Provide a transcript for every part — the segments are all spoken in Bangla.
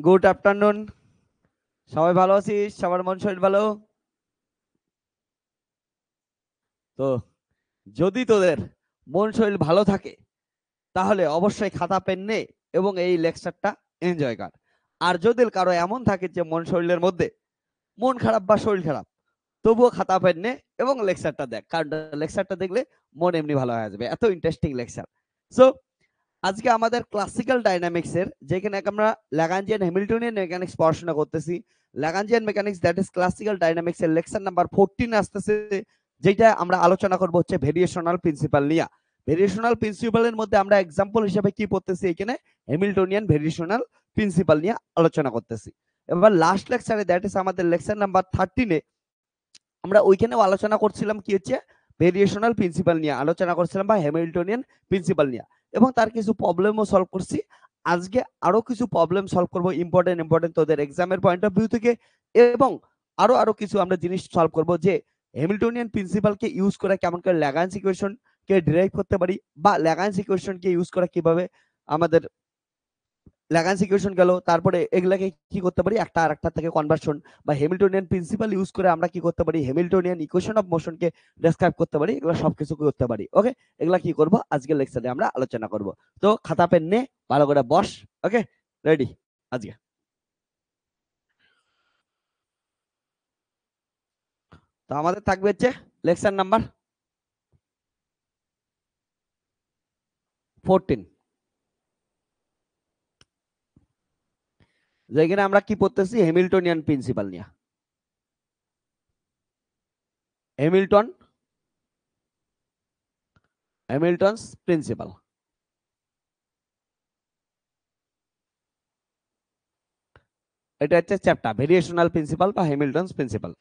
Good afternoon. সবাই ভালো আছিস? সবার মন শরীর ভালো তো? যদি তোদের মন শরীর ভালো থাকে তাহলে অবশ্যই খাতা পেন নে এবং এই লেকচারটা এনজয় কর। আর যদি কারো এমন থাকে যে মন শরীরের মধ্যে মন খারাপ বা শরীর খারাপ, তবুও খাতা পেন নে এবং লেকচারটা দেখ, কারণ লেকচারটা দেখলে মন এমনি ভালো হয়ে যাবে, এত ইন্টারেস্টিং লেকচার। সো আজকে আমাদের ক্লাসিক্যাল ডাইনামিক্স এর, যেখানে আমরা ল্যাগ্রাঞ্জিয়ান হ্যামিল্টনিয়ান মেকানিক্স পড়াশোনা করতেছি, Lagrangian mechanics that is classical dynamics এর লেকচার নাম্বার 14 আসতেছে, যেটা আমরা আলোচনা করব হচ্ছে ভেরিয়েশনাল প্রিন্সিপাল নিয়ে। ভেরিয়েশনাল প্রিন্সিপালের মধ্যে আমরা এক্সাম্পল হিসেবে কি পড়তেছি, এখানে হ্যামিল্টনিয়ান ভেরিয়েশনাল প্রিন্সিপাল নিয়ে আলোচনা করতেছি। এবার লাস্ট লেকচারে দ্যাট ইজ আমাদের লেকচার নাম্বার 13 এ আমরা ওইখানেও আলোচনা করছিলাম কি হচ্ছে ভেরিয়েশনাল প্রিন্সিপাল নিয়ে আলোচনা করছিলাম বা হ্যামিল্টনিয়ান প্রিন্সিপাল নিয়ে, এবং তার কিছু প্রবলেমও সলভ করছি। আজকে আরো কিছু প্রবলেম সলভ করব ইম্পর্টেন্ট তোদের এক্সামের পয়েন্ট অফ ভিউ থেকে, এবং আরো আরো কিছু আমরা জিনিস সলভ করব যে হ্যামিল্টনিয়ান প্রিন্সিপালকে ইউজ করে কেমন করে ল্যাগ্রাঞ্জ ইকুয়েশন কে ডিরাইভ করতে পারি, বা ল্যাগ্রাঞ্জ ইকুয়েশন কে ইউজ করে কিভাবে আমাদের ল্যাগ্রাঞ্জ ইকুয়েশন গেল, তারপরে এগুলাকে কি করতে পারি একটা আর একটা থেকে কনভার্সন, বা হ্যামিল্টনিয়ান প্রিন্সিপাল ইউজ করে আমরা কি করতে পারি হ্যামিল্টনিয়ান ইকুয়েশন অফ মোশনকে ডেসক্রাইব করতে পারি, এগুলো সবকিছু করতে পারি। ওকে, এগুলা কি করব আজকের লেকচারে আমরা আলোচনা করব। তো খাতা পেন নে, ভালো করে বস। ওকে, রেডি? আজকে তো আমাদের থাকবে হচ্ছে লেকচার নাম্বার 14, যেখানে আমরা কি পড়তেছি হ্যামিল্টনিয়ান প্রিন্সিপাল নিয়ে। হ্যামিল্টন হ্যামিল্টনস প্রিন্সিপাল, এটা হচ্ছে চ্যাপ্টার ভেরিয়েশনাল প্রিন্সিপাল বা হ্যামিল্টনস প্রিন্সিপাল।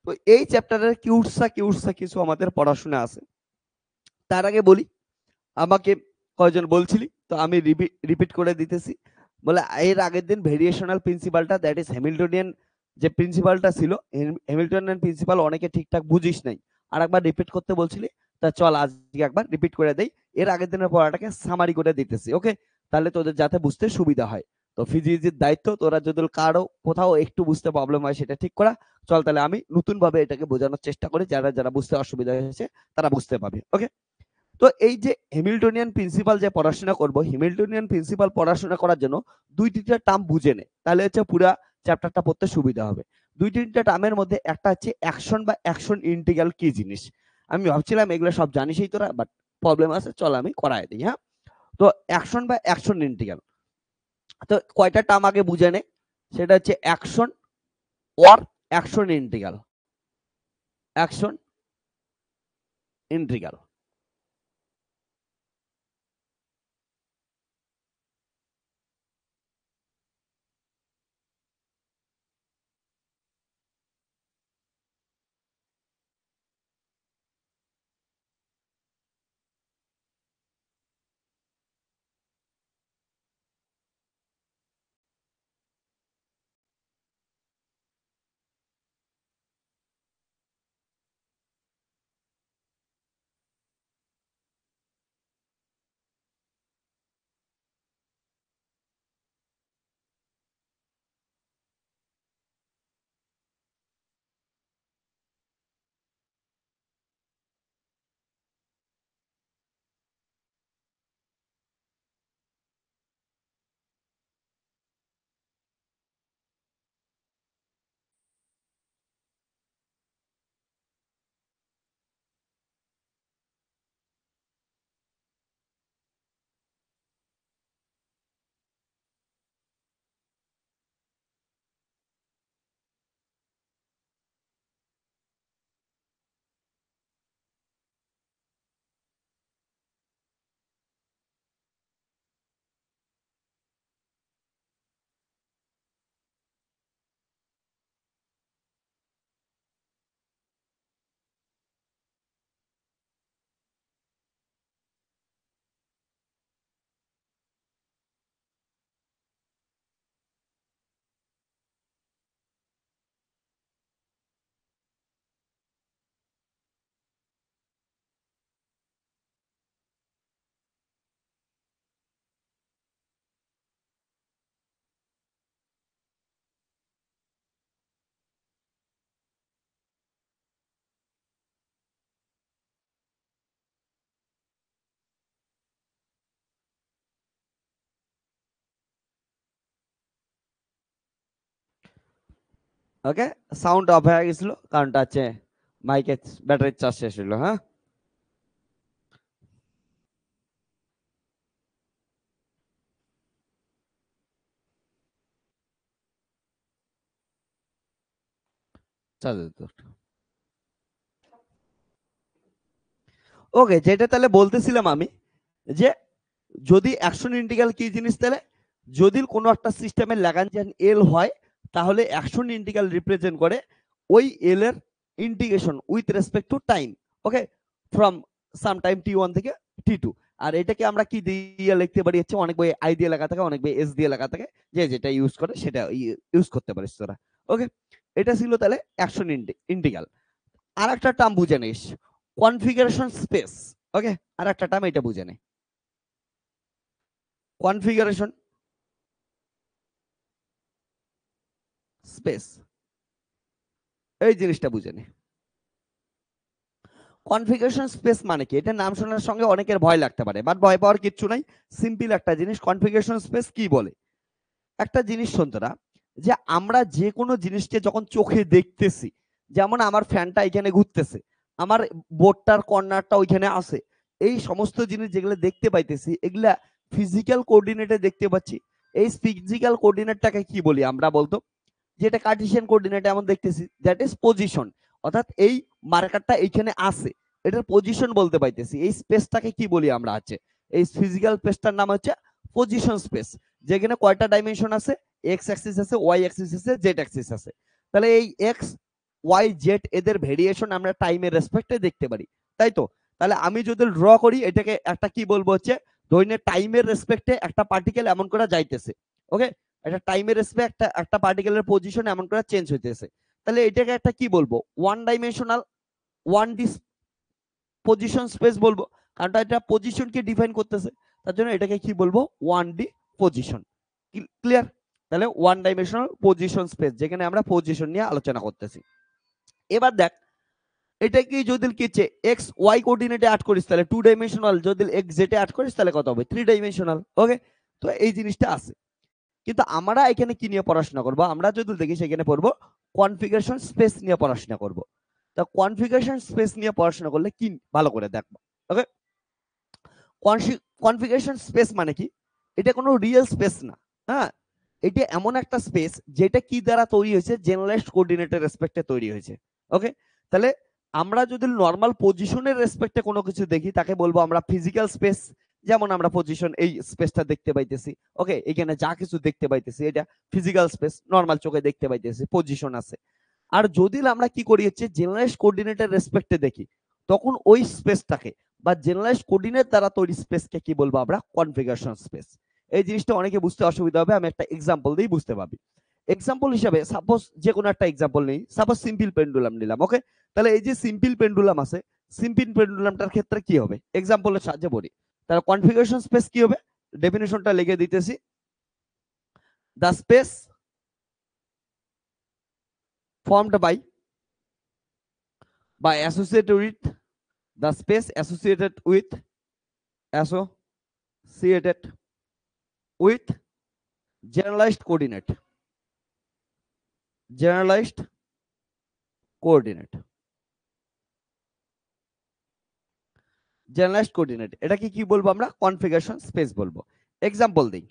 তো এই চ্যাপ্টারের কিউটসা কিউটসা কিছু আমাদের পড়াশোনা আছে। তার আগে বলি, আমাকে কয়জন বলছিলি তো আমি রিপিট করে দিতেছি। বলে এর আগের দিন ভেরিয়েশনাল প্রিন্সিপালটা দ্যাট ইজ হ্যামিল্টনিয়ান যে প্রিন্সিপালটা ছিল, হ্যামিল্টনিয়ান প্রিন্সিপাল অনেকে ঠিকঠাক বুঝিস নাই, আর একবার রিপিট করতে বলছিলি। তা চল আজকে একবার রিপিট করে দেই, এর আগের দিনের পড়াটাকে সামারি করে দিতেছি। ওকে, তাহলে তোদের যাতে বুঝতে সুবিধা হয়। তো ফিজিক্সের দায়িত্ব, তোরা যদি কারো কোথাও একটু বুঝতে প্রবলেম হয় সেটা ঠিক করা। চল তাহলে আমি নতুন ভাবে এটাকে বোঝানোর চেষ্টা করি, যারা যারা বুঝতে অসুবিধা হয়েছে তারা বুঝতে পাবে। ওকে, তো এই যে হ্যামিল্টনিয়ান প্রিন্সিপাল যে পড়াশোনা করব, হ্যামিল্টনিয়ান প্রিন্সিপাল পড়াশোনা করার জন্য দুই তিনটা টার্ম বুঝে নে, তাহলে হচ্ছে পুরো চ্যাপ্টারটা পড়তে সুবিধা হবে। দুই তিনটা টার্মের মধ্যে একটা হচ্ছে অ্যাকশন বা অ্যাকশন ইন্টিগ্রাল কি জিনিস। আমি ভাবছিলাম এগুলো সব জানিসই তোরা, বাট প্রবলেম আছে, চল আমি করাই দিই। হ্যাঁ, তো অ্যাকশন বা অ্যাকশন ইন্টিগ্রাল, তো কয়টা টার্ম আগে বুঝে নে। সেটা হচ্ছে action or action integral, action integral. Okay, sound of হয়ে গেছিল, কারণটা হচ্ছে মাইকের ব্যাটারির চার্জ শেষ হলো। হ্যাঁ, ওকে, যেটা তাহলে বলতেছিলাম আমি, যে যদি অ্যাকশন ইন্টিগ্রাল কি জিনিস, তাহলে যদি কোনো একটা সিস্টেমের ল্যাগ্রাঞ্জিয়ান এল হয়, তাহলে অ্যাকশন ইন্টিগ্রাল রিপ্রেজেন্ট করে ওই এল এর integration with respect to time. Okay, from some time t1 থেকে t2। আর এটাকে আমরা কি দিয়ে লিখতে পারি হচ্ছে, অনেক বই আই দিয়ে লেখা থাকে, অনেক বই এস দিয়ে লেখা থাকে, যে যেটা ইউজ করে সেটা ইউজ করতে পারিস তোরা। ওকে, এটা ছিল তাহলে অ্যাকশন ইন্টিগ্রাল। আর একটা টার্ম বুঝে নিস, কনফিগারেশন স্পেস। ওকে, আর একটা টার্ম এটা বুঝে নে, কনফিগারেশন স্পেস, এই জিনিসটা বুঝে নে। কনফিগারেশন স্পেস মানে কি, এটা নাম শোনার সঙ্গে অনেকের ভয় লাগতে পারে, বাট ভয় পাওয়ার কিচ্ছু নাই। সিম্পল একটা জিনিস, কনফিগারেশন স্পেস কি বলে, একটা জিনিস শোন তোরা, যে আমরা যে কোনো জিনিসকে যখন চোখে দেখতেছি, যেমন আমার ফ্যানটা এখানে ঘুরতেছে, আমার বোর্ডটার কর্নারটা ওইখানে আছে, এই সমস্ত জিনিস যেগুলো দেখতে পাইতেছি, এগুলা ফিজিক্যাল কোঅর্ডিনেটে দেখতে পাচ্ছি। এই ফিজিক্যাল কোঅর্ডিনেটটাকে কি বলি আমরা বলতো, যেটা কার্টেসিয়ান কোঅর্ডিনেটে এমন দেখতেছি, দ্যাট ইজ পজিশন। অর্থাৎ এই মার্কারটা এইখানে আছে, এটার পজিশন বলতে পাইতেছি। এই স্পেসটাকে কি বলি আমরা, আছে এই ফিজিক্যাল স্পেসটার নাম হচ্ছে পজিশন স্পেস। যেখানে কয়টা ডাইমেনশন আছে, এক্স অ্যাক্সিস আছে, ওয়াই অ্যাক্সিস আছে, জেড অ্যাক্সিস আছে। তাহলে এই এক্স ওয়াই জেড এদের ভেরিয়েশন আমরা টাইমের রেসপেক্টে দেখতে পারি, তাই তো? তাহলে আমি যদি ড্র করি, এটাকে একটা কি বলবো হচ্ছে, ধরে টাইমের রেসপেক্টে একটা পার্টিকেল এমন করে যাইতেছে। ওকে, একটা টাইমের রেসপেক্ট একটা পার্টিকেলের পজিশন এমন করে চেঞ্জ হইতেছে, তাহলে এটাকে একটা কি বলবো, one dimensional one D position space বলবো, কারণ এটা পজিশনকে ডিফাইন করতেছে। তার জন্য এটাকে কি বলবো, ওয়ান ডি পজিশন। ক্লিয়ার? তাহলে ওয়ান ডাইমেনশনাল পজিশন স্পেস, যেখানে আমরা পজিশন নিয়ে আলোচনা করতেছি। এবার দেখ, এটা কি যদি কিছে এক্স ওয়াই কোঅর্ডিনেটে অ্যাড করিস, তাহলে টু ডাইমেনশনাল। যদি এক্স জেড এ অ্যাড করিস, তাহলে কত হবে, থ্রি ডাইমেনশনাল। ওকে, তো এই জিনিসটা আছে। কিন্তু আমরা এখানে কি নিয়ে পড়াশোনা করব, আমরা যদি দেখি সেখানে পড়বো কনফিগারেশন স্পেস নিয়ে পড়াশোনা করব। তা কনফিগারেশন স্পেস নিয়ে পড়াশোনা করলে কি, ভালো করে দেখবো। ওকে, কনফিগারেশন স্পেস মানে কি, এটা কোনো রিয়েল স্পেস না। হ্যাঁ, এটা এমন একটা স্পেস যেটা কি দ্বারা তৈরি হয়েছে, জেনারেলাইজড কোঅর্ডিনেটের রেসপেক্টে তৈরি হয়েছে। ওকে, তাহলে আমরা যদি নর্মাল পজিশনের রেসপেক্টে কোনো কিছু দেখি, তাকে বলবো আমরা ফিজিক্যাল স্পেস। যেমন আমরা পজিশন এই স্পেসটা দেখতে পাইতেছি, ওকে, এখানে যা কিছু দেখতে পাইতেছি এটা ফিজিক্যাল স্পেস, নর্মাল চোখে দেখতে পাইতেছি, পজিশন আছে। আর যদি আমরা কি করি হচ্ছে জেনারেলাইজড কোঅর্ডিনেটের রেসপেক্টে দেখি, তখন ওই স্পেসটাকে বা জেনারেলাইজড কোঅর্ডিনেট দ্বারা তৈরি স্পেসকে কি বলবো আমরা, কনফিগারেশন স্পেস। এই জিনিসটা অনেকে বুঝতে অসুবিধা হবে, আমি একটা এক্সাম্পল দিই, বুঝতে পারবি। এক্সাম্পল হিসাবে সাপোজ যে কোনো একটা এক্সাম্পল নেই, সাপোজ সিম্পল পেন্ডুলাম নিলাম। ওকে, তাহলে এই যে সিম্পল পেন্ডুলাম আছে, সিম্পল পেন্ডুলামটার ক্ষেত্রে কি হবে, এক্সাম্পলের সাহায্যে বলি। তাহলে কনফিগারেশন স্পেস কি হবে, ডেফিনেশনটা লিখে দিতেছি, the space formed by associated with the space associated with generalized coordinate, generalized coordinate, generalized coordinate, এটাকে কি বলবো আমরা, কনফিগারেশন স্পেস বলবো। এক্সাম্পল দিই,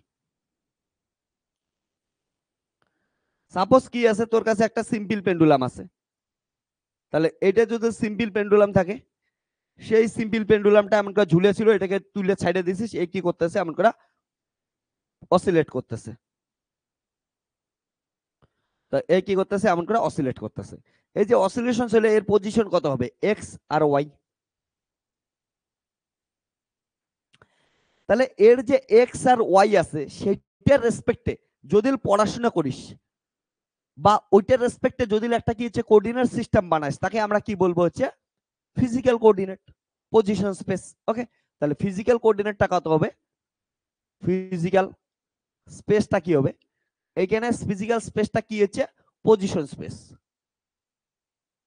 সাপোজ কি আছে, তোর কাছে একটা সিম্পল পেন্ডুলাম আছে। তাহলে এটা যদি সিম্পল পেন্ডুলাম থাকে, সেই সিম্পল পেন্ডুলামটা এমন করে ঝুলে ছিল, এটাকে তুলে সাইডে দিছিস, এই কি করতেছে, এমন করে অসিলেট করতেছে। তো এই কি করতেছে, এমন করে অসিলেট করতেছে। এই যে অসিলেশন ছিল, এর পজিশন কত হবে, এক্স আর ওয়াই। তাহলে এর যে এক্স আর ওয়াই আছে, সেটার রেসপেক্টে যদি পড়াশোনা করিস, বা ওইটার রেসপেক্টে যদি একটা কি হচ্ছে কোঅর্ডিনেট সিস্টেম বানাইস, তাকে আমরা কি বলবো হচ্ছে ফিজিক্যাল কোঅর্ডিনেট, পজিশন স্পেস। ওকে, তাহলে ফিজিক্যাল কোঅর্ডিনেটটা কত হবে, ফিজিক্যাল স্পেসটা কি হবে, এখানে ফিজিক্যাল স্পেসটা কি হচ্ছে, position space,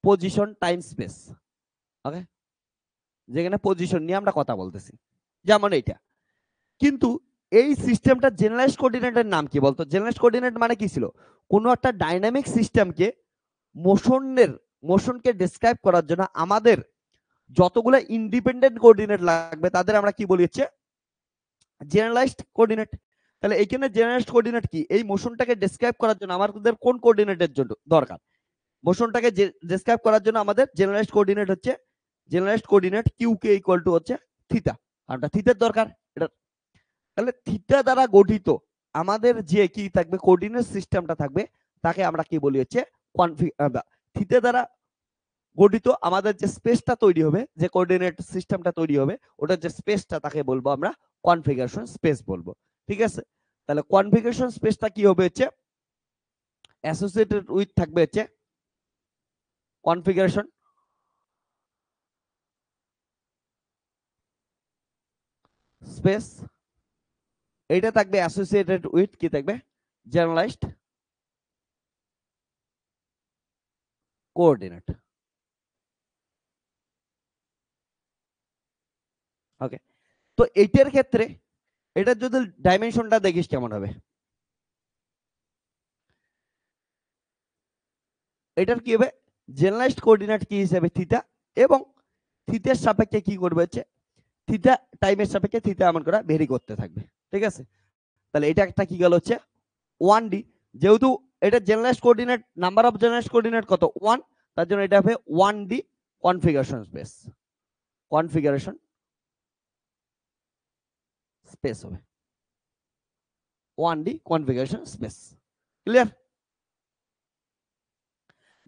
position time space. Okay, যেখানে পজিশন নিয়ে আমরা কথা বলতেছি, যেমন এইটা। কিন্তু এই সিস্টেমটা জেনারেলাইজড কোঅর্ডিনেটের নাম কি বলতো, জেনারেলাইজড কোঅর্ডিনেট মানে কি ছিল, কোনো একটা ডাইনামিক সিস্টেমকে মোশনকে ডেসক্রাইব করার জন্য আমাদের যতগুলো ইন্ডিপেন্ডেন্ট কোঅর্ডিনেট লাগবে তাদের আমরা কি বলি হচ্ছে জেনারেলাইজড কোঅর্ডিনেট। তাহলে এখানে জেনারেলাইজড কোঅর্ডিনেট কি? এই মোশনটাকে ডেসক্রাইব করার জন্য আমাদের কোন কোঅর্ডিনেটের জন্য দরকার? মোশনটাকে ডেসক্রাইব করার জন্য আমাদের জেনারেলাইজড কোঅর্ডিনেট হচ্ছে generalized coordinate q K equal to হচ্ছে থিটা, কারণটা থিটার দরকার এটা। তাহলে থিটা দ্বারা গঠিত আমাদের যে কি থাকবে কোঅর্ডিনেট সিস্টেমটা থাকবে তাকে আমরা কি বলি হচ্ছে থিটা দ্বারা গঠিত আমাদের যে স্পেসটা তৈরি হবে, যে কোঅর্ডিনেট সিস্টেমটা তৈরি হবে, ওটার যে স্পেসটা তাকে বলবো আমরা কনফিগারেশন স্পেস বলবো। ঠিক আছে, তাহলে কনফিগারেশন স্পেসটা কি হবে হচ্ছে অ্যাসোসিয়েটেড উইথ থাকবে হচ্ছে কনফিগারেশন স্পেস, এটা থাকবে অ্যাসোসিয়েটেড উইথ কি থাকবে জেনারেলাইজড কোঅর্ডিনেট। ওকে, তো এইটার ক্ষেত্রে এটা যদি ডাইমেনশনটা দেখিস কেমন হবে, এটার কি হবে জেনারেলাইজড কোঅর্ডিনেট কি হিসেবে থিটা, এবং থিটার সাপেক্ষে কি করবে হচ্ছে থিটা টাইমের সাপেক্ষে থিটা এমন করে ভেরি করতে থাকবে। ঠিক আছে, তাহলে এটা একটা কি গেল হচ্ছে 1D, যেহেতু এটা generalised coordinate, number of generalised coordinate কত 1, তার জন্য এটা হবে 1D configuration space, configuration space হবে 1D কনফিগারেশন স্পেস। ক্লিয়ার?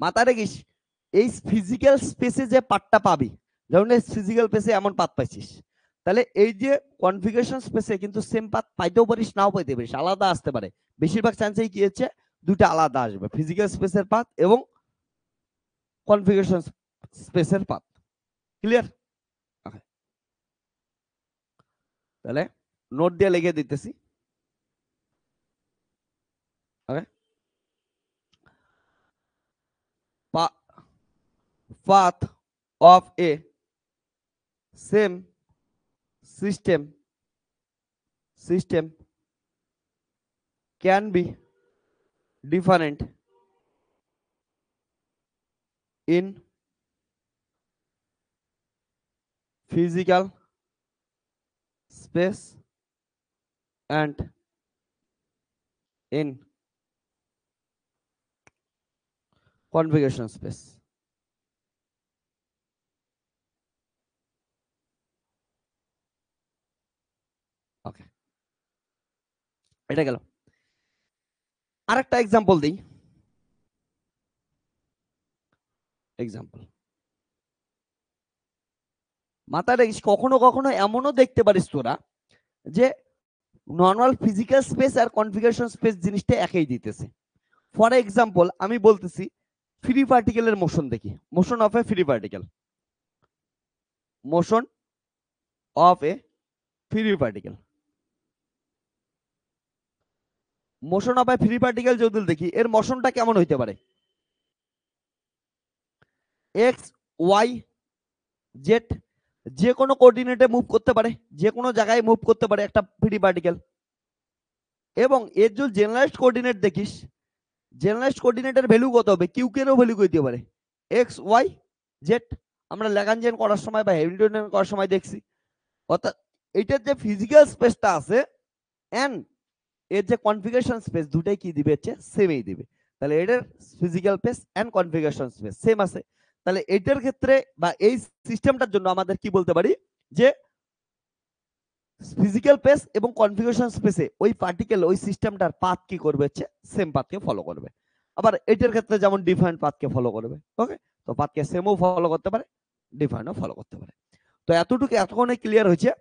মাথায় রাখিস এই ফিজিক্যাল স্পেসে যে পার্টটা পাবি, যেমন এই ফিজিক্যাল স্পেসে এমন পাত পাইছিস, তাহলে এই যে কনফিগারেশন স্পেসে কিন্তু সেম পাত পাইতেও পারিস নাও পাইতে পারিস, আলাদা আসতে পারে। বেশিরভাগ চান্সেই কি হচ্ছে দুটো আলাদা আসবে, ফিজিক্যাল স্পেসের পাত এবং কনফিগারেশন স্পেসের পাত। ক্লিয়ার? তাহলে নোট দিয়ে লিখে দিতেছি। ওকে, path of a same system can be different in physical space and in configuration space. ওকে, এটা গেল। আরেকটা এক্সাম্পল দিই। এক্সাম্পল মাথায় রাখিস, কখনো কখনো এমনও দেখতে পারিস তোরা যে নর্মাল ফিজিক্যাল স্পেস আর কনফিগারেশন স্পেস জিনিসটা একই দিতেছে। ফর এক্সাম্পল আমি বলতেছি ফ্রি পার্টিকেলের মোশন দেখি, motion of A free particle, motion of A free particle, motion of A free particle যদি দেখি এর মোশনটা কেমন হইতে পারে, এক্স ওয়াই জেড যে কোনো কোঅর্ডিনেটে মুভ করতে পারে, যে কোনো জায়গায় মুভ করতে পারে একটা ফ্রি পার্টিকেল। এবং এর যদি জেনারেলাইজড কোঅর্ডিনেট দেখিস, জেনারেলাইজড কোঅর্ডিনেটের ভ্যালু কত হবে, কিউ কে এরও ভ্যালু কইতে পারে এক্স ওয়াই জেড, আমরা ল্যাগ্রাঞ্জিয়ান করার সময় বা হ্যামিল্টনিয়ান করার সময় দেখছি। অর্থাৎ এটার যে ফিজিক্যাল স্পেসটা আছে এন্ড এর যে কনফিগারেশন স্পেস দুটাই কি দিবে হচ্ছে সেমই দিবে। তাহলে এটার physical space and configuration space same আছে। তাহলে এটার ক্ষেত্রে বা এই সিস্টেমটার জন্য আমাদের কি বলতে পারি যে ফিজিক্যাল স্পেস এবং কনফিগারেশন স্পেসে ওই পার্টিকেল ওই সিস্টেমটার পাথ কি করবে হচ্ছে সেম পাথকে ফলো করবে। আবার এটার ক্ষেত্রে যেমন ডিফারেন্ট পাথকে ফলো করবে। ওকে, তো পাথকে সেমও ফলো করতে পারে, ডিফারেন্টও ফলো করতে পারে। তো এতটুকু এতক্ষণে ক্লিয়ার হয়েছে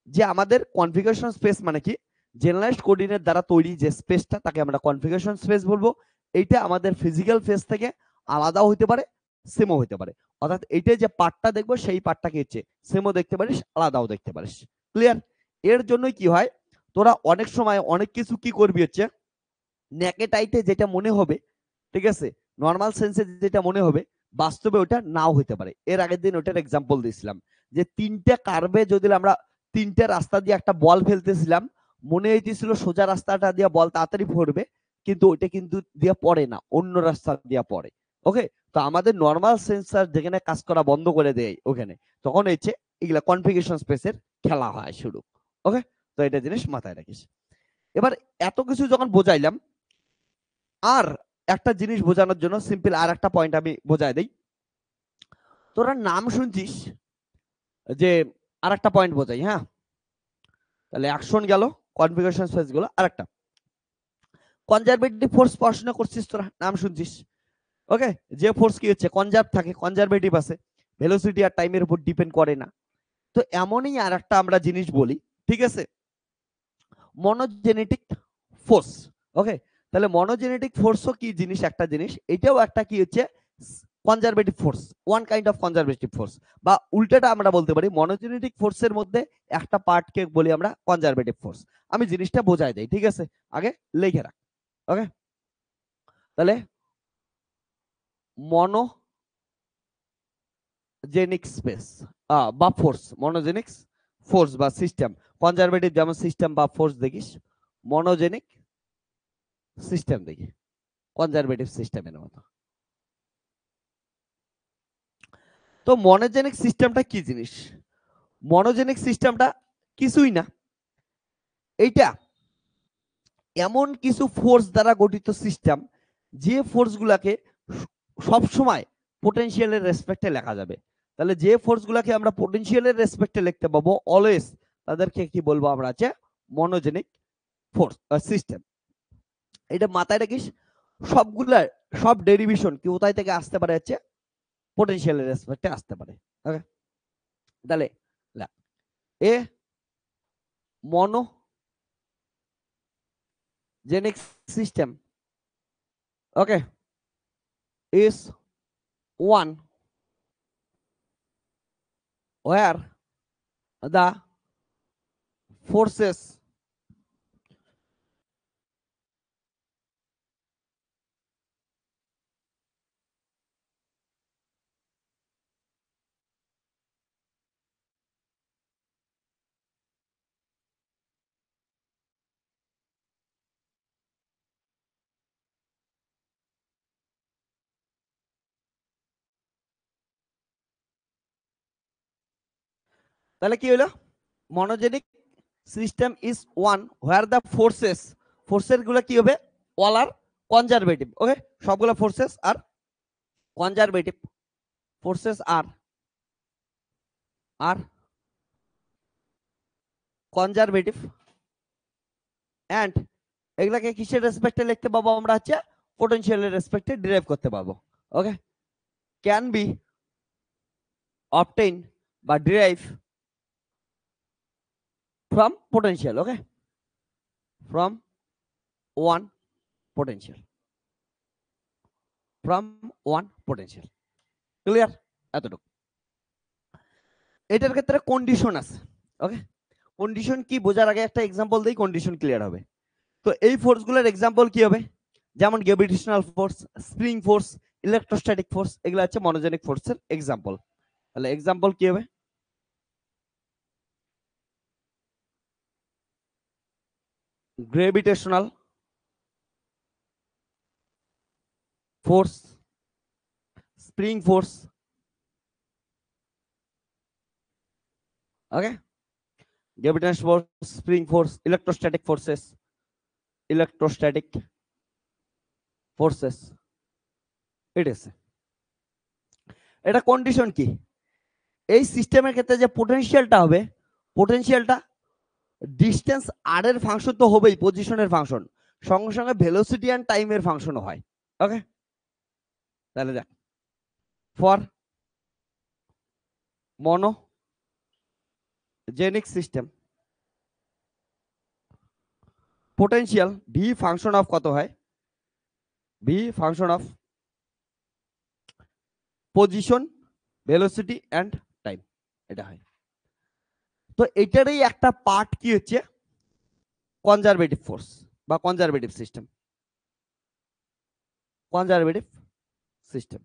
যে আমাদের কনফিগারেশন স্পেস মানে কি, জেনারেলাইজড কোঅর্ডিনেট দ্বারা তৈরি যে স্পেসটা তাকে আমরা কনফিগারেশন স্পেস বলবো। এইটা আমাদের ফিজিক্যাল স্পেস থেকে আলাদাও হইতে পারে, সেমও হইতে পারে। অর্থাৎ এইটা যে পার্টটা দেখবো সেই পার্টটাকে হচ্ছে সেমও দেখতে পারিস, আলাদাও দেখতে পারিস। ক্লিয়ার? এর জন্যই কি হয় তোরা অনেক সময় অনেক কিছু কি করবি হচ্ছে ন্যাকেটাইটে যেটা মনে হবে, ঠিক আছে, নর্মাল সেন্সে যেটা মনে হবে বাস্তবে ওটা নাও হইতে পারে। এর আগের দিন ওটার এক্সাম্পল দিয়েছিলাম যে তিনটা কার্ভে যদি আমরা তিনটা রাস্তা দিয়ে একটা বল ফেলতেছিলাম, মনে হইতেছিল সোজা রাস্তাটা দিয়ে বল তাড়াতাড়ি পড়বে, কিন্তু ওইটা কিন্তু দিয়ে পড়ে না, অন্য রাস্তা দিয়ে পড়ে। ওকে, তো আমাদের নর্মাল সেন্সর যেখানে কাজ করা বন্ধ করে দেয় ওখানে, তখন হচ্ছে এগুলা কনফিগারেশন স্পেসের খেলা হয় শুরু। ওকে, তো এটা জিনিস মাথায় রাখিস। এবার এত কিছু যখন বোঝাইলাম, আর একটা জিনিস বোঝানোর জন্য সিম্পল আর একটা পয়েন্ট আমি বোঝাই দেই। তোরা নাম শুনছিস যে, আর একটা পয়েন্ট বোঝাই, হ্যাঁ, তাহলে অ্যাকশন গেল, কনফিগারেশন স্পেস গুলো, আর একটা কনজারভেটিভ ফোর্স পড়াশোনা করছিস, তোরা নাম শুনছিস। ওকে, যে ফোর্স কি হচ্ছে কনজার্ভ থাকে, কনজারভেটিভ আছে, ভেলোসিটি আর টাইমের উপর ডিপেন্ড করে না। তো এমনই আর একটা আমরা জিনিস বলি, ঠিক আছে, মনোজেনেটিক ফোর্স। ওকে, তাহলে মনোজেনেটিক ফোর্সও কি জিনিস, একটা জিনিস, এটাও একটা কি হচ্ছে conservative force, one kind of conservative force. বা উল্টাটা আমরা বলতে পারি, মনোজেনেটিক ফোর্সের মধ্যে একটা পার্টকে বলি আমরা কনজারভেটিভ ফোর্স। আমি জিনিসটা বোঝাই দেই, ঠিক আছে, আগে লিখে রাখ। ওকে, তাহলে মনোজেনিক স্পেস বা ফোর্স, মনোজেনিক ফোর্স বা সিস্টেম, কনজারভেটিভ যেমন সিস্টেম বা ফোর্স দেখিস, মনোজেনিক সিস্টেম দেখি কনজারভেটিভ সিস্টেমের মতো। তো মনোজেনিক সিস্টেমটা কি জিনিস? মনোজেনিক সিস্টেমটা কিছুই না, এইটা এমন কিছু ফোর্স দ্বারা গঠিত সিস্টেম, যে ফোর্স গুলাকে সব সময় পোটেনশিয়ালের রেসপেক্টে লেখা যাবে। তাহলে যে ফোর্স গুলাকে আমরা পোটেনশিয়ালের রেসপেক্টে লিখতে পাবো অলওয়েজ, তাদেরকে কি বলবো আমরা, আছে মনোজেনিক ফোর্স সিস্টেম। এটা মাথায় রাখিস, সবগুলা সব ডেরিভেশন কি কোথায় থেকে আসতে পারে, হচ্ছে পোটেনশিয়ালের রেসপেক্টে আসতে পারে। ওকে, তাহলে a monogenic system, okay, is one where the forces তাহলে কি হলো, monogenic system is one where the forces, ফোর্সের গুলো কি হবে, অল আর কনজারভেটিভ। ওকে, সবগুলো forces are conservative, forces are are conservative, and এগুলাকে কিসের রেসপেক্টে লিখতে পাবো আমরা, হচ্ছে পোটেনশিয়ালের রেসপেক্টে ডিরাইভ করতে পারবো। ওকে, ক্যান বি অবটেইন বা derive from potential. Okay, from one potential, from one potential, clear? এতটুকু। এটার ক্ষেত্রে কন্ডিশন আছে। ওকে, কন্ডিশন কি বোঝার আগে একটা এক্সাম্পল দেই, কন্ডিশন ক্লিয়ার হবে। তো এই ফোর্স গুলোর এক্সাম্পল কি হবে, যেমন gravitational force, spring force, electrostatic force, এগুলো হচ্ছে মনোজেনিক ফোর্সের এক্সাম্পল। তাহলে এক্সাম্পল কি হবে, gravitational force, spring force, okay, gravitational force, spring force, electrostatic forces, electrostatic forces, এটা কন্ডিশন কি, এই সিস্টেমের ক্ষেত্রে যে পোটেনশিয়ালটা হবে, পোটেনশিয়ালটা ডিস্টেন্স আর এর ফাংশন তো হবেই, পজিশনের ফাংশন, সঙ্গে সঙ্গে ভেলোসিটি এন্ড টাইমের ফাংশনও হয়। ওকে, তাহলে দেখ, for monogenic system potential V function of কত হয়, V function of position, velocity and time, এটা হয়। তো এটারই একটা পার্ট কি হচ্ছে কনজারভেটিভ ফোর্স বা কনজারভেটিভ সিস্টেম, কনজারভেটিভ সিস্টেম।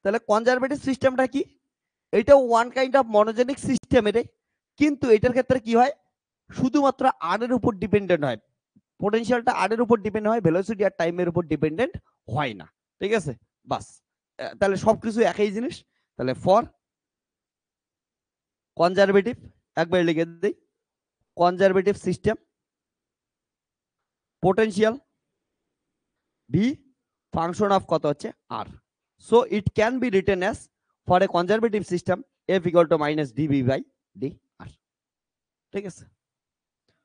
তাহলে কনজারভেটিভ সিস্টেমটা কি, এটাও ওয়ান কাইন্ড অফ মনোজেনিক সিস্টেমের, কিন্তু এটার ক্ষেত্রে কি হয়, শুধুমাত্র আর এর উপর ডিপেন্ডেন্ট হয়, পোটেনশিয়ালটা আর এর উপর ডিপেন্ড হয়, ভেলোসিটি আর টাইমের উপর ডিপেন্ডেন্ট হয় না। ঠিক আছে, বাস। তাহলে সবকিছু একই জিনিস। তাহলে ফর কনজারভেটিভ, একবার লিখে দিই, conservative system potential V function of কত হচ্ছে R. So it can be written as for a conservative system F equal to minus DV by D R. ঠিক আছে,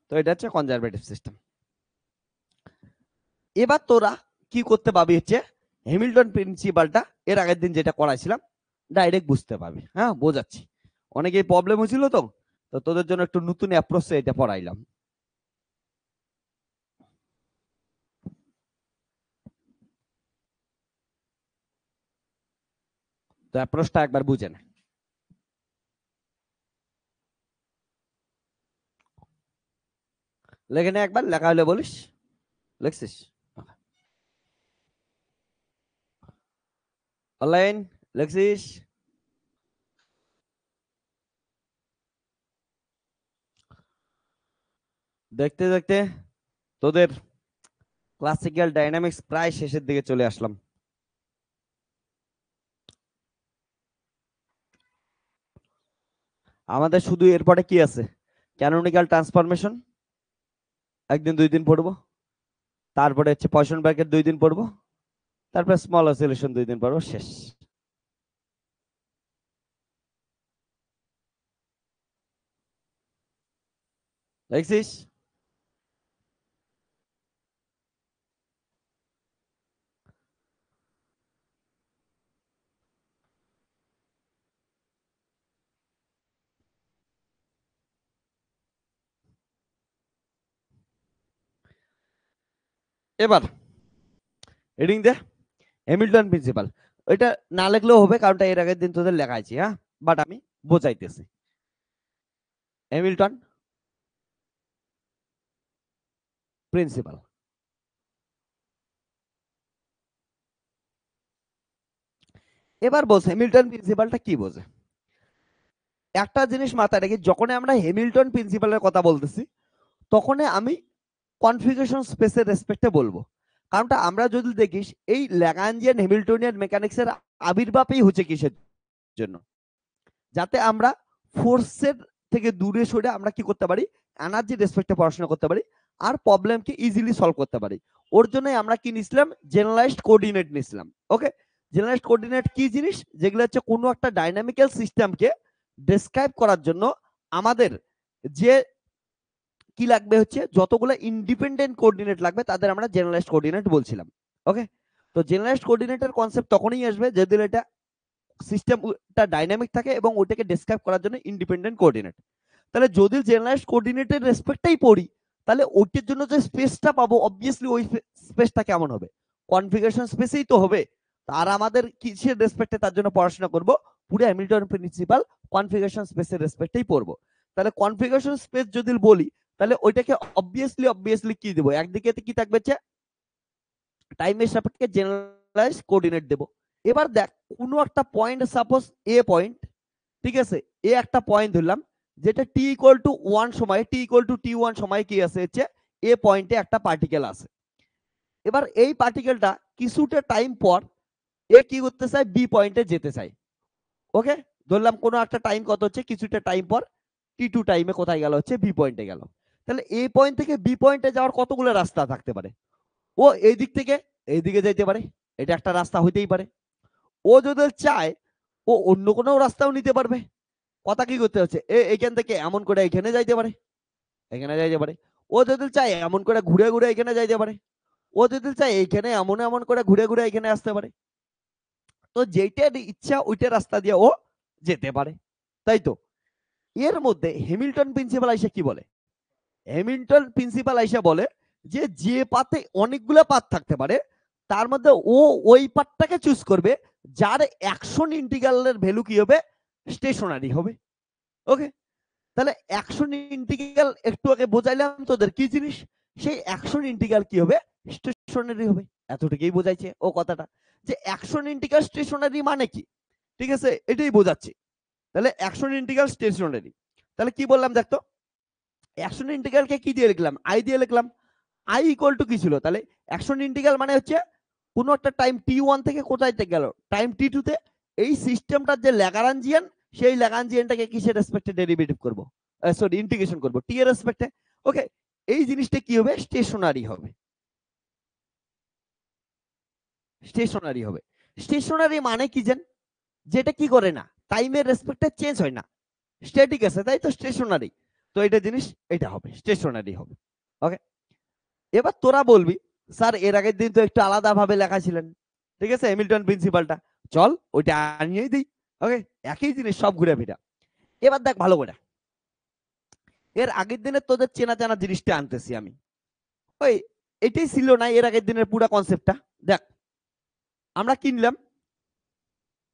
তো এটা হচ্ছে কনজারভেটিভ সিস্টেম। এবার তোরা কি করতে পাবি হচ্ছে হ্যামিল্টন প্রিন্সিপালটা এর আগের দিন যেটা করাইছিলাম ডাইরেক্ট বুঝতে পারবি। হ্যাঁ, বোঝাচ্ছি, অনেকেই প্রবলেম হয়েছিল, তো তো তোদের জন্য একটু নতুন অ্যাপ্রোচে এটা পড়াইলাম। তো অ্যাপ্রোচটা একবার বুঝে নে। লেখে নে একবার, লেখা হলে বলিস। লিখছিস অনলাইন? লিখছিস? দেখতে দেখতে তোদের ক্লাসিক্যাল ডাইনামিক্স প্রায় শেষের দিকে চলে আসলাম। আমাদের শুধু এরপরে কি আছে, ক্যানোনিক্যাল ট্রান্সফরমেশন একদিন 2 দিন পড়বো, তারপরে হচ্ছে পয়সন ব্র্যাকেট 2 দিন পড়বো, তারপরে স্মল অসিলেশন 2 দিন পড়বো, শেষ। দেখছিস? এবার রিডিং দে হ্যামিল্টন প্রিন্সিপাল। এটা না লিখলেও হবে, কারণটা এর আগের দিন তোদের লেখাইছি। হ্যাঁ, বাট আমি বোঝাইতেছি। হ্যামিল্টন প্রিন্সিপাল, এবার বলছে হ্যামিল্টন প্রিন্সিপালটা কি বোঝে। একটা জিনিস মাথায় রেখে, যখন আমরা হ্যামিল্টন প্রিন্সিপালের কথা বলতেছি তখন আমি কনফিগারেশন স্পেসের রেসপেক্টে বলবো। কারণটা আমরা যদি দেখিস এই ল্যাগ্রাঞ্জিয়ান হ্যামিল্টনিয়ান মেকানিক্সের আবির্ভাবই হচ্ছে কিসের জন্য, যাতে আমরা ফোর্সের থেকে দূরে সরে আমরা কি করতে পারি, এনার্জি রেসপেক্টে পড়াশোনা করতে পারি আর প্রবলেমকে ইজিলি সলভ করতে পারি। ওর জন্য আমরা কি নিছিলাম, জেনারেলাইজড কোঅর্ডিনেট নিছিলাম। ওকে, জেনারেলাইজড কোঅর্ডিনেট কি জিনিস, যেগুলো হচ্ছে কোনো একটা ডাইনামিক্যাল সিস্টেমকে ডেসক্রাইব করার জন্য আমাদের যে কি লাগবে হচ্ছে যতগুলো ইন্ডিপেন্ডেন্ট কোঅর্ডিনেট লাগবে তাদের আমরা জেনারেলাইজড কোঅর্ডিনেট বলছিলাম। ওকে, তো জেনারেলাইজড কোঅর্ডিনেটের কনসেপ্ট তখনই আসবে যদি এটা সিস্টেমটা ডাইনামিক থাকে এবং ওটাকে ডেসক্রাইব করার জন্য ইন্ডিপেন্ডেন্ট কোঅর্ডিনেট। তাহলে যদি জেনারেলাইজড কোঅর্ডিনেটের রেসপেক্টটাই পড়ি, তাহলে ওইটার জন্য যে স্পেসটা পাবো অবভিয়াসলি ওই স্পেসটা কেমন হবে, কনফিগারেশন স্পেসেই তো হবে। আর আমাদের কিসের রেসপেক্টে তার জন্য পড়াশোনা করব, পুরো হ্যামিল্টন প্রিন্সিপাল কনফিগারেশন স্পেসের রেসপেক্টেই পড়বো। তাহলে কনফিগারেশন স্পেস যদি বলি, তাহলে ওইটাকে অবভিয়াসলি কি দেবো, একদিকে কি থাকবে টাইমের সাপেক্ষে জেনারেলাইজ কোঅর্ডিনেট দেব। এবার দেখ কোনো একটা পয়েন্ট, সাপোজ এ পয়েন্ট, ঠিক আছে, এ একটা পয়েন্ট ধরলাম যেটা টি ইকুয়াল টু 1 সময়, টি ইকুয়াল টু t1 সময় কি আছে হচ্ছে এ পয়েন্টে একটা পার্টিকেল আছে। এবার এই পার্টিকেলটা কিছুটা টাইম পর এ কি করতে চায়, বি পয়েন্টে যেতে চায়। ওকে, ধরলাম কোনো একটা টাইম কত হচ্ছে, কিছুটা টাইম পর t2 টাইমে কোথায় গেল, হচ্ছে বি পয়েন্টে গেল। তাহলে এ পয়েন্ট থেকে বি পয়েন্টে যাওয়ার কতগুলো রাস্তা থাকতে পারে, ও এই দিক থেকে এইদিকে যাইতে পারে, এটা একটা রাস্তা হইতেই পারে। ও যদি চায় ও অন্য কোনো রাস্তাও নিতে পারবে। কথা কি করতে হচ্ছে, এখান থেকে এমন করে এখানে যাইতে পারে, এখানে যাইতে পারে। ও যদি চায় এমন করে ঘুরে ঘুরে এখানে যাইতে পারে। ও যদি চায় এইখানে এমন এমন করে ঘুরে ঘুরে এখানে আসতে পারে। তো যেটার ইচ্ছা ওইটা রাস্তা দিয়ে ও যেতে পারে, তাই তো। এর মধ্যে হ্যামিল্টন প্রিন্সিপাল আইসা কি বলে, হ্যামিল্টন প্রিন্সিপাল আইসা বলে যে পাথে অনেকগুলো পাথ থাকতে পারে তার মধ্যে ও ওই পাথটাকে চুজ করবে যার অ্যাকশন ইন্টিগ্রালের ভ্যালু কি হবে, স্টেশনারি হবে। ওকে, তাহলে অ্যাকশন ইন্টিগ্রাল একটু আগে বোঝাইলাম তোদের কি জিনিস, সেই অ্যাকশন ইন্টিগ্রাল কি হবে, স্টেশনারি হবে। এতটুকুই বোঝাইছে ও কথাটা, যে অ্যাকশন ইন্টিগ্রাল স্টেশনারি মানে কি, ঠিক আছে, এটাই বোঝাচ্ছি। তাহলে অ্যাকশন ইন্টিগ্রাল স্টেশনারি, তাহলে কি বললাম দেখতো, অ্যাকশন ইন্টিগ্রালকে কি দিয়ে লিখলাম, আই দিয়ে লিখলাম। আই ইকুয়াল টু কি ছিল, তাহলে অ্যাকশন ইন্টিগ্রাল মানে হচ্ছে কোন একটা টাইম t1 থেকে কোথায় গেল, টাইম t2 তে এই সিস্টেমটার যে ল্যাগ্রাঞ্জিয়ান, সেই ল্যাগ্রাঞ্জিয়ানটাকে কিসের রেসপেক্টে ডেরিভেটিভ করব, সরি ইন্টিগ্রেশন করব টি এর রেসপেক্টে। ওকে, এই জিনিসটা কি হবে, স্টেশনারি হবে। স্টেশনারি হবে। স্টেশনারি মানে কি জান, যেটা কি করে না, টাইমের রেসপেক্টে চেঞ্জ হয় না, স্ট্যাটিক আছে, তাই তো স্টেশনারি। তো এটা জিনিস, এটা হবে স্টেশনারি হবে। ওকে, এবার তোরা বলবি স্যার এর আগের দিন তো একটু আলাদা ভাবে লেখা ছিলেন, ঠিক আছে, হ্যামিল্টন প্রিন্সিপালটা, চল ওইটা আনিয়েই দিই। ওকে, একই জিনিস সব ঘুরে ফিরা। এবার দেখ ভালো করে, এর আগের দিনে তোদের চেনা জানা জিনিসটা আনতেছি আমি। ওই এটাই ছিল না এর আগের দিনের পুরো কনসেপ্টটা। দেখ আমরা কিনলাম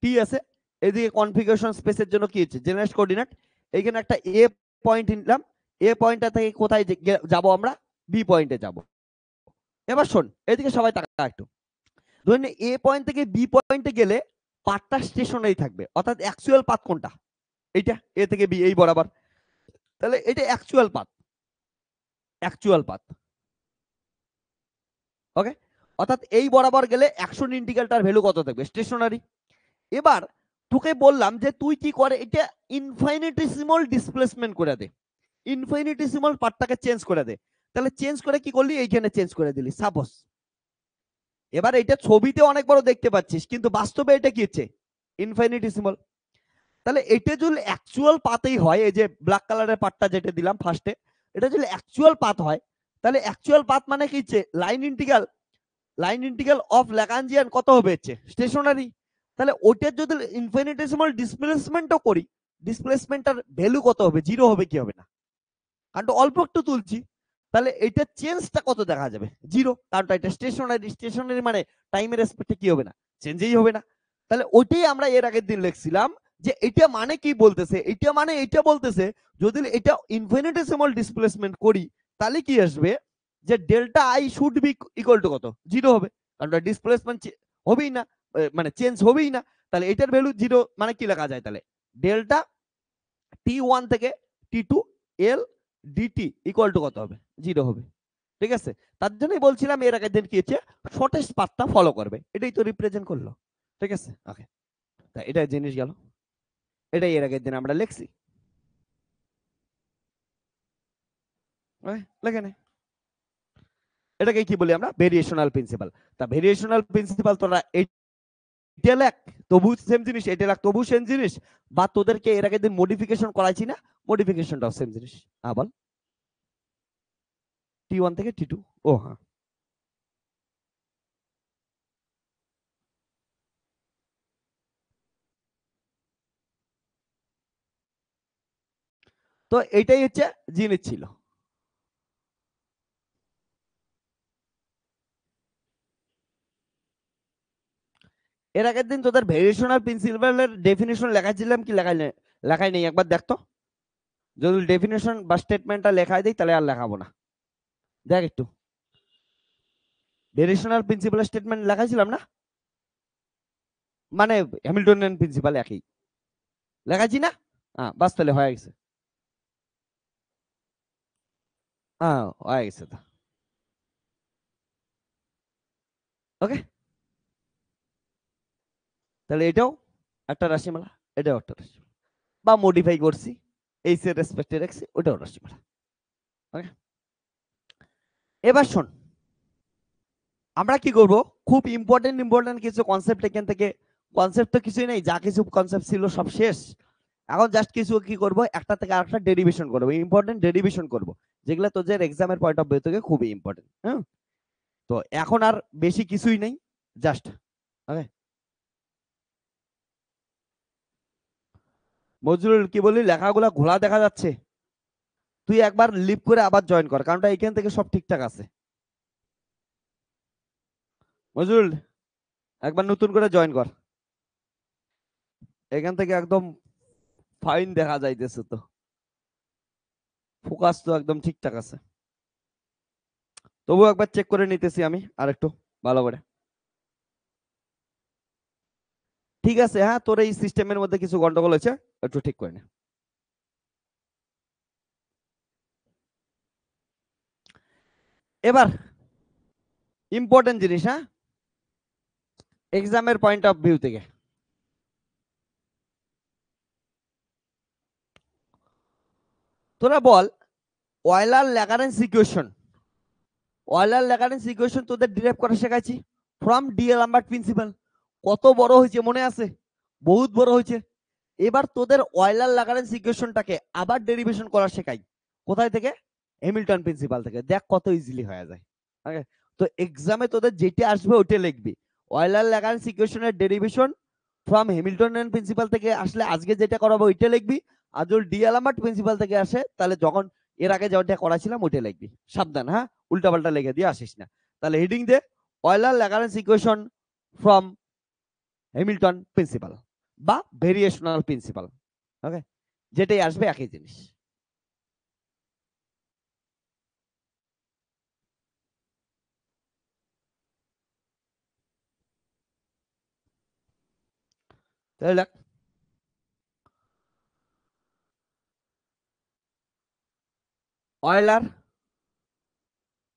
টি আছে, এদিকে কনফিগারেশন স্পেসের জন্য কি হচ্ছে, জেনারেট কোঅর্ডিনেট, এইখানে একটা এ পয়েন্ট নিলাম, এ পয়েন্টটা থেকে কোথায় যাব আমরা, বি পয়েন্টে যাব। এবার শোন, এদিকে সবাই তাকা একটু, ধরুন এ পয়েন্ট থেকে বি পয়েন্টে গেলে পাথটা স্টেশনারি থাকবে, অর্থাৎ অ্যাকচুয়াল পাথ কোনটা, এইটা এ থেকে বি এই বরাবর, তাহলে এটা অ্যাকচুয়াল পাথ, অ্যাকচুয়াল পাথ। ওকে, অর্থাৎ এই বরাবর গেলে অ্যাকশন ইন্টিগ্রালটার ভ্যালু কত থাকবে, স্টেশনারি। এবার তোকে বললাম যে তুই কি করে এটা ইনফাইনিটিসিমাল ডিসপ্লেসমেন্ট করে দে, ইনফাইনিটিসিমাল পার্টটাকে চেঞ্জ করে দে। তাহলে চেঞ্জ করে কি করলি, এইখানে চেঞ্জ করে দিলি সাপোজ। এবার এটা ছবিতে অনেক বড় দেখতে পাচ্ছিস, কিন্তু বাস্তবে এটা কি হচ্ছে, ইনফাইনিটিসিমাল। তাহলে এটা যদি অ্যাকচুয়াল পাতেই হয়, এই যে ব্ল্যাক কালারের পার্টটা যেটা দিলাম ফার্স্টে, এটা যদি অ্যাকচুয়াল পাত হয়, তাহলে অ্যাকচুয়াল পাত মানে কি হচ্ছে, line integral, line integral of Lagrangian কত হবে হচ্ছে স্টেশনারি। তাহলে ওটার যদি ইনফিনিটেসিমাল ডিসপ্লেসমেন্টও করি, ডিসপ্লেসমেন্টটার ভ্যালু কত হবে, জিরো হবে কি হবে না, কারণ অল্প একটু তুলছি, তাহলে এটা চেঞ্জটা কত দেখা যাবে, জিরো, কারণ এটা স্টেশনারি, স্টেশনারি মানে টাইমের রেসপেক্টে কি হবে না, চেঞ্জই হবে না। তাহলে ওইটাই আমরা এর আগের দিন লিখছিলাম, যে এটা মানে কি বলতেছে, এটা মানে এটা বলতেছে যদি এটা ইনফিনিটেসিমাল ডিসপ্লেসমেন্ট করি, তাহলে কি আসবে, যে delta I should be equal to কত, জিরো হবে, কারণ ডিসপ্লেসমেন্ট হবেই না, মানে চেঞ্জ হবেই না। তাহলে এটার ভ্যালু জিরো মানে কি লেখা যায়, তাহলে ডেল্টা টি1 থেকে টি2 এল ডিটি ইকুয়াল টু কত হবে, জিরো হবে। ঠিক আছে, তার জন্যই বলছিলাম এর আগের দিন কি হচ্ছে, শর্টেস্ট পাথটা ফলো করবে, এটাই তো রিপ্রেজেন্ট করলো। ঠিক আছে, ওকে, তা এটা জিনিস গেল, এটাই এর আগের দিন আমরা লিখছি, লেখে নে, এটাকে কি বলি আমরা, ভেরিয়েশনাল প্রিন্সিপাল। তা ভেরিয়েশনাল প্রিন্সিপাল তোরা এটা লেখ, তবু সেম জিনিস, এটা লেখ তবু সেম জিনিস, বা তোদেরকে এর আগের দিন মডিফিকেশন করাইছি না, মডিফিকেশনটাও সেম জিনিস। বল টি1 থেকে টি2, ও হ্যাঁ, তো এটাই হচ্ছে জিনিস ছিল। এর আগের দিন তোদের ভেরিয়েশনাল প্রিন্সিপালের ডেফিনেশন লেখাছিলাম কি লেখাই নেই, একবার দেখতো, যদি ডেফিনেশন বা স্টেটমেন্টটা লেখাই দিই তাহলে আর লেখাবো না, দেখ একটু, ভেরিয়েশনাল প্রিন্সিপালের স্টেটমেন্ট লেখাইছিলাম না, মানে হ্যামিল্টনিয়ান প্রিন্সিপাল একই লেখাইছি না, হ্যাঁ বাস তাহলে হয়ে গেছে, হ্যাঁ হয়ে গেছে তো। ওকে, তাহলে এটাও একটা রাশিমালা, এটাও একটা রাশিমালা, বা মডিফাই করছি, এইচ এর রেসপেক্টে রাখছি, ওটাও রাশিমালা। ওকে, এবার শোন, আমরা কি করব, খুব ইম্পর্টেন্ট ইম্পর্টেন্ট কিছু কনসেপ্ট এখান থেকে, কনসেপ্ট তো কিছুই নেই, যা কিছু কনসেপ্ট ছিল সব শেষ, এখন জাস্ট কিছু কি করব, একটা থেকে আরেকটা ডেরিভেশন করব, ইম্পর্টেন্ট ডেরিভেশন করব, যেগুলো তোদের এক্সামের পয়েন্ট অফ ভিউ থেকে খুবই ইম্পর্টেন্ট। হ্যাঁ, তো এখন আর বেশি কিছুই নেই, জাস্ট ওকে। মজরুল কি বলি, লেখাগুলা ঘোলা দেখা যাচ্ছে, তুই একবার লিভ করে আবার জয়েন কর, কারণ এখান থেকে সব ঠিকঠাক আছে। মজরুল একবার নতুন করে জয়েন কর, এখান থেকে একদম ফাইন দেখা যাইতেছে তো, ফোকাস তো একদম ঠিকঠাক আছে, তবু একবার চেক করে নিতেছি আমি আরেকটু ভালো করে। ঠিক আছে, হ্যাঁ তোর এই সিস্টেমের মধ্যে কিছু গন্ডগোল হয়েছে, একটু ঠিক করে নে। এবার ইম্পর্টেন্ট জিনিস, হ্যাঁ, এক্সামের পয়েন্ট অফ ভিউ থেকে, তোরা বল Euler Lagrange equation, Euler Lagrange equation তোদের ডিরাইভ করা শেখাচ্ছি ফ্রম ডিএলআম্বার্ট প্রিন্সিপাল। কত বড় হয়েছে মনে আছে? বহুত বড় হয়েছে। এবার তোদের অয়েলার ল্যাগারেন্স ইকুয়েশনটাকে আবার ডেরিভেশন করা শেখাই কোথায় থেকে? হ্যামিল্টন প্রিন্সিপাল থেকে। দেখ কত ইজিলি হয়ে যায়। ওকে, তো এক্সামে তোদের যেটা আসবে ওইটা লিখবি, অয়েলার ল্যাগারেন্স ইকুয়েশনের ডেরিভেশন ফ্রম হ্যামিল্টনিয়ান প্রিন্সিপাল থেকে আসলে আজকে যেটা করাবো ওইটা লিখবি, আর যদি ডিএলআম্বার্ট প্রিন্সিপাল থেকে আসে তাহলে যখন এর আগে যেটা করাছিলাম ওইটা লিখবি। সাবধান, হ্যাঁ, উল্টাপাল্টা লিখে দিয়ে আসিস না। তাহলে হেডিং দে Euler Lagrange equation from Hamilton principle বা ভেরিয়েশনাল প্রিন্সিপাল। ওকে, যেটাই আসবে একই জিনিস। তাহলে Euler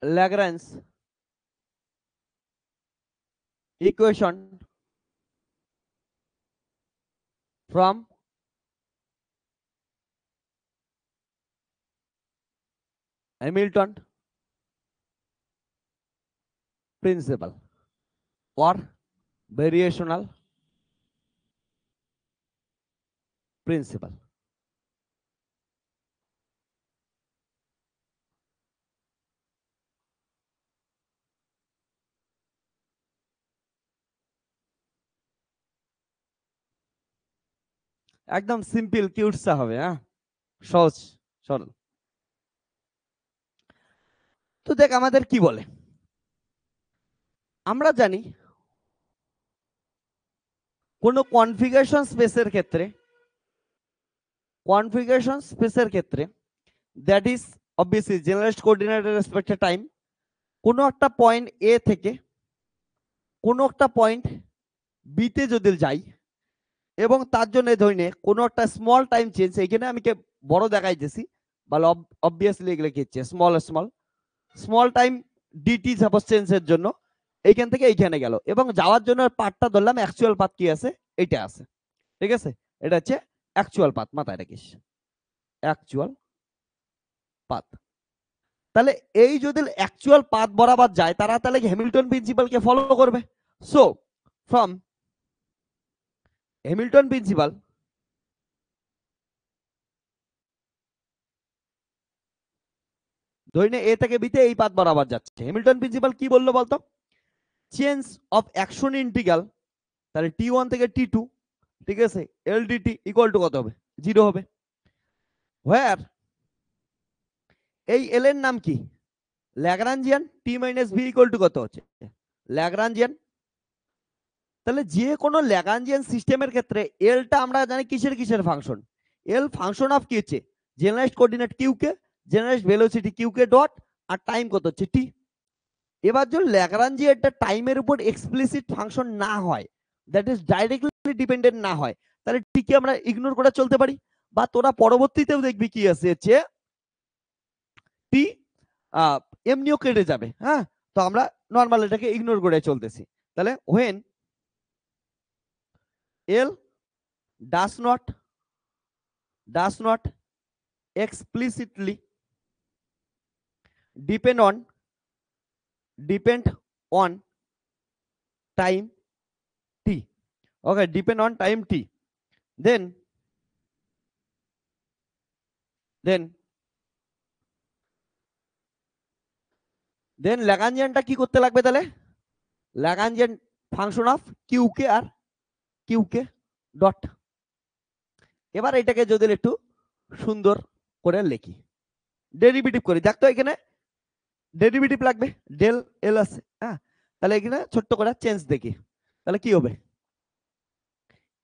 Lagrange equation from Hamilton principle or variational principle। একদম সিম্পল কিউটসা হবে, হ্যাঁ, সহজ সরল। তো দেখ আমাদের কি বলে, আমরা জানি কোন কনফিগারেশন স্পেসের ক্ষেত্রে, কনফিগারেশন স্পেসের ক্ষেত্রে দ্যাট ইজ অবভিয়াসলি জেনারেলস কোঅর্ডিনেটের রেসপেক্টে টাইম, কোন একটা পয়েন্ট এ থেকে কোন একটা পয়েন্ট বি তে যদি যাই এবং তার জন্য ধরে নে কোনো একটা স্মল টাইম চেঞ্জ, এখানে আমি বড় দেখাইতেছি, ভালো অবভিয়াসলি এগুলো কি হচ্ছে small small small time dt suppose চেঞ্জের জন্য এইখান থেকে এইখানে গেল এবং যাওয়ার জন্য পাথটা ধরলাম, অ্যাকচুয়াল পাথ কি আছে এটা আছে, ঠিক আছে, এটা হচ্ছে অ্যাকচুয়াল পাথ, মাথায় রাখিস অ্যাকচুয়াল পাথ। তাহলে এই যদি অ্যাকচুয়াল পাথ বরাবর যায় তারা তাহলে হ্যামিল্টন প্রিন্সিপালকে ফলো করবে। সো ফ্রম হ্যামিল্টন প্রিন্সিপাল ধরে এ থেকে বিতে এই পাথ বরাবর যাচ্ছে, হ্যামিল্টন প্রিন্সিপাল কি বললো বলতো, চেঞ্জ অফ অ্যাকশন ইন্টিগ্রাল, তাহলে টি1 থেকে টি2, ঠিক আছে, এলডিটি ইকুয়াল টু কত হবে? 0 হবে। হোয়ার এই এল এর নাম কি? Lagrangian. T minus V equal to কত হচ্ছে? ল্যাগ্রাঞ্জিয়ান। তাহলে যে কোনো ল্যাগ্রাঞ্জিয়ান সিস্টেমের ক্ষেত্রে এলটা আমরা জানি কিসের কিসের ফাংশন, এল ফাংশন অফ কি হচ্ছে? জেনারেলাইজড কোঅর্ডিনেট কিউ কে, জেনারেলাইজড ভেলোসিটি কিউ কে ডট, আর টাইম কত হচ্ছে টি। এবার যদি ল্যাগ্রাঞ্জিয়ানটা টাইমের উপর এক্সপ্লিসিট ফাংশন না হয়, দ্যাট ইজ ডাইরেক্টলি ডিপেন্ডেন্ট না হয়, তাহলে টিকে আমরা ইগনোর করে চলতে পারি। বা তোরা পরবর্তীতেও দেখবি কি আছে হচ্ছে টি এমনিও কেটে যাবে, হ্যাঁ, তো আমরা নর্মাল এটাকে ইগনোর করে চলতেছি। তাহলে when L does not explicitly depend on time t, okay, depend on time t, then ল্যাগ্রাঞ্জিয়ানটা কি করতে লাগবে? তাহলে Lagrangian function of q k আর কিউ কে ডট। এবার এটাকে যদি একটু সুন্দর করে লিখি, ডেরিভেটিভ করি, দেখ তো এখানে ডেরিভেটিভ লাগবে, ডেল এল আছে, হ্যাঁ, তাহলে এখানে ছোট্ট করে চেঞ্জ দেখি, তাহলে কি হবে?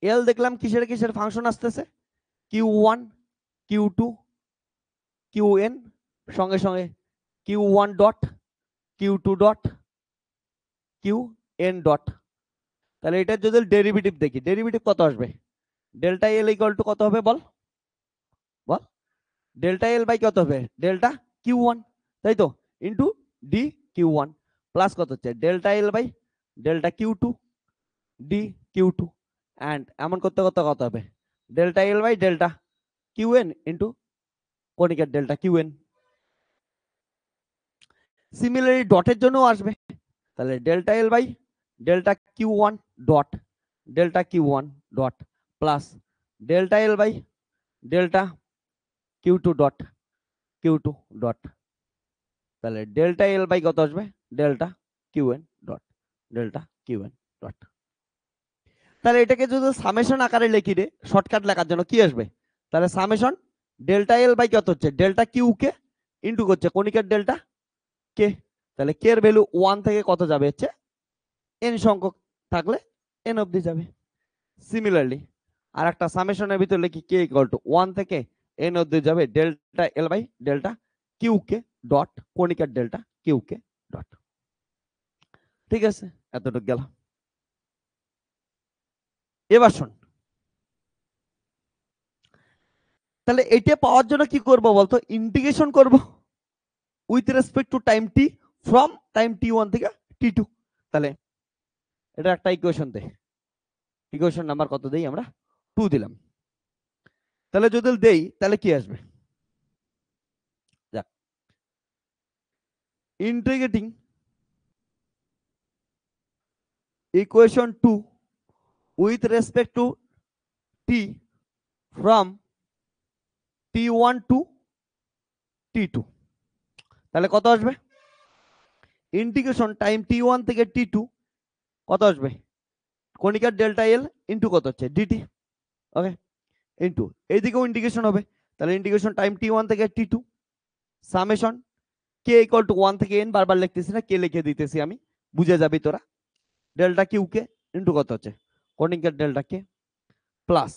এল দেখলাম কিসের কিসের ফাংশন আসতেছে, কিউ1 কিউ2 কিউএন, সঙ্গে সঙ্গে কিউ1 ডট কিউ2 ডট কিউএন ডট। তাহলে এটার যদি ডেরিভেটিভ দেখি, ডেরিভেটিভ কত আসবে? ডেল্টা এল ইকুয়াল টু কত হবে বল বল? ডেল্টা এল বাই কত হবে? ডেল্টা কিউ1, তাই তো, into D Q one plus কত হচ্ছে delta L by delta Q two D Q two and এমন করতে করতে কত হবে delta L by delta Q N into কণিকার ডেল্টা কিউ এন। সিমিলারলি ডটের জন্য আসবে, তাহলে delta L by delta Q one dot delta Q one dot plus delta L by delta Q two dot Q two dot, তাহলে ডেল্টা এল বাই কত আসবে delta Q n dot delta Q n dot. তাহলে এটাকে যদি সামেশন আকারে লিখি রে শর্টকাট লেখার জন্য কি আসবে, তাহলে সামেশন ডেল্টা এল বাই কত হচ্ছে ডেল্টা কিউ কে ইন্টু করছে কণিকার ডেল্টা কে, তাহলে কে এর ভ্যালু 1 থেকে কত যাবে হচ্ছে এন সংখ্যক থাকলে এন অবধি যাবে। সিমিলারলি আর একটা সামেশনের ভিতরে লিখি কে ইকুয়াল টু 1 থেকে এন অবধি যাবে delta L by delta Q K dot কণিকার ডেল্টা কিউ কে ডট। ঠিক আছে, এতটুকু গেল। এবার শোন, তাহলে এটা পাওয়ার জন্য কি করব বলতো, ইন্টিগ্রেশন করব with respect to time T from time T one থেকে টি টু। তাহলে এটা একটা ইকুয়েশন দে, ইকুয়েশন নাম্বার কত দেই আমরা 2 দিলাম। তাহলে যদি দেই তাহলে কি আসবে, যাক integrating equation 2 with respect to T from T one to T two, তাহলে কত আসবে ইন্টিগ্রেশন টাইম টি1 থেকে টি2 কত আসবে কণিকার ডেল্টা এল ইন্টু কত হচ্ছে ডিটি, ওকে ইন্টু এইদিকেও ইন্টিগ্রেশন হবে, তাহলে ইন্টিগ্রেশন টাইম টি1 থেকে টি2 সামেশন কে ইকুয়াল টু 1 থেকে এন, বারবার লিখতেছি না কে লিখে দিতেছি আমি বুঝে যাবি তোরা, ডেল্টা কিউ কে ইন্টু কত হচ্ছে কণিকার ডেল্টা কে প্লাস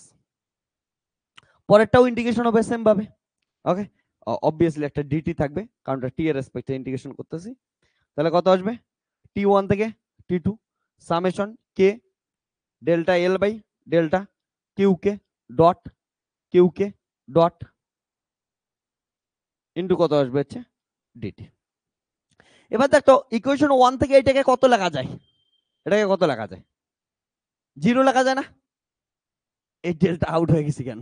পরেরটাও ইন্টিগ্রেশন হবে সেম ভাবে, ওকে অবভিয়াসলি একটা ডিটি থাকবে কারণ টি এর রেসপেক্টে ইন্টিগ্রেশন করতেছি, তাহলে কত আসবে টি1 থেকে T two summation K delta L by delta Q K dot into কত আসবে হচ্ছে ডিটি। এবার দেখো ইকুয়েশন 1 থেকে এটাকে কত লেখা যায়, এটাকে কত লেখা যায় 0 লেখা যায় না, এই ডেল্টা আউট হয়ে গেছে কেন,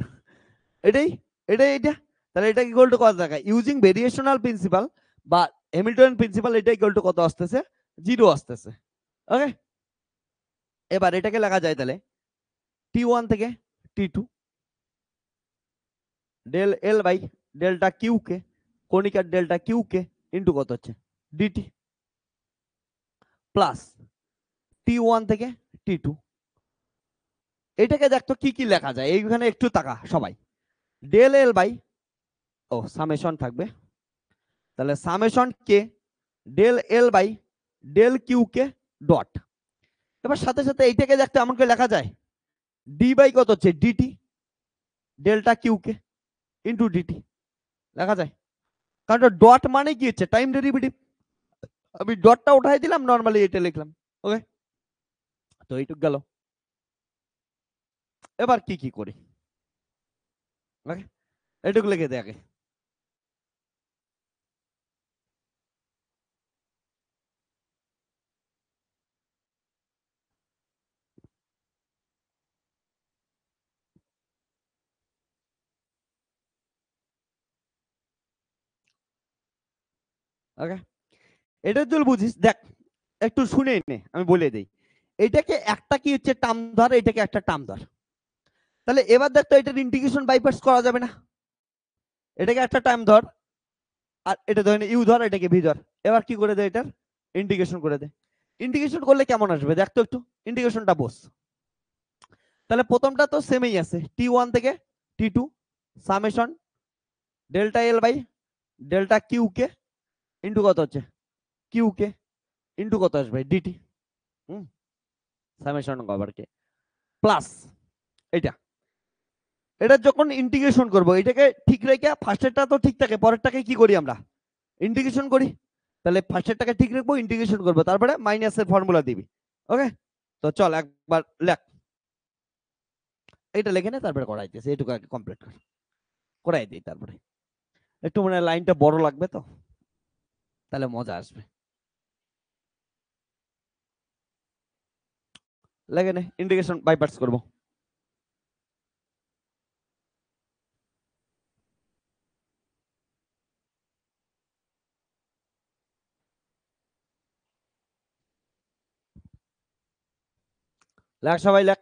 এটাই এটাই এটা, তাহলে এটা ইকুয়াল টু কত লেখা ইউজিং ভেরিয়েশনাল প্রিন্সিপাল বা হ্যামিল্টন প্রিন্সিপাল, এটা ইকুয়াল টু কত আসতেছে 0 আসতেছে, ওকে। এবার এটাকে লেখা যায় তাহলে টি1 থেকে T two del L by delta Q K কণিকার ডেল্টা কিউ কে ইন্টু কত হচ্ছে ডিটি প্লাস টি1 থেকে টি2, এটাকে দেখতো কি কি লেখা যায় এইখানে একটু তাকা সবাই, ডেল এল বাই ও সামেশন থাকবে, তাহলে summation k del L by del Q K dot, এবার সাথে সাথে এইটাকে দেখতে এমন করে লেখা যায় ডি বাই কত হচ্ছে ডিটি ডেল্টা কিউ কে ইন্টু ডিটি লেখা যায়, কারণ ডট মানে কি হচ্ছে টাইম ডেরিভেটিভ, আমি ডটটা উঠাই দিলাম নর্মালি এটা লিখলাম, ওকে। তো এইটুক গেল, এবার কি কি করি, ওকে এইটুকু লিখে দে আগে। ওকে এটা তুই বুঝিস, দেখ একটু শুনে নে আমি বলে দেই, এটাকে একটা কি হচ্ছে টার্ম ধর, এটাকে একটা টার্ম ধর, তাহলে এবার দেখ তো এটার ইন্টিগ্রেশন বাই পার্টস করা যাবে না, এটাকে একটা টার্ম ধর আর এটা ধরে ইউ ধর এটাকে ভি ধর, এবার কি করে দে এটার ইন্টিগ্রেশন করে দে, ইন্টিগ্রেশন করলে কেমন আসবে দেখ তো একটু ইন্টিগ্রেশনটা বস, তাহলে প্রথমটা তো সেমই আছে টি1 থেকে T two summation delta L by delta Q K into কত হচ্ছে কিউ কে ইন্টু কত আসবে DT, summation over K plus এটা, এটা যখন ইন্টিগ্রেশন করব এটাকে ঠিক রেখে ফার্স্টেরটা তো ঠিক থাকে পরেরটাকে কি করি আমরা ইন্টিগ্রেশন করি, তাহলে ফার্স্টেরটাকে ঠিক রাখবো ইন্টিগ্রেশন করবো তারপরে মাইনাসের ফর্মুলা দিবি, ওকে। তো চল একবার লেখ, এটা লিখে নে তারপরে করাইতেছে এটুকু আগে কমপ্লিট কর, করাই দিই তারপরে একটু মানে লাইনটা বড় লাগবে তো। তাহলে মজা আসবে। লাগে না ইন্টিগ্রেশন বাই পার্টস করব। লেখ সবাই লেখ।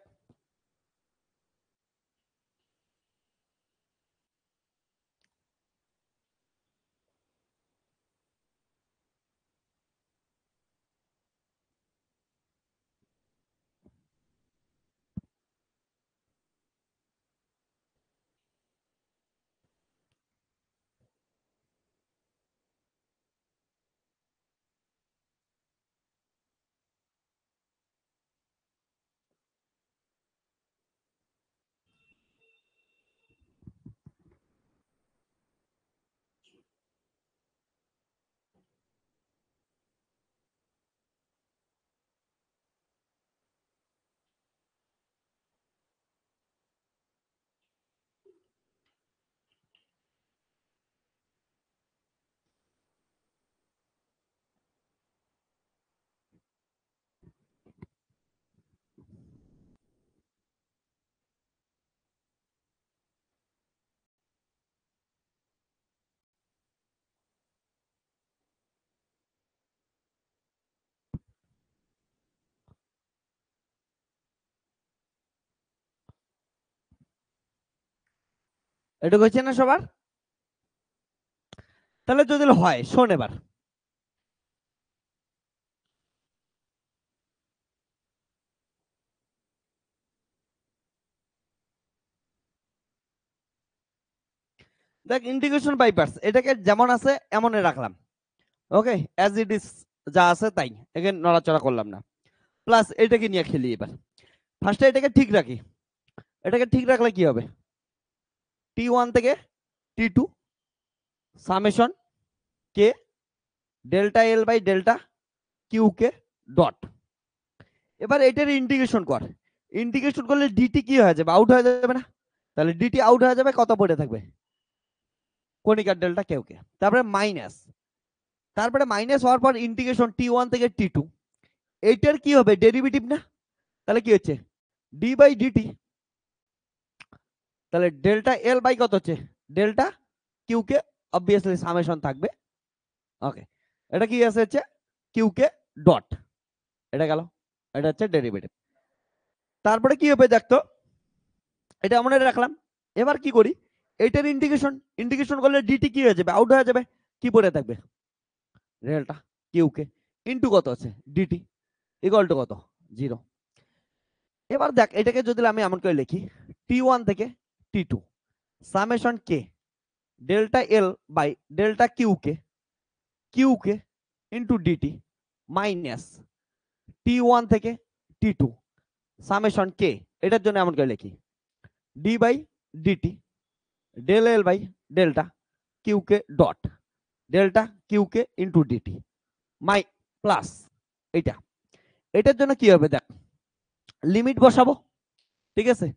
এটুকু হচ্ছে না সবার? তাহলে যদি হয় শোন এবার। দেখ ইন্টিগ্রেশন বাই পার্টস এটাকে যেমন আছে এমনই রাখলাম। ওকে অ্যাজ ইট ইজ, যা আছে তাই, এখানে নড়াচড়া করলাম না। প্লাস এটাকে নিয়ে খেলি এবার। ফার্স্টে এটাকে ঠিক রাখি। এটাকে ঠিক রাখলে কি হবে? T1 থেকে T2 summation K delta L by delta Q K dot. এবার এটার ইন্টিগ্রেশন কর। ইন্টিগ্রেশন করলে ডিটি কি হয়ে যাবে? আউট হয়ে যাবে না? তাহলে ডিটি আউট হয়ে যাবে, কত পড়ে থাকবে? কণিকার ডেল্টা কেউ কে। তারপরে মাইনাস, তারপরে মাইনাস হওয়ার পর ইন্টিগ্রেশন T1 থেকে T2, এইটার কি হবে? ডেরিভেটিভ না? তাহলে কি হচ্ছে? D by dt. তাহলে ডেল্টা এল বাই কত হচ্ছে? Delta Q k, obviously summation থাকবে। ওকে, এটা কি আছে হচ্ছে কিউ কে ডট। এটা গেল, এটা হচ্ছে ডেরিভেটিভ। তারপরে কি হবে দেখতো, এটা মনে রাখলাম। এবার কি করি, এইটার ইন্টিগ্রেশন। ইন্টিগ্রেশন করলে ডিটি কি হয়ে যাবে? আউট হয়ে যাবে। কি পড়ে থাকবে? ডেল্টা কিউ কে ইনটু কত আছে? ডিটি ইকুয়াল টু কত? 0। এবার দেখ এটাকে যদি আমি এমন করে লিখি, T1 থেকে T2 summation K delta L by delta Q k into dt minus T1 থেকে T2 সামেশন কে, এটার জন্য এমন করে লিখি d by dt del L by delta Q K dot delta Q k into dt my plus এটা। এটার জন্য কি হবে দেখ, লিমিট বসাবো। ঠিক আছে,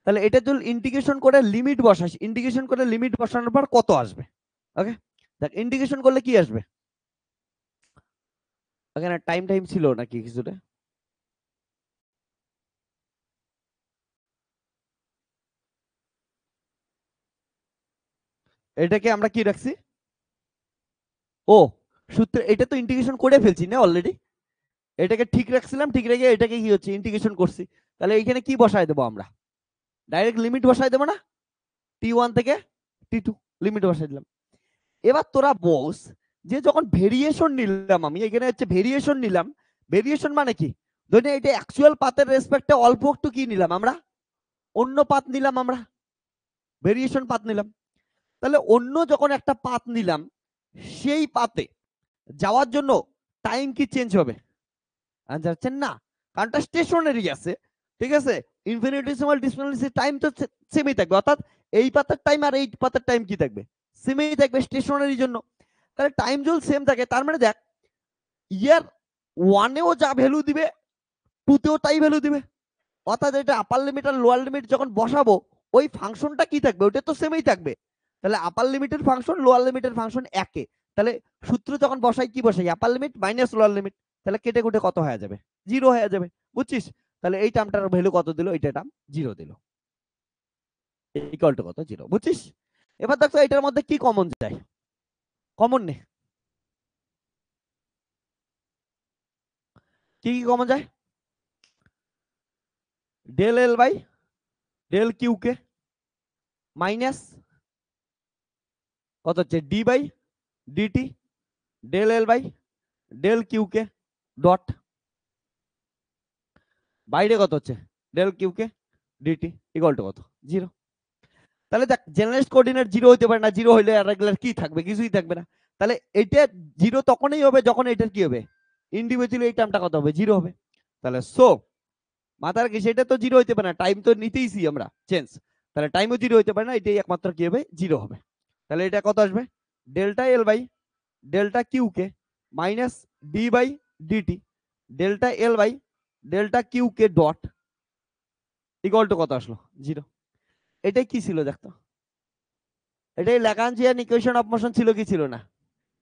তাহলে এটার জন্য ইন্টিগ্রেশন করে লিমিট বসাস। ইন্টিগ্রেশন করে লিমিট বসানোর পর কত আসবে? ওকে দেখ ইন্টিগ্রেশন করলে কি আসবে? এখানে টাইম টাইম ছিল নাকি কিছুটা? এটাকে আমরা কি রাখছি? ও সূত্র, এটা তো ইন্টিগ্রেশন করে ফেলছি না অলরেডি। এটাকে ঠিক রাখছিলাম, ঠিক রেখে এটাকে কি হচ্ছে ইন্টিগ্রেশন করছি। তাহলে এখানে কি বসায় দেবো আমরা? ডাইরেক্ট লিমিট বসায় দেবো না? T1 থেকে T2 লিমিট বসাই দিলাম। এবার তোরা বস, যে যখন ভেরিয়েশন নিলাম, আমি এখানে হচ্ছে ভেরিয়েশন নিলাম। ভেরিয়েশন মানে কি? ধরে এটা অ্যাকচুয়াল পাথের রেসপেক্টে অল্প একটু কি নিলাম আমরা? অন্য পাথ নিলাম আমরা, ভেরিয়েশন পাথ নিলাম। তাহলে অন্য যখন একটা পাথ নিলাম, সেই পাথে যাওয়ার জন্য টাইম কি চেঞ্জ হবে? আনসার হচ্ছে না, কারণটা স্টেশনারি আছে। ঠিক আছে, ইনফিনিটেসিমাল ডিসপ্লেসির টাইম তো সেমই থাকবে, অর্থাৎ এই পাতার টাইম আর এই পাতার টাইম কি থাকবে? সেমই থাকবে স্টেশনারি জন্য। তাহলে টাইম যদি সেম থাকে, তার মানে দেখ ইয়ার ওয়ানেও যা ভ্যালু দিবে টুতেও তাই ভ্যালু দিবে। অর্থাৎ এটা আপার লিমিট আর লোয়ার লিমিট যখন বসাবো, ওই ফাংশনটা কি থাকবে? ওটা তো সেমই থাকবে। তাহলে আপার লিমিটের ফাংশন লোয়ার লিমিটের ফাংশন একে, তাহলে সূত্র যখন বসাই কি বসাই, আপার লিমিট মাইনাস লোয়ার লিমিট, তাহলে কেটে কুটে কত হয়ে যাবে, জিরো হয়ে যাবে, বুঝছিস? তাহলে এই টার্মটার ভ্যালু কত দিল, এইটা টার্ম জিরো দিল, ইকুয়াল টু কত, জিরো, বুঝছিস? এবার দেখো এটার মধ্যে কি কমন যায়, কমন নে, কি কি কমন যায়, del L by del Q k minus কত হচ্ছে d by dt del L by del Q K dot, বাইরে কত হচ্ছে del Q k dt equal to কত, জিরো। তাহলে দেখ জেনারেল কোঅর্ডিনেট জিরো হইতে পারে না, জিরো হইলে রেগুলার কি থাকবে, কিছুই থাকবে না। তাহলে এটা জিরো তখনই হবে যখন এটার কি হবে, ইন্ডিভিজুয়ালি এই টার্মটা কত হবে, জিরো হবে। তাহলে সো মাথার কি সেটা তো জিরো হইতে পারে না, টাইম তো নিতেইছি আমরা চেঞ্জ, তাহলে টাইমও জিরো হইতে পারে না, এটাই একমাত্র কি হবে, জিরো হবে। তাহলে এটা কত আসবে, delta L by delta Q k minus d by dt delta L by delta Q K dot equal to কত আসলো, জিরো। এটাই কি ছিল দেখতো, এটাই ল্যাগ্রাঞ্জিয়ান ইকুয়েশন অফ মোশন ছিল কি ছিল না,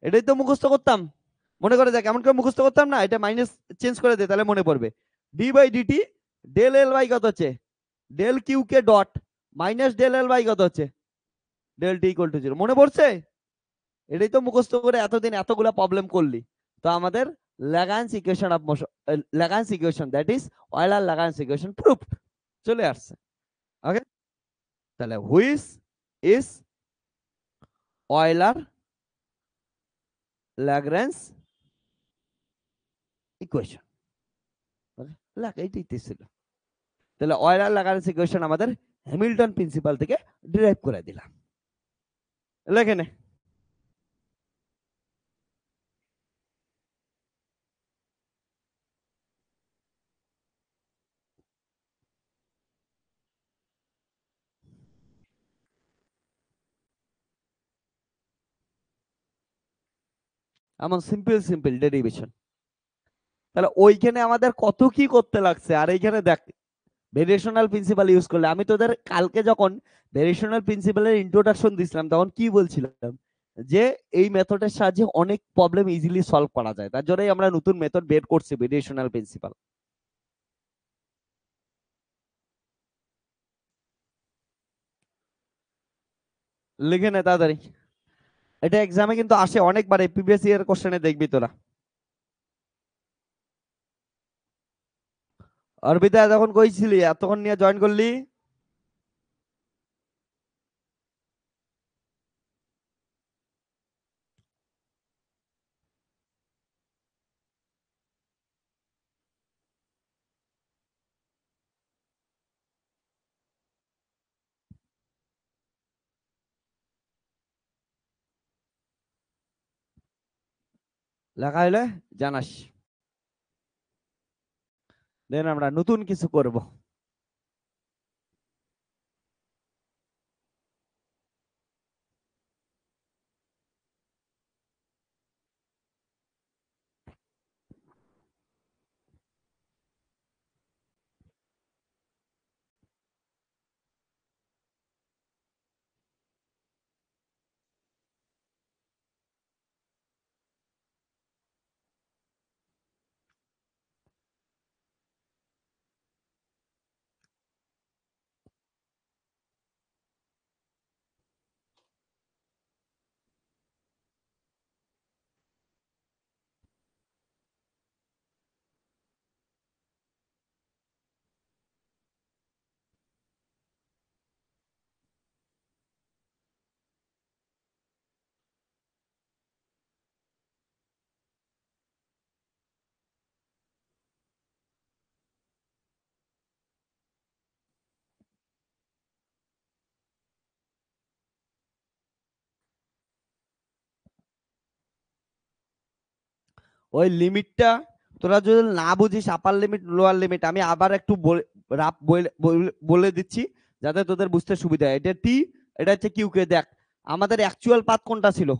এটাই তো মুখস্থ করতাম, মনে করে দেখ এমন করে মুখস্থ করতাম না, এটা মাইনাস চেঞ্জ করে দে তাহলে মনে পড়বে, d by dt del L by কত হচ্ছে del Q K dot minus del L by কত হচ্ছে del t equal to zero, মনে পড়ছে? এটাই তো মুখস্থ করে এতদিন এতগুলা প্রবলেম করলি। তো আমাদের Lagrange equation of motion, Lagrange equation that is Euler Lagrange equation proofed চলে আসছে। ওকে, তাহলে which is Euler Lagrange equation, এইটাই ছিল। তাহলে অয়লার ল্যাগ্রাঞ্জ ইকুয়েশন আমাদের হ্যামিল্টন প্রিন্সিপাল থেকে ডিরাইভ করে দিলাম, লেখে নে। এমন সিম্পল সিম্পল ডেরিভেশন, তাহলে ওইখানে আমাদের কত কি করতে লাগছে, আর এইখানে দেখ ভেরিয়েশনাল প্রিন্সিপাল ইউজ করলে, আমি তোদের কালকে যখন ভেরিয়েশনাল প্রিন্সিপালের ইন্ট্রোডাকশন দিছিলাম তখন কি বলছিলাম, যে এই মেথডের সাহায্যে অনেক প্রবলেম ইজিলি সলভ করা যায়, তার জন্যই আমরা নতুন মেথড বের করছি ভেরিয়েশনাল প্রিন্সিপাল। লিখে নে তাড়াতাড়ি, এটা এক্সামে কিন্তু আসে অনেকবার, এই প্রিভিয়াস ইয়ার কোশ্চেনে দেখবি তোরা। অর্পিতা তখন কইছিলি এতক্ষণ নিয়ে জয়েন করলি, লেখা হইলে জানাস, দেন আমরা নতুন কিছু করব। ওই লিমিটটা তোরা যদি না বুঝিস, আপার লিমিট লোয়ার লিমিট, আমি আবার একটু বলে দিচ্ছি যাতে তোদের বুঝতে সুবিধা হয়। এটা টি, এটা হচ্ছে কিউ কে। দেখ আমাদের অ্যাকচুয়াল পাথ কোনটা ছিল,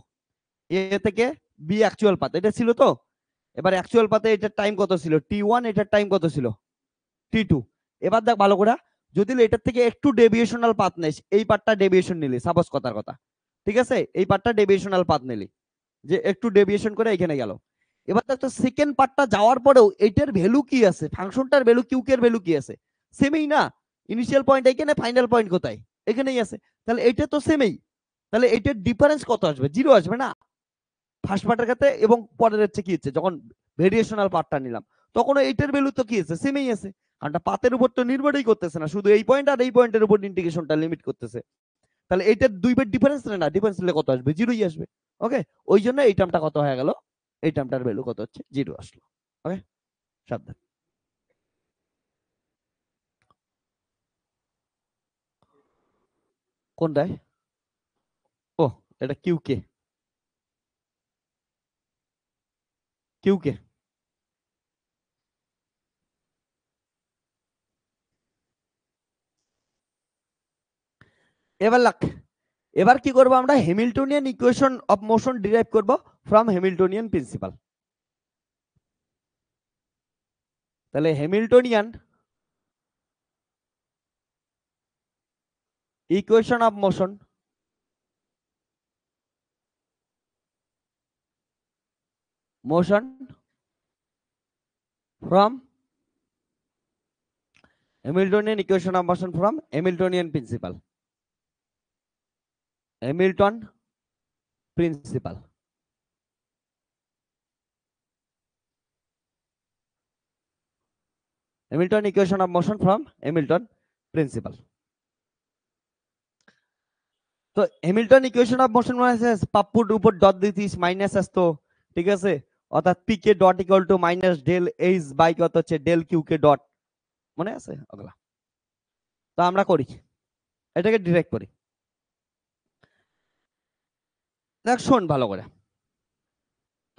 এ থেকে বি অ্যাকচুয়াল পাথ এটা ছিল তো। এবার অ্যাকচুয়াল পাথে এটার টাইম কত ছিল, টি1, এটার টাইম কত ছিল, টি2। এবার দেখ ভালো করে, যদি এটার থেকে একটু ডেভিয়েশনাল পাথ নেস, এই পার্টটা ডেভিয়েশন নিলি, সাপোজ কথার কথা, ঠিক আছে, এই পার্টটা ডেভিয়েশনাল পাথ নিলি, যে একটু ডেভিয়েশন করে এখানে গেল। এবার দেখো সেকেন্ড পার্টটা যাওয়ার পরেও এটার ভ্যালু কি আছে, ফাংশনটার ভ্যালু কিউকে এর ভ্যালু কি আছে, সেমই না। ইনিশিয়াল পয়েন্ট এখানে, ফাইনাল পয়েন্ট কোথায়, এখানেই আছে। তাহলে এটা তো সেমই, তাহলে এটার ডিফারেন্স কত আসবে, জিরো আসবে না ফার্স্ট পার্টের ক্ষেত্রে। এবং পরের হচ্ছে কি হচ্ছে, যখন ভেরিয়েশনাল পার্টটা নিলাম তখন এইটার ভ্যালু তো কি আছে, সেমই আছে। কারণ পাতের উপর তো নির্ভরই করতেছে না, শুধু এই পয়েন্ট আর এই পয়েন্টের উপর ইন্টিগ্রেশনটা লিমিট করতেছে। তাহলে এইটার দুই বের ডিফারেন্স না, ডিফারেন্স নিলে কত আসবে, জিরোই আসবে। ওকে, ওই জন্য এই টার্মটা কত হয়ে গেল, এই টার্মটার ভ্যালু কত হচ্ছে, জিরো আসলো। ওকে, সাবধান। কোনটায়, ও এটা কিউকে, কিউকে। এবার লাগ, এবার কি করব আমরা, Hamiltonian equation of motion derive করব ফ্রম হ্যামিল্টনিয়ান প্রিন্সিপাল। তাহলে Hamiltonian equation of motion from Hamiltonian equation of motion from Hamiltonian principle. Hamilton principle. Hamilton equation of motion from Hamilton principle. তো হ্যামিল্টন ইকুয়েশন অফ মোশন মানে পাপ্পুর উপর ডট দিতিস মাইনাস আসতো, ঠিক আছে, অর্থাৎ p K dot equal to minus del H by কত হচ্ছে ডেল কিউ কে ডট, মনে আছে ওগুলা? তো আমরা করি, এটাকে ডিরেক্ট করি। দেখ শোন ভালো করে,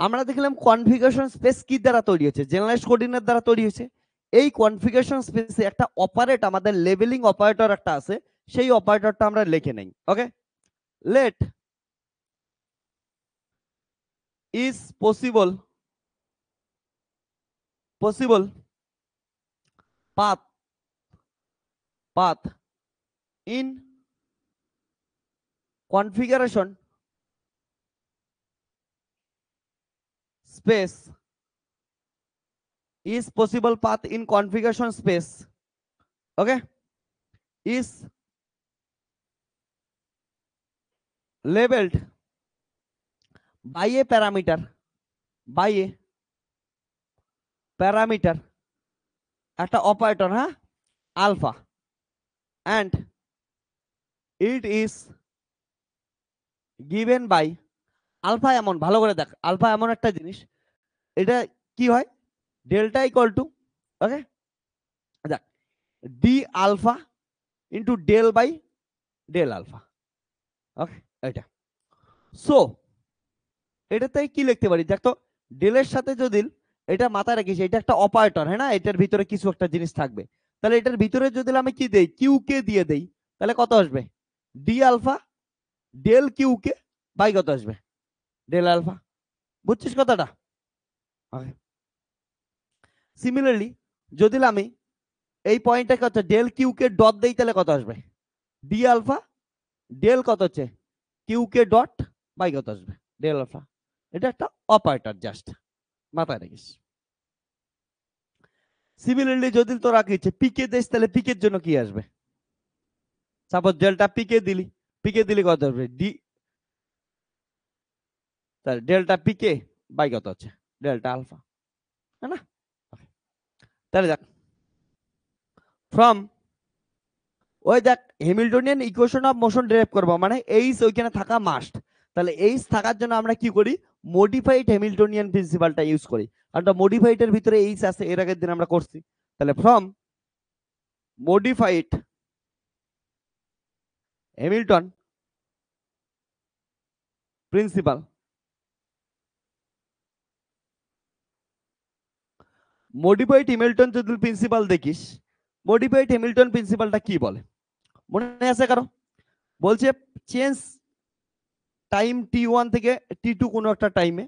আমরা দেখলাম কনফিগারেশন স্পেস কি দ্বারা তৈরি হয়েছে, জেনারেলাইজড কোঅর্ডিনেট দ্বারা তৈরি হয়েছে। এই কনফিগারেশন স্পেসে একটা অপারেট, আমাদের লেভেলিং অপারেটর একটা আছে, সেই অপারেটরটা আমরা লিখে নেই। Okay, let is possible path in configuration space is possible path in configuration space, okay, is labeled by a parameter, একটা অপারেটর, হ্যাঁ, alpha, and it is given by alpha. এমন ভালো করে দেখ, আলফা এমন একটা জিনিস, এটা কি হয়, ডেল্টা ইকুয়াল টু, ওকে, দেখ D alpha into del by del alpha. Okay, এটা সো এটাতে কি লিখতে পারি, দেখ তো, ডেলের সাথে যদি এটা মাথায় রাখিস, এটা একটা অপারেটর, হ্যাঁ না, এটার ভিতরে কিছু একটা জিনিস থাকবে। তাহলে এটার ভিতরে যদি আমি কি দেই, কিউ কে দিয়ে দেই, তাহলে কত আসবে, D alpha del Q K by কত আসবে, ডেল আলফা। বুঝছিস কথাটা? সিমিলারলি যদি আমি এই পয়েন্টটাকে হচ্ছে ডেল কিউ কে ডট দেই, তাহলে কত আসবে, ডি আলফা ডেল কত হচ্ছে কিউ কে ডট বাই কত আসবে, ডেল আলফা। এটা একটা অপারেটর, জাস্ট মাথায় রাখিস। সিমিলারলি যদি তোরা কি পিকে দিস, তাহলে পিকের জন্য কি আসবে, সাপোজ ডেল্টা পিকে দিলি কত আসবে, ডি, তাহলে ডেল্টা পিকে বাই কত হচ্ছে, ডেল্টা আলফা, হ্যাঁ না? তাহলে দেখ ফ্রম, ওই দেখ Hamiltonian equation of motion derive করবো, মানে এইচ ওইখানে থাকা মাস্ট। তাহলে এইচ থাকার জন্য আমরা কি করি, মডিফাইড হ্যামিল্টনিয়ান প্রিন্সিপালটা ইউজ করি। কারণ মডিফাইড এর ভিতরে এইচ আছে, এর আগের দিন আমরা করছি। তাহলে from modified Hamilton principal, modified Hamilton যদি প্রিন্সিপাল দেখিস, মডিফাইড হ্যামিল্টন প্রিন্সিপালটা কি বলে মনে আছে কারো? বলছে চেঞ্জ টাইম t1 থেকে t2 কোনো একটা টাইমে,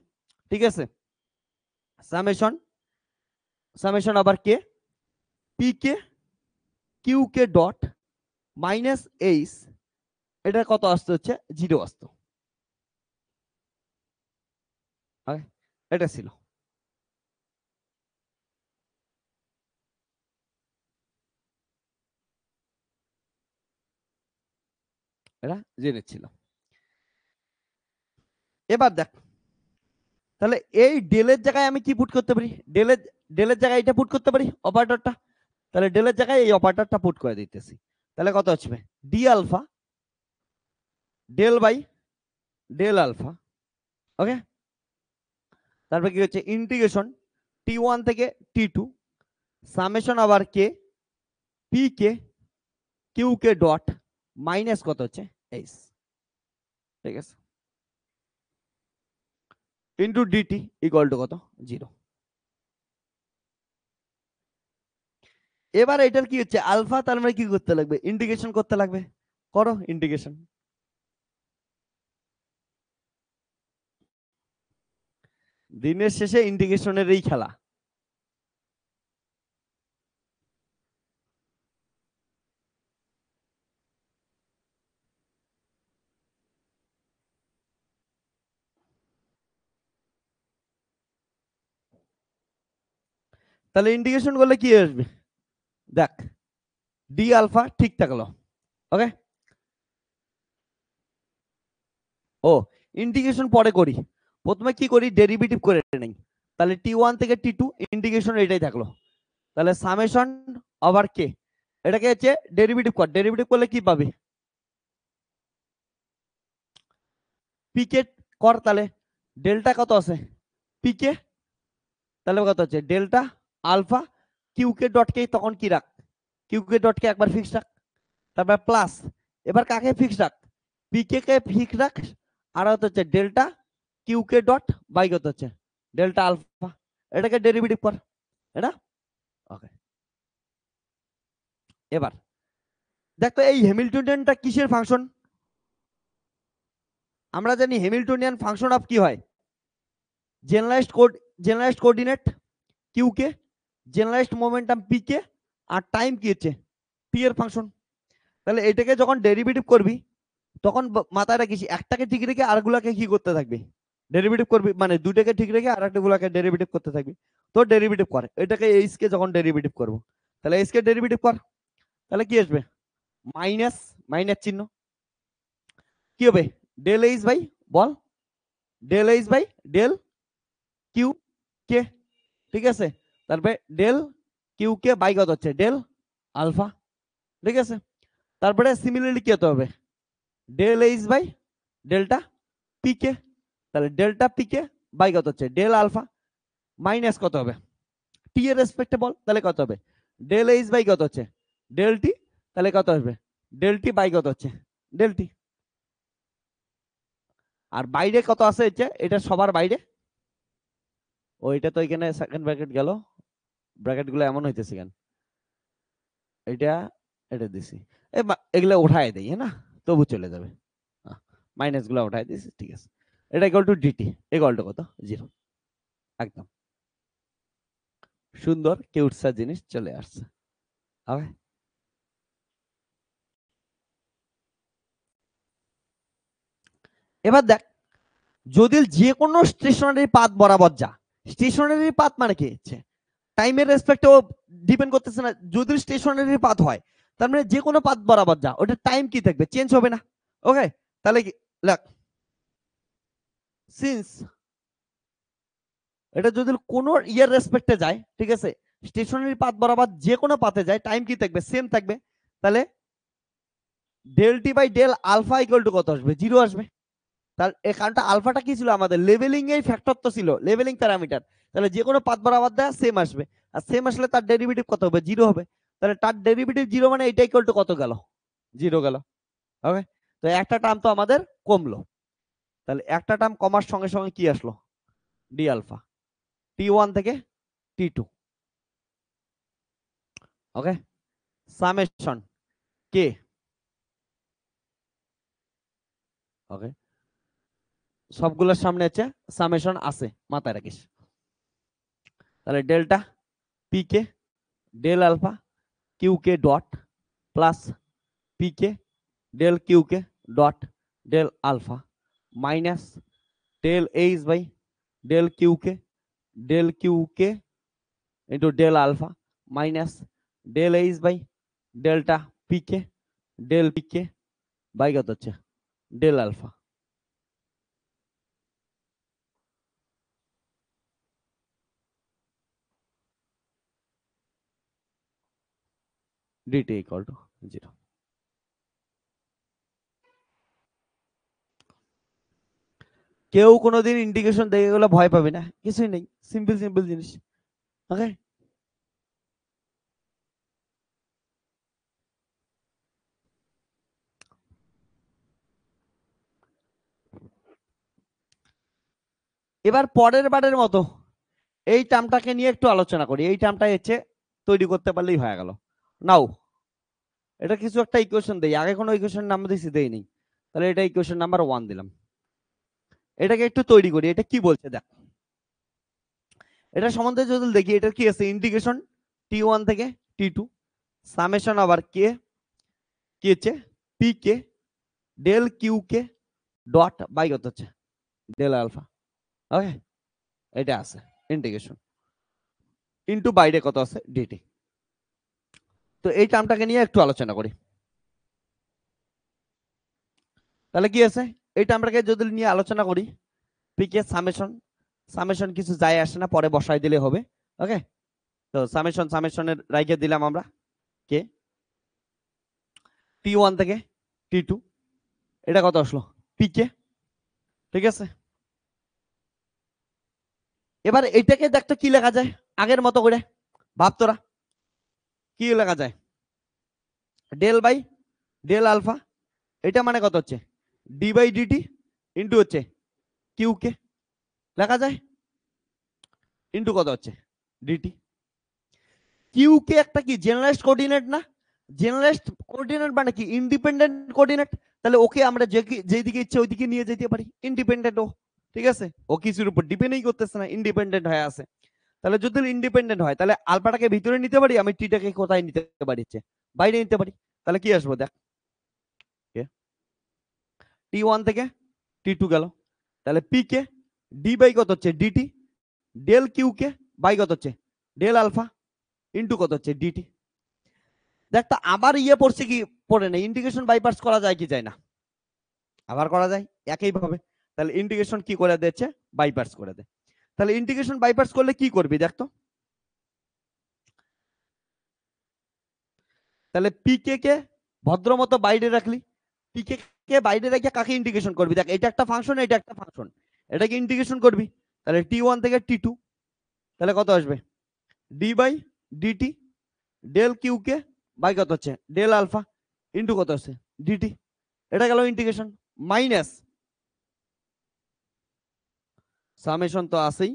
ঠিক আছে, সামেশন আবার কে পি কে কিউ কে ডট মাইনাস এইচ, এটা কত আসতে হচ্ছে, জিরো আসতো। এটা ছিল। এটা জিনিস ছিল। এবার দেখ, তাহলে এই ডেলের জায়গায় আমি কি পুট করতে পারি? ডেলের জায়গায় এটা পুট করতে পারি, অপারেটরটা। তাহলে ডেলের জায়গায় এই অপারেটরটা পুট করে দিতেছি। তাহলে কত আসবে? D alpha del by del alpha. Okay, তারপর কি হচ্ছে ইন্টিগ্রেশন T1 থেকে T2 সামেশন আবার কে পি কে কিউ কে ডট মাইনাস কত হচ্ছে এইচ, ঠিক আছে, ইন্টু ডিটি ইকুয়াল টু কত 0। এবার এটার কি হচ্ছে আলফা, তার মানে কি করতে লাগবে? ইন্টিগ্রেশন করতে লাগবে। করো ইন্টিগ্রেশন। দিনের শেষে ইন্টিগ্রেশনের এই খেলা। তাহলে ইন্টিগ্রেশন করলে কি আসবে? দেখ, ডি আলফা ঠিক থাকলো। ওকে, ও ইন্টিগ্রেশন পরে করি, প্রথমে কি করি ডেরিভেটিভ করে নেই। তাহলে T1 থেকে T2 ইন্টিগ্রেশন এটাই থাকলো। তাহলে সামেশন ওভার কে, এটাকে হচ্ছে ডেরিভেটিভ কর, ডেরিভেটিভ করলে কি পাবি? পিকে কর, তাহলে ডেল্টা কত আছে পিকে, তাহলে কত হচ্ছে ডেল্টা আলফা কিউ কে ডট কে, তখন কি রাখ কিউ কে ডট কে একবার ফিক্স রাখ, তারপর প্লাস এবার কাকে ফিক্স রাখ? পিকে কে ফিক্স রাখ, আর হচ্ছে delta Q K dot by কত হচ্ছে ডেল্টা আলফা, এটাকে ডেরিভেটিভ কর এটা। ওকে, এবার দেখো এই হ্যামিল্টনিয়ানটা কিসের ফাংশন? আমরা জানি হ্যামিল্টনিয়ান ফাংশন অফ কি হয়? জেনারেলাইজড কোঅর্ডিনেট কিউ কে, জেনারেলাইজড মোমেন্টাম পি কে, আর টাইম কি হচ্ছে টি এর ফাংশন। তাহলে এটাকে যখন ডেরিভেটিভ করবি তখন মাথায় রাখিস একটাকে ঠিক রেখে আরগুলাকে কি করতে থাকবি? ডেরিভেটিভ করবি, মানে দুটাকে ঠিক রেখে আর একটা গুলাকে ডেরিভেটিভ করতে থাকবি। তো ডেরিভেটিভ কর এটাকে এইচ কে যখন ডেরিভেটিভ করব, তাহলে এইচ কে ডেরিভেটিভ কর, তাহলে কি আসবে? মাইনাস, মাইনাস চিহ্ন, কি হবে? ডেল এইচ বাই বল del H by del Q K, ঠিক আছে, তারপরে ডেল কিউ কে বাই কত হচ্ছে ডেল আলফা, ঠিক আছে। তারপরে সিমিলারলি কি হতে হবে? Del H by delta P k, তাহলে ডেল্টা পি কে বাই কত হচ্ছে ডেল আলফা, মাইনাস কত হবে টি এর রেসপেক্টে বল, তাহলে কত হবে? ডেল এইচ বাই কত হচ্ছে ডেল টি, তাহলে কত আসবে? ডেল টি বাই কত হচ্ছে ডেল টি। আর বাইরে কত আছে হচ্ছে এটা সবার বাইরে, ওইটা তো এখানে সেকেন্ড ব্র্যাকেট গেল, ব্র্যাকেট গুলো এমন হইতেছে কেন? এটা এটা দিছি, এগুলো উঠায় দেই, হ্যাঁ না, তবু চলে যাবে, মাইনাস গুলো উঠায় দিছি, ঠিক আছে। এটা equal to dt equal to কত 0। একদম সুন্দর কিউটসা জিনিস চলে আসছে। ওকে, এবার দেখ, যদি যে কোনো স্টেশনারি পাথ বরাবর যা, স্টেশনারি পাথ মানে কি হচ্ছে টাইমের রেসপেক্টে ও ডিপেন্ড করতেছে না, যদি স্টেশনারি পাথ হয় তার মানে যে কোনো পাথ বরাবর যা, ওটা টাইম কি থাকবে? চেঞ্জ হবে না। ওকে, তাহলে কি দেখ, সিন্স এটা যদি কোনো ইয়ার রেসপেক্টে যায়, ঠিক আছে, স্টেশনারি পাথ বরাবর যে কোনো পাথে যায়, টাইম কি থাকবে? সেম থাকবে। তাহলে del t by del alpha equal to কত আসবে? 0 আসবে। তার এই কারণটা আলফাটা কি ছিল আমাদের লেভেলিং এর ফ্যাক্টর তো ছিল, লেভেলিং প্যারামিটার। তাহলে যে কোনো পাথ বরাবর দেয়া সেম আসবে, আর সেম আসলে তার ডেরিভেটিভ কত হবে? 0 হবে। তাহলে তার ডেরিভেটিভ 0 মানে এটা ইকুয়াল টু কত গেল? 0 গেল। ওকে, তো একটা টার্ম তো আমাদের কমলো। তাহলে একটা টার্ম কমার সঙ্গে সঙ্গে কি আসলো? ডি আলফা T1 থেকে T2। ওকে, সামেশন কে, ওকে, সবগুলোর সামনে হচ্ছে সামেশন আছে, মাথায় রাখিস। তাহলে delta P K del alpha Q K dot plus p K del Q K dot del alpha minus del H by del Q K into del alpha minus del H by delta P K by কত হচ্ছে del alpha. Dt equal to 0। কেউ কোনোদিন ইন্টিগ্রেশন দেখে গেলে ভয় পাবে না, কিছুই নেই, সিম্পল সিম্পল জিনিস। ওকে, এবার পরের বারের মতো এই টার্মটাকে নিয়ে একটু আলোচনা করি। এই টার্মটা হচ্ছে তৈরি করতে পারলেই হয়ে গেল। নাও এটা কিছু একটা ইকুয়েশন দেই, আগে কোনো ইকুয়েশন নাম্বার দিছি দেইনি, তাহলে এটা ইকুয়েশন নাম্বার 1 দিলাম। এটাকে একটু তৈরি করি, এটা কি বলছে দেখ। এটা সম্বন্ধে যদি দেখি, এটা কি আছে, ইন্টিগ্রেশন t1 থেকে t2 সামেশন আবার কে কি হচ্ছে P K del Q K dot by কত হচ্ছে ডেল আলফা। ওকে, এটা আছে ইন্টিগ্রেশন ইনটু বাইরে কত আছে ডিটি। তো এই টার্মটাকে নিয়ে একটু আলোচনা করি। তাহলে কি আছে, এই টার্মটাকে যদি নিয়ে আলোচনা করি, পিকে সামেশন কিছু যায় আসে না, পরে বসাই দিলে হবে। ওকে, তো সামেশনের রাইখে দিলাম আমরা কে t1 থেকে t2, এটা কত আসলো পিকে, ঠিক আছে। এবার এইটাকে দেখতো কি লেখা যায়, আগের মতো করে ভাব তোরা, কি লেখা যায়, ডেল বাই ডেল আলফা, এটা মানে কত হচ্ছে ডি বাই ডিটি ইন্টু হচ্ছে কিউ কে লেখা যায়, ইন্টু কত হচ্ছে ডিটি। কিউ কে একটা কি জেনারেলাইজড কোঅর্ডিনেট না, জেনারেলাইজড কোঅর্ডিনেট মানে কি ইন্ডিপেন্ডেন্ট কোঅর্ডিনেট, তাহলে ওকে আমরা যেদিকে ইচ্ছে ওইদিকে নিয়ে যেতে পারি, ইন্ডিপেন্ডেন্ট ও, ঠিক আছে, ও কিছুর উপর ডিপেন্ডই করতেছে না, ইন্ডিপেন্ডেন্ট হয়ে আছে। তাহলে যদি ইন্ডিপেন্ডেন্ট হয় তাহলে আলফাটাকে ভিতরে নিতে পারি, আমি টিটাকে কোথায় নিতে পারি, বাইরে নিতে পারি। তাহলে কি আসবো দেখ, t1 থেকে t2 গেল, তাহলে পি কে ডি বাই কত হচ্ছে dt del Q K by কত হচ্ছে ডেল আলফা ইন্টু কত হচ্ছে ডিটি। দেখ তো আবার ইয়ে পড়ছে কি পড়ে না, ইন্টিগ্রেশন বাইপাস করা যায় কি যায় না, আবার করা যায় একই ভাবে। তাহলে ইন্টিগ্রেশন কি করে দিচ্ছে বাইপাস করে দেয়। তাহলে ইন্টিগ্রেশন বাইপাস করলে কি করবি দেখ তো, তাহলে পিকে কে ভদ্র মতো বাইরে রাখলি, পিকে কে বাইরে রেখে কাকে ইন্টিগ্রেশন করবি, দেখ এটা একটা ফাংশন, এটা একটা ফাংশন, এটাকে ইন্টিগ্রেশন করবি, তাহলে t1 থেকে t2, তাহলে কত আসবে d by dt del Q K by কত হচ্ছে ডেল আলফা ইন্টু কত হচ্ছে ডিটি। এটা গেল ইন্টিগ্রেশন মাইনাস সামেশন তো আছেই,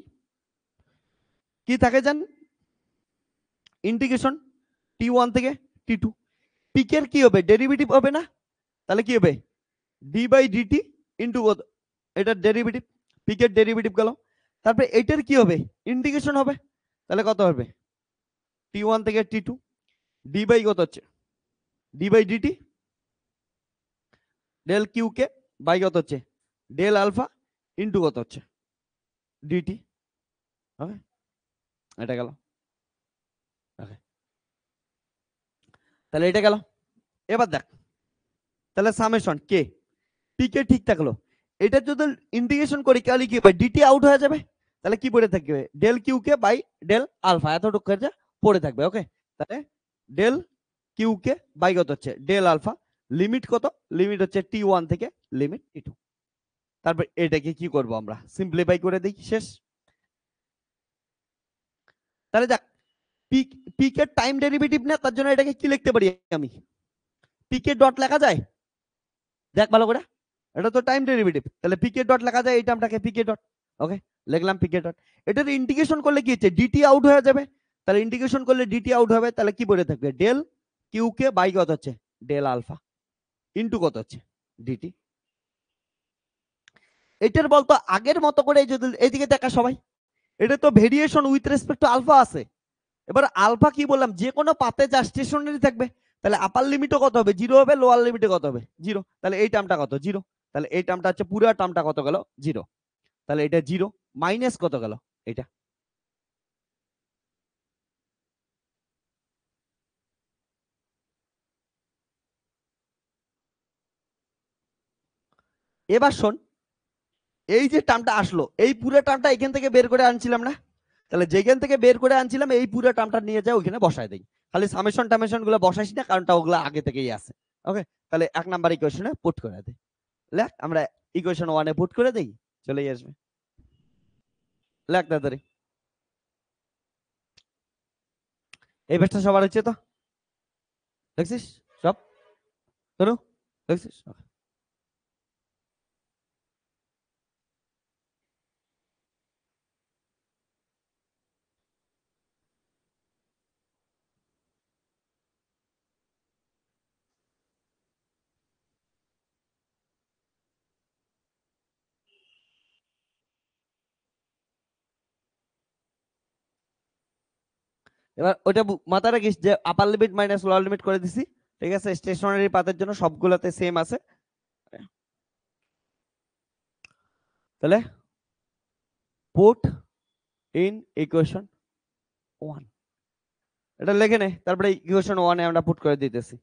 কি থাকে জান ইন্টিগ্রেশন t1 থেকে t2, পিকের কি হবে ডেরিভেটিভ হবে না, তাহলে কি হবে ডি বাই ডিটি ইন্টু কত, এটার ডেরিভেটিভ, পিকের ডেরিভেটিভ গেল, তারপরে এটার কি হবে ইন্টিগ্রেশন হবে, তাহলে কত হবে t1 থেকে t2 ডি বাই কত হচ্ছে d by dt del Q K by কত হচ্ছে ডেল আলফা ইন্টু কত হচ্ছে ডিটি। ওকে, এটা গেল, তাহলে এটা গেল। এবার দেখ, তাহলে সামেশন কে পি কে ঠিক থাকলো, এটা যদি ইন্টিগ্রেশন করি তাহলে কি হবে ডিটি আউট হয়ে যাবে, তাহলে কি পড়ে থাকবে del Q K by del alpha, এতটুকু পড়ে থাকবে। ওকে, তাহলে ডেল কিউ কে বাই কত হচ্ছে ডেল আলফা, লিমিট কত, লিমিট হচ্ছে t1 থেকে লিমিট t2। তারপর এটাকে কি করব আমরা সিম্পলিফাই করে দিই, শেষ। তাহলে দেখ পি কে টাইম ডেরিভেটিভ না, তার জন্য এটাকে কি লিখতে পারি আমি, পি কে ডট লেখা যায়, দেখ ভালো করে, এটা তো টাইম ডেরিভেটিভ, তাহলে পি কে ডট লেখা যায়, এই টার্মটাকে পি কে ডট। ওকে, লিখলাম পি কে ডট, এটার ইন্টিগ্রেশন করলে কি হচ্ছে ডিটি আউট হয়ে যাবে, তাহলে ইন্টিগ্রেশন করলে ডিটি আউট হবে, তাহলে কি পড়ে থাকবে ডেল কিউ কে বাই কত হচ্ছে ডেল আলফা ইন্টু কত হচ্ছে ডিটি। এটার বলতো আগের মতো করে যদি এইদিকে দেখা সবাই, এটা তো variation with respect to alpha আছে, এবার আলফা কি বললাম যে কোনো পাতে যা স্টেশনারি থাকবে, তাহলে আপার লিমিটও কত হবে জিরো হবে, লোয়ার লিমিটে কত হবে জিরো, তাহলে এই টার্মটা কত জিরো, তাহলে এই টার্মটা হচ্ছে পুরো টার্মটা কত গেল জিরো, তাহলে এটা জিরো মাইনাস কত গেল এটা, এবার শোন, এই যে টার্মটা আসলো এই পুরো টার্মটা এখান থেকে বের করে আনছিলাম না, তাহলে যেখান থেকে বের করে আনছিলাম এই পুরো টার্মটা নিয়ে যাও ওইখানে বসায় দেই, খালি সামেশন টামেশন গুলো বসাইস না কারণটা ওগুলো আগে থেকেই আছে। ওকে, তাহলে 1 নাম্বার ইকুয়েশনে পুট করে দেই, লেখ আমরা ইকুয়েশন 1 এ পুট করে দেই, চলেই আসবে, লেখ তাড়াতাড়ি। এই পেজটা সবার হচ্ছে তো, দেখছিস সব ধরো, দেখছিস? এবার ওটা মাথায় রাখিস যে আপার লিমিট মাইনাস লোয়ার লিমিট করে দিছি, ঠিক আছে, স্টেশনারি পাথের জন্য সবগুলোতে সেম আছে। তাহলে পুট ইন ইকুয়েশন 1, এটা লিখে নে, তারপরে ইকুয়েশন 1 এ আমরা পুট করে দিতেছি।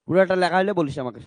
পুরোটা লেখা হলে বলিস আমাকে।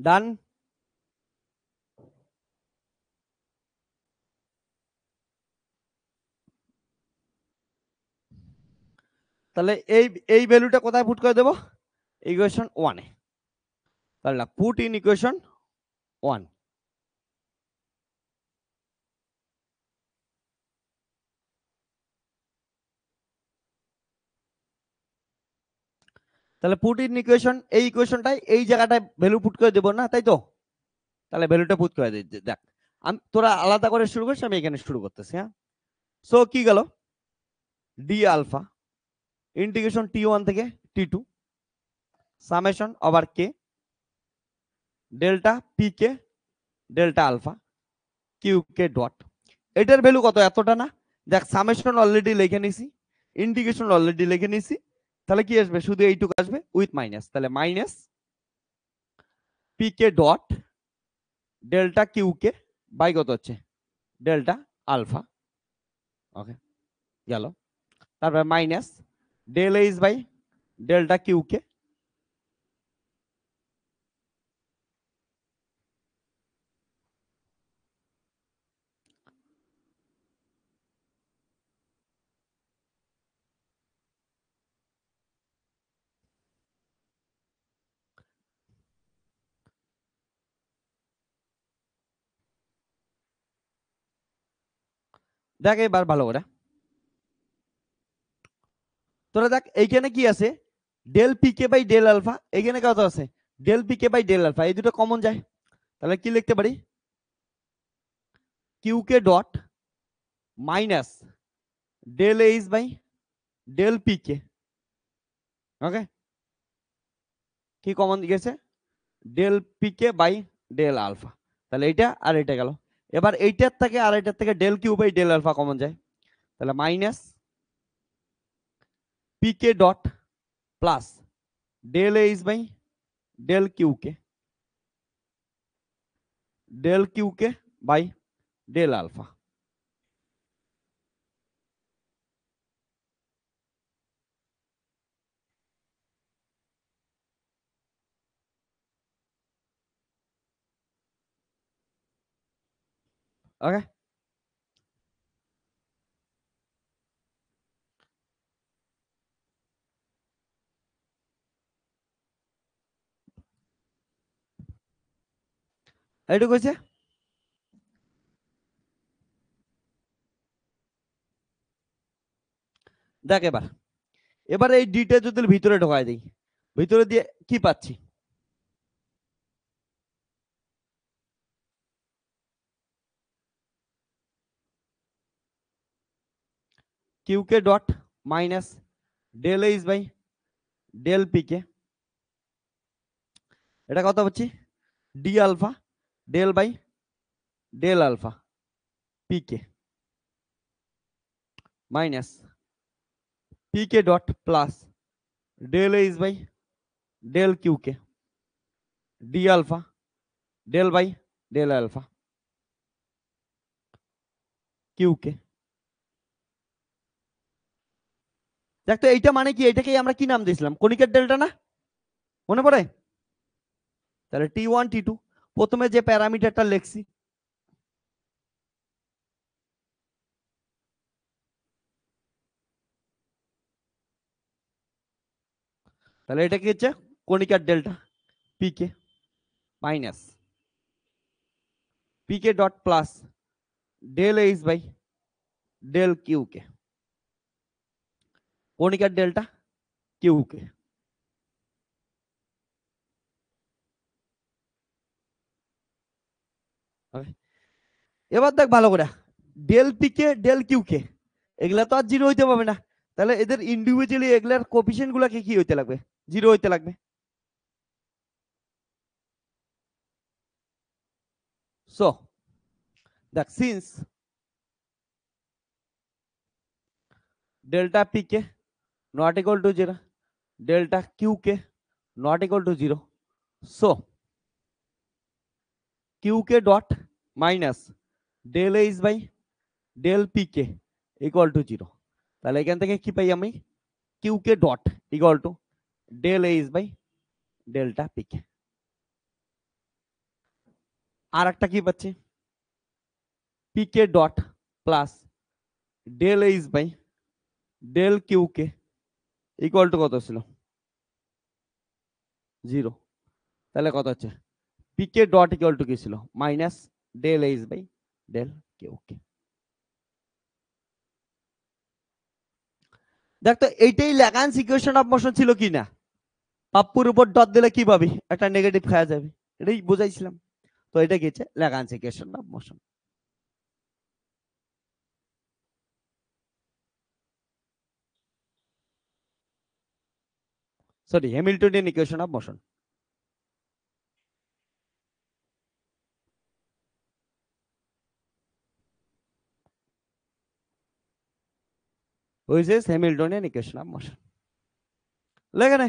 ডান। তাহলে এই ভ্যালুটা কোথায় পুট করে দেব, ইকুয়েশন 1 এ, তাহলে পুট ইন ইকুয়েশন 1। তাহলে পুট ইন ইকুয়েশন, এই ইকুয়েশনটাই এই জায়গাটায় ভ্যালু পুট করে দেব না, তাই তো? তাহলে ভ্যালুটা পুট করে দিই, দেখ আমি তোরা আলাদা করে শুরু করিস, আমি এখানে শুরু করতেছি। হ্যাঁ, সো কি গেল, ডি আলফা ইন্টিগ্রেশন টি1 থেকে T two summation over K delta P K delta alpha Q কে ডট, এটার ভ্যালু কত, এতটা না? দেখ সামেশন অলরেডি লিখে নিছি, ইন্টিগ্রেশন অলরেডি লিখে নিছি, তাহলে কি আসবে, শুধু এইটুকু আসবে উইথ মাইনাস, তাহলে minus P K dot delta Q K by কত হচ্ছে ডেল্টা আলফা। ওকে, গেল, তারপর minus del H by delta Q K, দেখ এবার ভালো করে তোরা দেখ এইখানে কি আছে, del P K by del alpha, এখানে কত আছে del P K by del alpha, এই দুটো কমন যায়, তাহলে কি লিখতে পারি, Q K dot minus del H by del P K. Okay, কি কমন গেছে, del P K by del alpha, তাহলে এইটা আর এটা গেল। এবার এইটার থেকে আর এটার থেকে del Q by del alpha common যায়, তাহলে minus P K dot plus del H by del Q K del Q K by del alpha. Okay, এইটুকু হয়েছে। দেখ এবার, এবার এই ডিটা যদি ভিতরে ঢোকায় দিই, ভিতরে দিয়ে কি পাচ্ছি? Q K dot minus del H by del P K, এটা কত পাচ্ছি? D alpha del by del alpha P K minus P K dot plus del H by del Q K D alpha del by del alpha Q K. দেখ তো এইটা মানে কি, এটাকেই আমরা কি নাম দিয়েছিলাম? কণিকার ডেল্টা না? মনে পড়ে? তাহলে T1 T2 প্রথমে যে প্যারামিটারটা লিখছি, তাহলে এটা কি হচ্ছে? কণিকার delta P K minus P K dot plus del H by del Q K, কণিকার ডেল্টা কিউ কে। এবার দেখ ভালো করে, del P K del Q K এগুলা তো আর জিরো হইতে পারবে না, তাহলে এদের ইন্ডিভিজুয়ালি এগুলার কোফিসিয়েন্ট গুলাকে কি হইতে লাগবে? জিরো হইতে লাগবে। সো দেখ, since delta P K not equal to zero, delta Q K not equal to zero, so Q K dot minus del H by del P K equal to zero. তাহলে এখান থেকে কি পাই আমি? Q K dot equal to del H by delta P K. আর একটা কি পাচ্ছি? P K dot plus del H by del Q K equal to কত ছিল? জিরো। তাহলে কত হচ্ছে? P K dot equal to কি ছিল? Minus del H by del Q K. দেখ তো এইটাই ল্যাগান্স ইকুয়েশন অফ মোশন ছিল কি না? পাপ্পুর উপর ডট দিলে কি পাবি? একটা নেগেটিভ খাওয়া যাবে, এটাই বুঝাইছিলাম। তো এটা কি হচ্ছে? Lagrange's equation of motion. Sorry, Hamiltonian equation of motion. Which is Hamiltonian equation of motion. লেখে নে,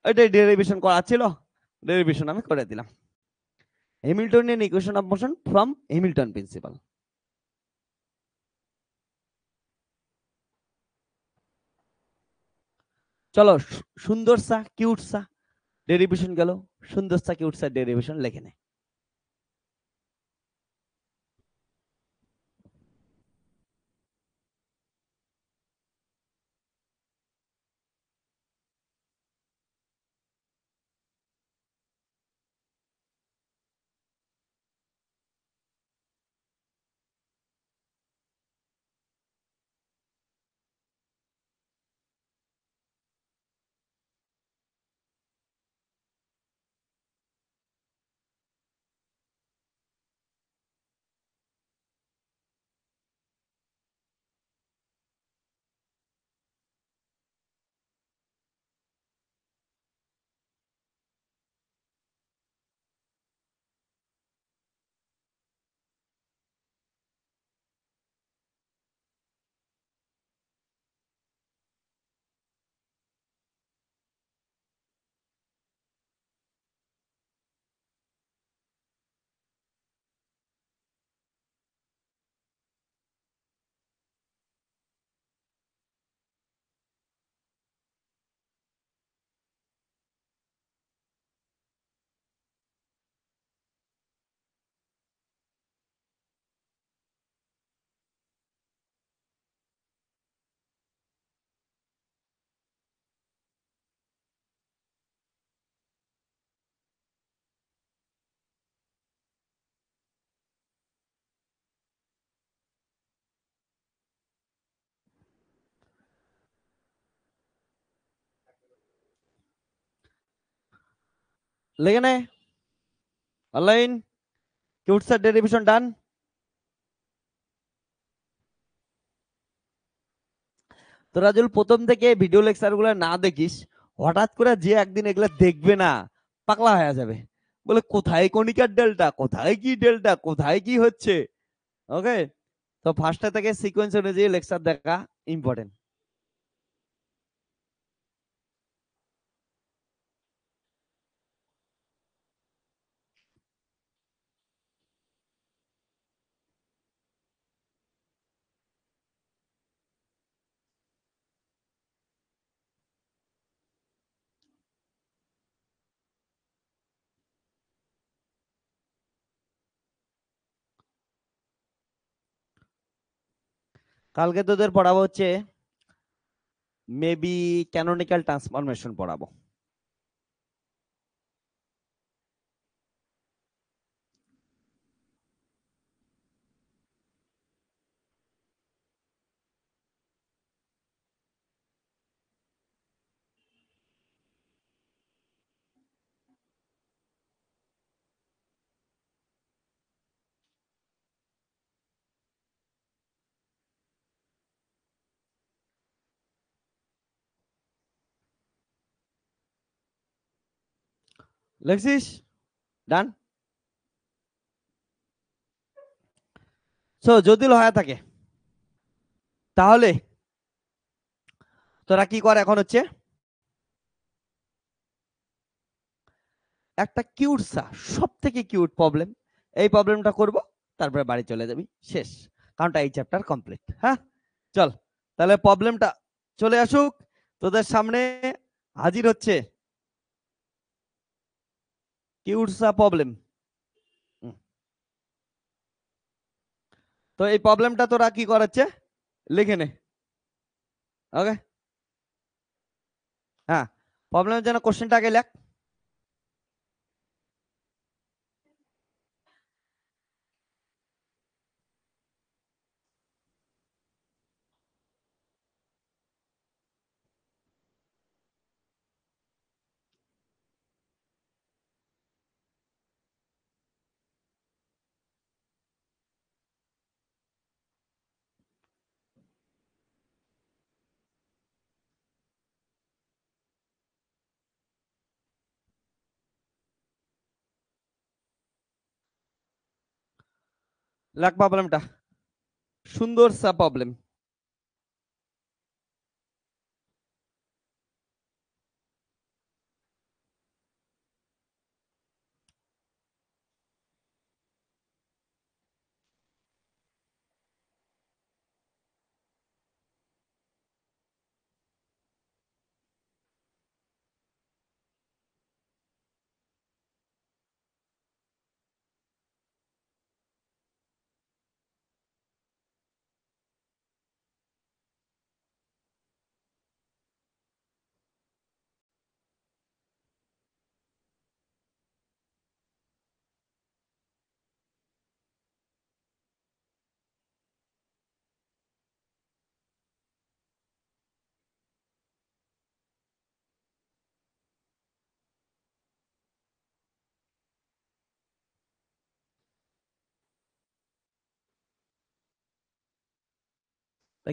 এটাই ডেরিভেশন করা ছিল, ডেরিভেশন আমি করে দিলাম। Hamiltonian equation of motion from Hamilton principal. চলো, সুন্দর সা কিউট সা ডেরিভেশন গেল, সুন্দর সা কিউট সা ডেরিভেশন লেখে নে। লিখে নে। অনলাইন কিউটসের ডেরিভেশন ডান। তোরা যদি প্রথম থেকে ভিডিও লেকচার গুলো না দেখিস, হঠাৎ করে যে একদিন এগুলো দেখবে না, পাগলা হয়ে যাবে। বলে কোথায় কণিকার ডেল্টা, কোথায় কি ডেল্টা, কোথায় কি হচ্ছে। ওকে, তো ফার্স্টে থেকে সিকোয়েন্স অনুযায়ী লেকচার দেখা ইম্পর্টেন্ট। কালকে তোদের পড়াবো হচ্ছে মেবি ক্যানোনিক্যাল ট্রান্সফরমেশন পড়াবো। লেখছিস? ডান। সো যদি হয়ে থাকে তাহলে তোরা কি কর এখন হচ্ছে একটা কিউটসা, সব থেকে কিউট প্রবলেম, এই প্রবলেমটা করব, তারপরে বাড়ি চলে যাবি, শেষ। কারণটা এই চ্যাপ্টার কমপ্লিট। হ্যাঁ, চল তাহলে প্রবলেমটা চলে আসুক তোদের সামনে। হাজির হচ্ছে কিউটসা প্রবলেম। তো এই প্রবলেমটা তোরা কি করাচ্ছে লিখে নে। ওকে, হ্যাঁ, প্রবলেমের জন্য কোশ্চেনটা আগে লেখ। লেখ প্রবলেমটা, সুন্দর সা প্রবলেম।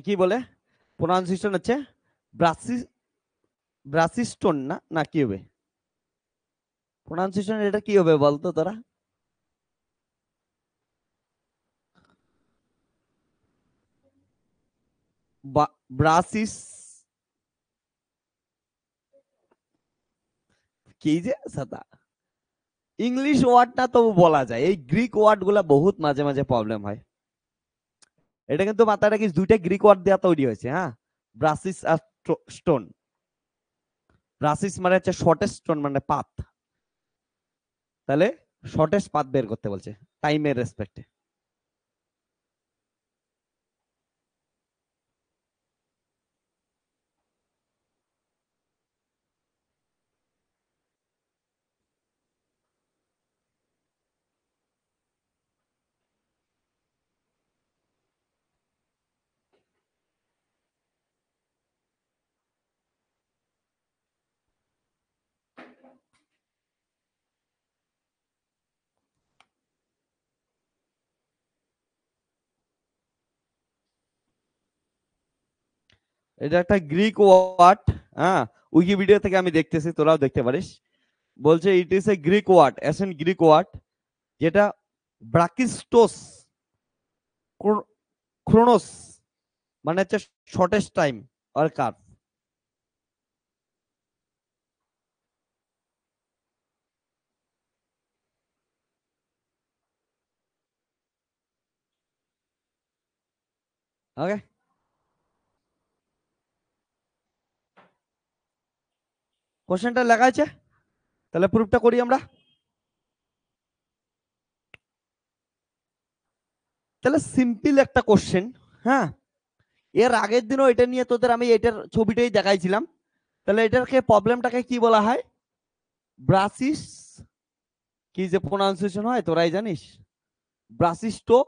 কি বলে প্রোনাউন্সিয়েশন হচ্ছে ব্রাসি, ব্রাসিস্টোন না, না কি হবে প্রোনাউন্সিয়েশন, এটা কি হবে বলতো তোরা? ব্রাসিস, কি যে সাদা ইংলিশ ওয়ার্ডটা তো বলা যায়, এই গ্রিক ওয়ার্ড গুলা বহুত মাঝে মাঝে প্রবলেম হয়। এটা কিন্তু মাথায় রাখিস, দুইটা গ্রিক ওয়ার্ড দেওয়া তৈরি হয়েছে। হ্যাঁ, ব্রাসিস আর স্টোন। ব্রাসিস মানে হচ্ছে শর্টেস্ট স্টোন মানে পাত, তাহলে শর্টেস্ট পাত বের করতে বলছে টাইমের রেসপেক্টে। এটা একটা গ্রিক ওয়ার্ড। হ্যাঁ, উইকিপিডিয়া থেকে আমি দেখতেছি, তোরাও দেখতে পারিস। বলছে it is a Greek word, ancient Greek word, যেটা ব্রাকিস্টোস ক্রোনোস মানে হচ্ছে শর্টেস্ট টাইম আর কার্ভ। ওকে, কোশ্চেনটা লেখা আছে, তাহলে প্রুফটা করি আমরা। তাহলে সিম্পল একটা কোশ্চেন। হ্যাঁ, এর আগের দিনও এটা নিয়ে তোদের আমি এটার ছবিটাই দেখাইছিলাম। তাহলে এটাকে প্রবলেমটাকে কি বলা হয়? ব্রাসিস, কি যে প্রোনাউন্সিয়েশন হয় তোরাই জানিস। ব্রাসিস্টো,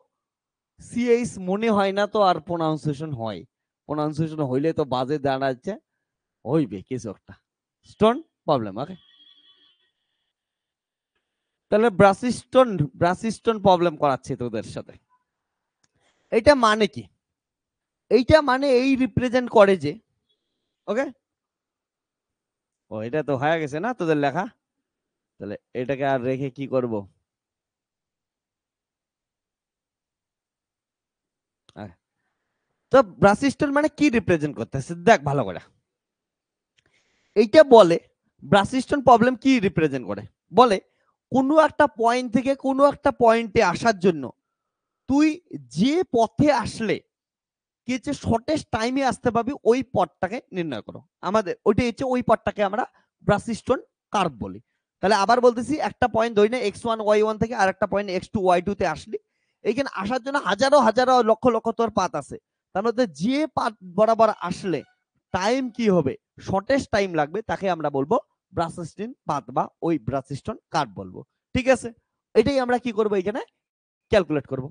সিএইচ মনে হয় না তো আর প্রোনাউন্সিয়েশন হয়। প্রোনাউন্সিয়েশন হইলে তো বাজে দাঁড়াচ্ছে, হইবে কিছু একটা। Stone problem. ওকে, তাহলে ব্রাসিস্টোন প্রবলেম করাচ্ছে তোদের সাথে। এটা মানে কি? এইটা মানে এই রিপ্রেজেন্ট করে যে, ওকে, ও এটা তো হয়ে গেছে না তোদের লেখা। তাহলে এটাকে আর রেখে কি করব? তো ব্রাসিস্টোন মানে কি রিপ্রেজেন্ট করতেছে দেখ ভালো করে। এইটা বলে ব্রাসিস্টোন প্রবলেম কি রিপ্রেজেন্ট করে, বলে কোনো একটা পয়েন্ট থেকে কোনো একটা পয়েন্টে আসার জন্য তুই যে পথে আসলে কি হচ্ছে শর্টেস্ট টাইমে আসতে পারবি ওই পথটাকে নির্ণয় করো। আমাদের ওইটাই হচ্ছে ওই পথটাকে আমরা ব্রাসিস্টোন কার্ভ বলি। তাহলে আবার বলতেছি, একটা পয়েন্ট ধরি না x1 y1 থেকে আর একটা পয়েন্ট x2 y2 তে আসলি, এইখানে আসার জন্য হাজারো হাজারো লক্ষ লক্ষ তোর পাথ আছে। তার মধ্যে যে পাথ বরাবর আসলে টাইম কি হবে, শর্টেস্ট টাইম লাগবে, তাকে আমরা বলবো ব্রাসিস্টোন পাথ বা ওই ব্রাসিস্টোন কার্ভ বলবো। ঠিক আছে, এটাই আমরা কি করব এখানে ক্যালকুলেট করব।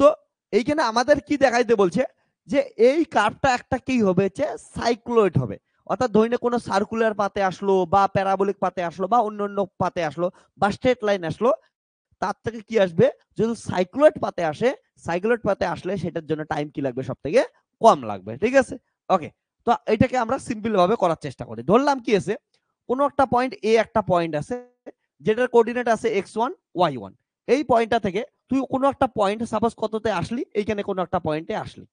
তো এইখানে আমাদের কি দেখাইতে বলছে, যে এই কার্ভটা একটা কি হবে, হচ্ছে সাইক্লয়েড হবে। অর্থাৎ ধরে কোনো সার্কুলার পাতে আসলো বা প্যারাবোলিক পাতে আসলো বা অন্য অন্য পাতে আসলো বা স্ট্রেট লাইন আসলো, তার থেকে কি আসবে, যদি সাইক্লয়েড পাতে আসে, সাইক্লয়েড পাতে আসলে সেটার জন্য টাইম কি লাগবে, সব থেকে কম লাগবে। ঠিক আছে, ওকে। তো এটাকে আমরা সিম্পল ভাবে করার চেষ্টা করি। ধরলাম কি আছে, কোনো একটা পয়েন্ট এ, একটা পয়েন্ট আছে যেটার কোঅর্ডিনেট আছে x1 y1। এই পয়েন্টটা থেকে তুই কোনো একটা পয়েন্ট সাপোজ কততে আসলি, এইখানে কোনো একটা পয়েন্টে আসলি,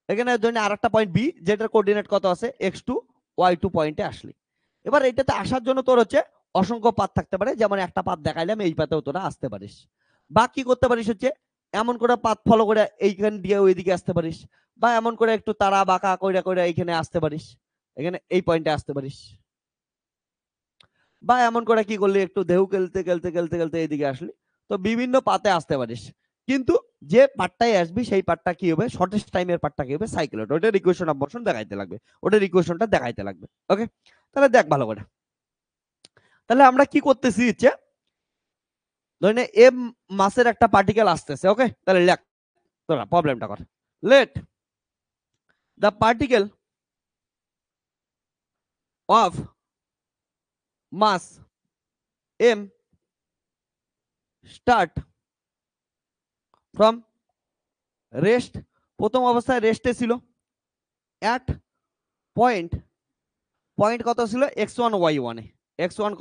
এখানে ধরে আরেকটা পয়েন্ট বি যেটার কোঅর্ডিনেট কত আছে x2 y2 পয়েন্টে আসলি। এবার এটাতে আসার জন্য তোর হচ্ছে অসংখ্য পাথ থাকতে পারে, যেমন একটা পাথ দেখাইলাম, এই পাথেও তোরা আসতে পারিস। বা কি করতে পারিস হচ্ছে এমন করে পাথ ফলো করে এইখান দিয়ে ওইদিকে আসতে পারিস, বা এমন করে একটু তারা বাঁকা কইরা কইরা এইখানে আসতে পারিস, এখানে এই পয়েন্টে আসতে পারিস। বা এমন করে কি করলি, একটু ঢেউ খেলতে খেলতে খেলতে খেলতে এইদিকে আসলি। তো বিভিন্ন পাতে আসতে পারিস, কিন্তু যে পার্টটাই আসবি সেই পার্টটা কি হবে, শর্টেস্ট টাইমের পার্টটা কি হবে, সাইকেল। ওটার ইকুয়েশন অফ মোশন দেখাইতে লাগবে, ওটার ইকুয়েশনটা দেখাইতে লাগবে। ওকে, তাহলে দেখ ভালো করে। তাহলে আমরা কি করতেছি হচ্ছে, ধরে এম মাসের একটা পার্টিকেল আসতেছে। ওকে, তাহলে লেখ তোরা প্রবলেমটা কর। Let the particle of mass m start from rest, প্রথম অবস্থায় রেস্টে ছিল, অ্যাট পয়েন্ট, পয়েন্ট কত ছিল x1 y1 এ, x1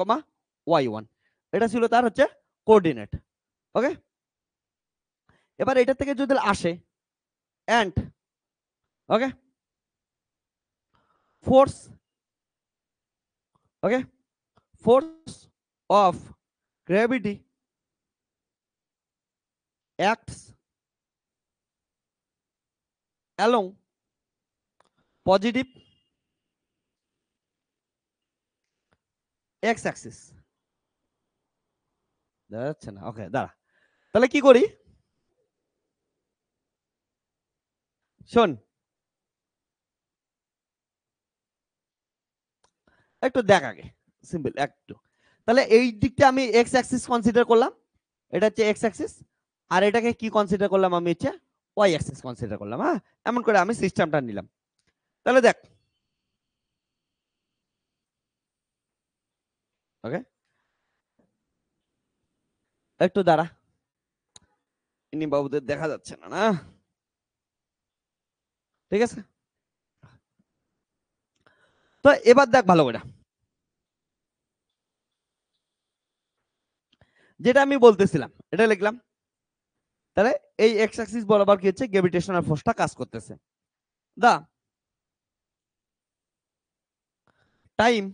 y1 এটা ছিল তার হচ্ছে কোঅর্ডিনেট। ওকে, এবার এটা থেকে যদি আসে and, okay, force, okay, force of gravity acts along positive x Axis. দেখা যাচ্ছে না? ওকে, দাঁড়া, তাহলে কি করি শোন, একটু দেখ আগে, সিম্পল একটু। তাহলে এই দিকটা আমি এক্স অ্যাক্সিস কনসিডার করলাম, এটা হচ্ছে এক্স অ্যাক্সিস, আর এটাকে কি কনসিডার করলাম আমি, হচ্ছে ওয়াই অ্যাক্সিস কনসিডার করলাম। হ্যাঁ, এমন করে আমি সিস্টেমটা নিলাম। তাহলে দেখ, ওকে, একটু দাঁড়া, ইনি বাবুদের দেখা যাচ্ছে না, না, ঠিক আছে। তো এবার দেখ ভালো করে, যেটা আমি বলতেছিলাম এটা লিখলাম। তাহলে এই এক্স অ্যাক্সিস বরাবর কি হচ্ছে, গ্র্যাভিটেশনাল ফোর্সটা কাজ করতেছে। The time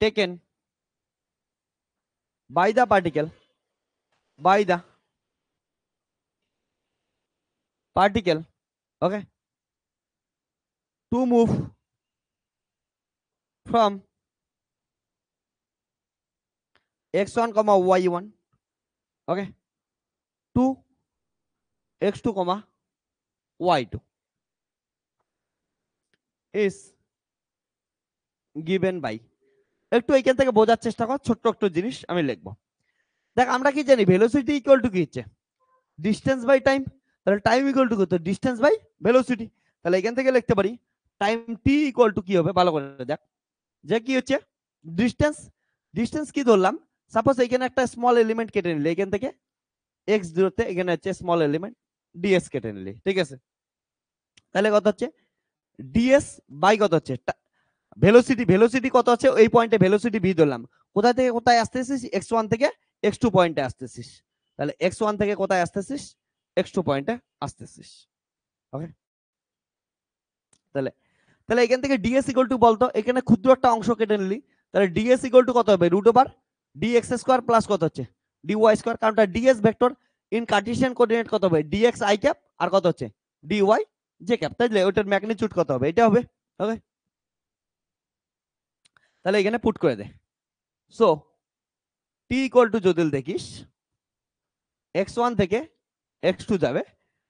taken by the particle okay, to move from x1 comma y1, okay, to x2 comma y2 is given by, একটু এখান থেকে বোঝার চেষ্টা কর, ছোট্ট একটু জিনিস আমি লিখবো। দেখ আমরা কি জানি, ভেলোসিটি ইকুয়াল টু কি হচ্ছে, ডিস্টেন্স বাই টাইম। তাহলে টাইম ইকুয়াল টু কত, ডিস্টেন্স বাই ভেলোসিটি। তাহলে এখান থেকে লিখতে পারি টাইম টি ইকুয়াল টু কি হবে, ভালো করে দেখ, যে কি হচ্ছে ডিস্টেন্স। ডিস্টেন্স কি ধরলাম, সাপোজ এখানে একটা স্মল এলিমেন্ট কেটে নিলে এখান থেকে এক্স দূরত্বে, এখানে হচ্ছে স্মল এলিমেন্ট ডিএস কেটে নিলে, ঠিক আছে। তাহলে কত হচ্ছে ডিএস বাই কত হচ্ছে ভেলোসিটি, ভেলোসিটি কত আছে এই পয়েন্টে, ভেলোসিটি ভি ধরলাম। কোথা থেকে কোথায় আসতেছিস, x1 থেকে x2 পয়েন্টে আসতেছিস। তাহলে x1 থেকে কোথায় আসতেছিস, x2 পয়েন্টে আসতেছিস, ওকে। তাহলে তাহলে এখান থেকে ডিএস ইকুয়াল টু বলতো, এখানে ক্ষুদ্র একটা অংশ কেটে নিলি, তাহলে ডিএস ইকুয়াল টু কত হবে, root over dx square plus কত হচ্ছে ডিওয়াই স্কয়ার, কারণটা ds vector, in Cartesian coordinate কত হবে ডিএক্স আই ক্যাপ, আর কত হচ্ছে ডিওয়াই জে ক্যাপ, তাইলে ওটার ম্যাগনিটিউড কত হবে, এটা হবে, ওকে। তাহলে এখানে পুট করে দে। সো টি ইকুয়াল টু যদি দেখিস x1 থেকে x2 যাবে,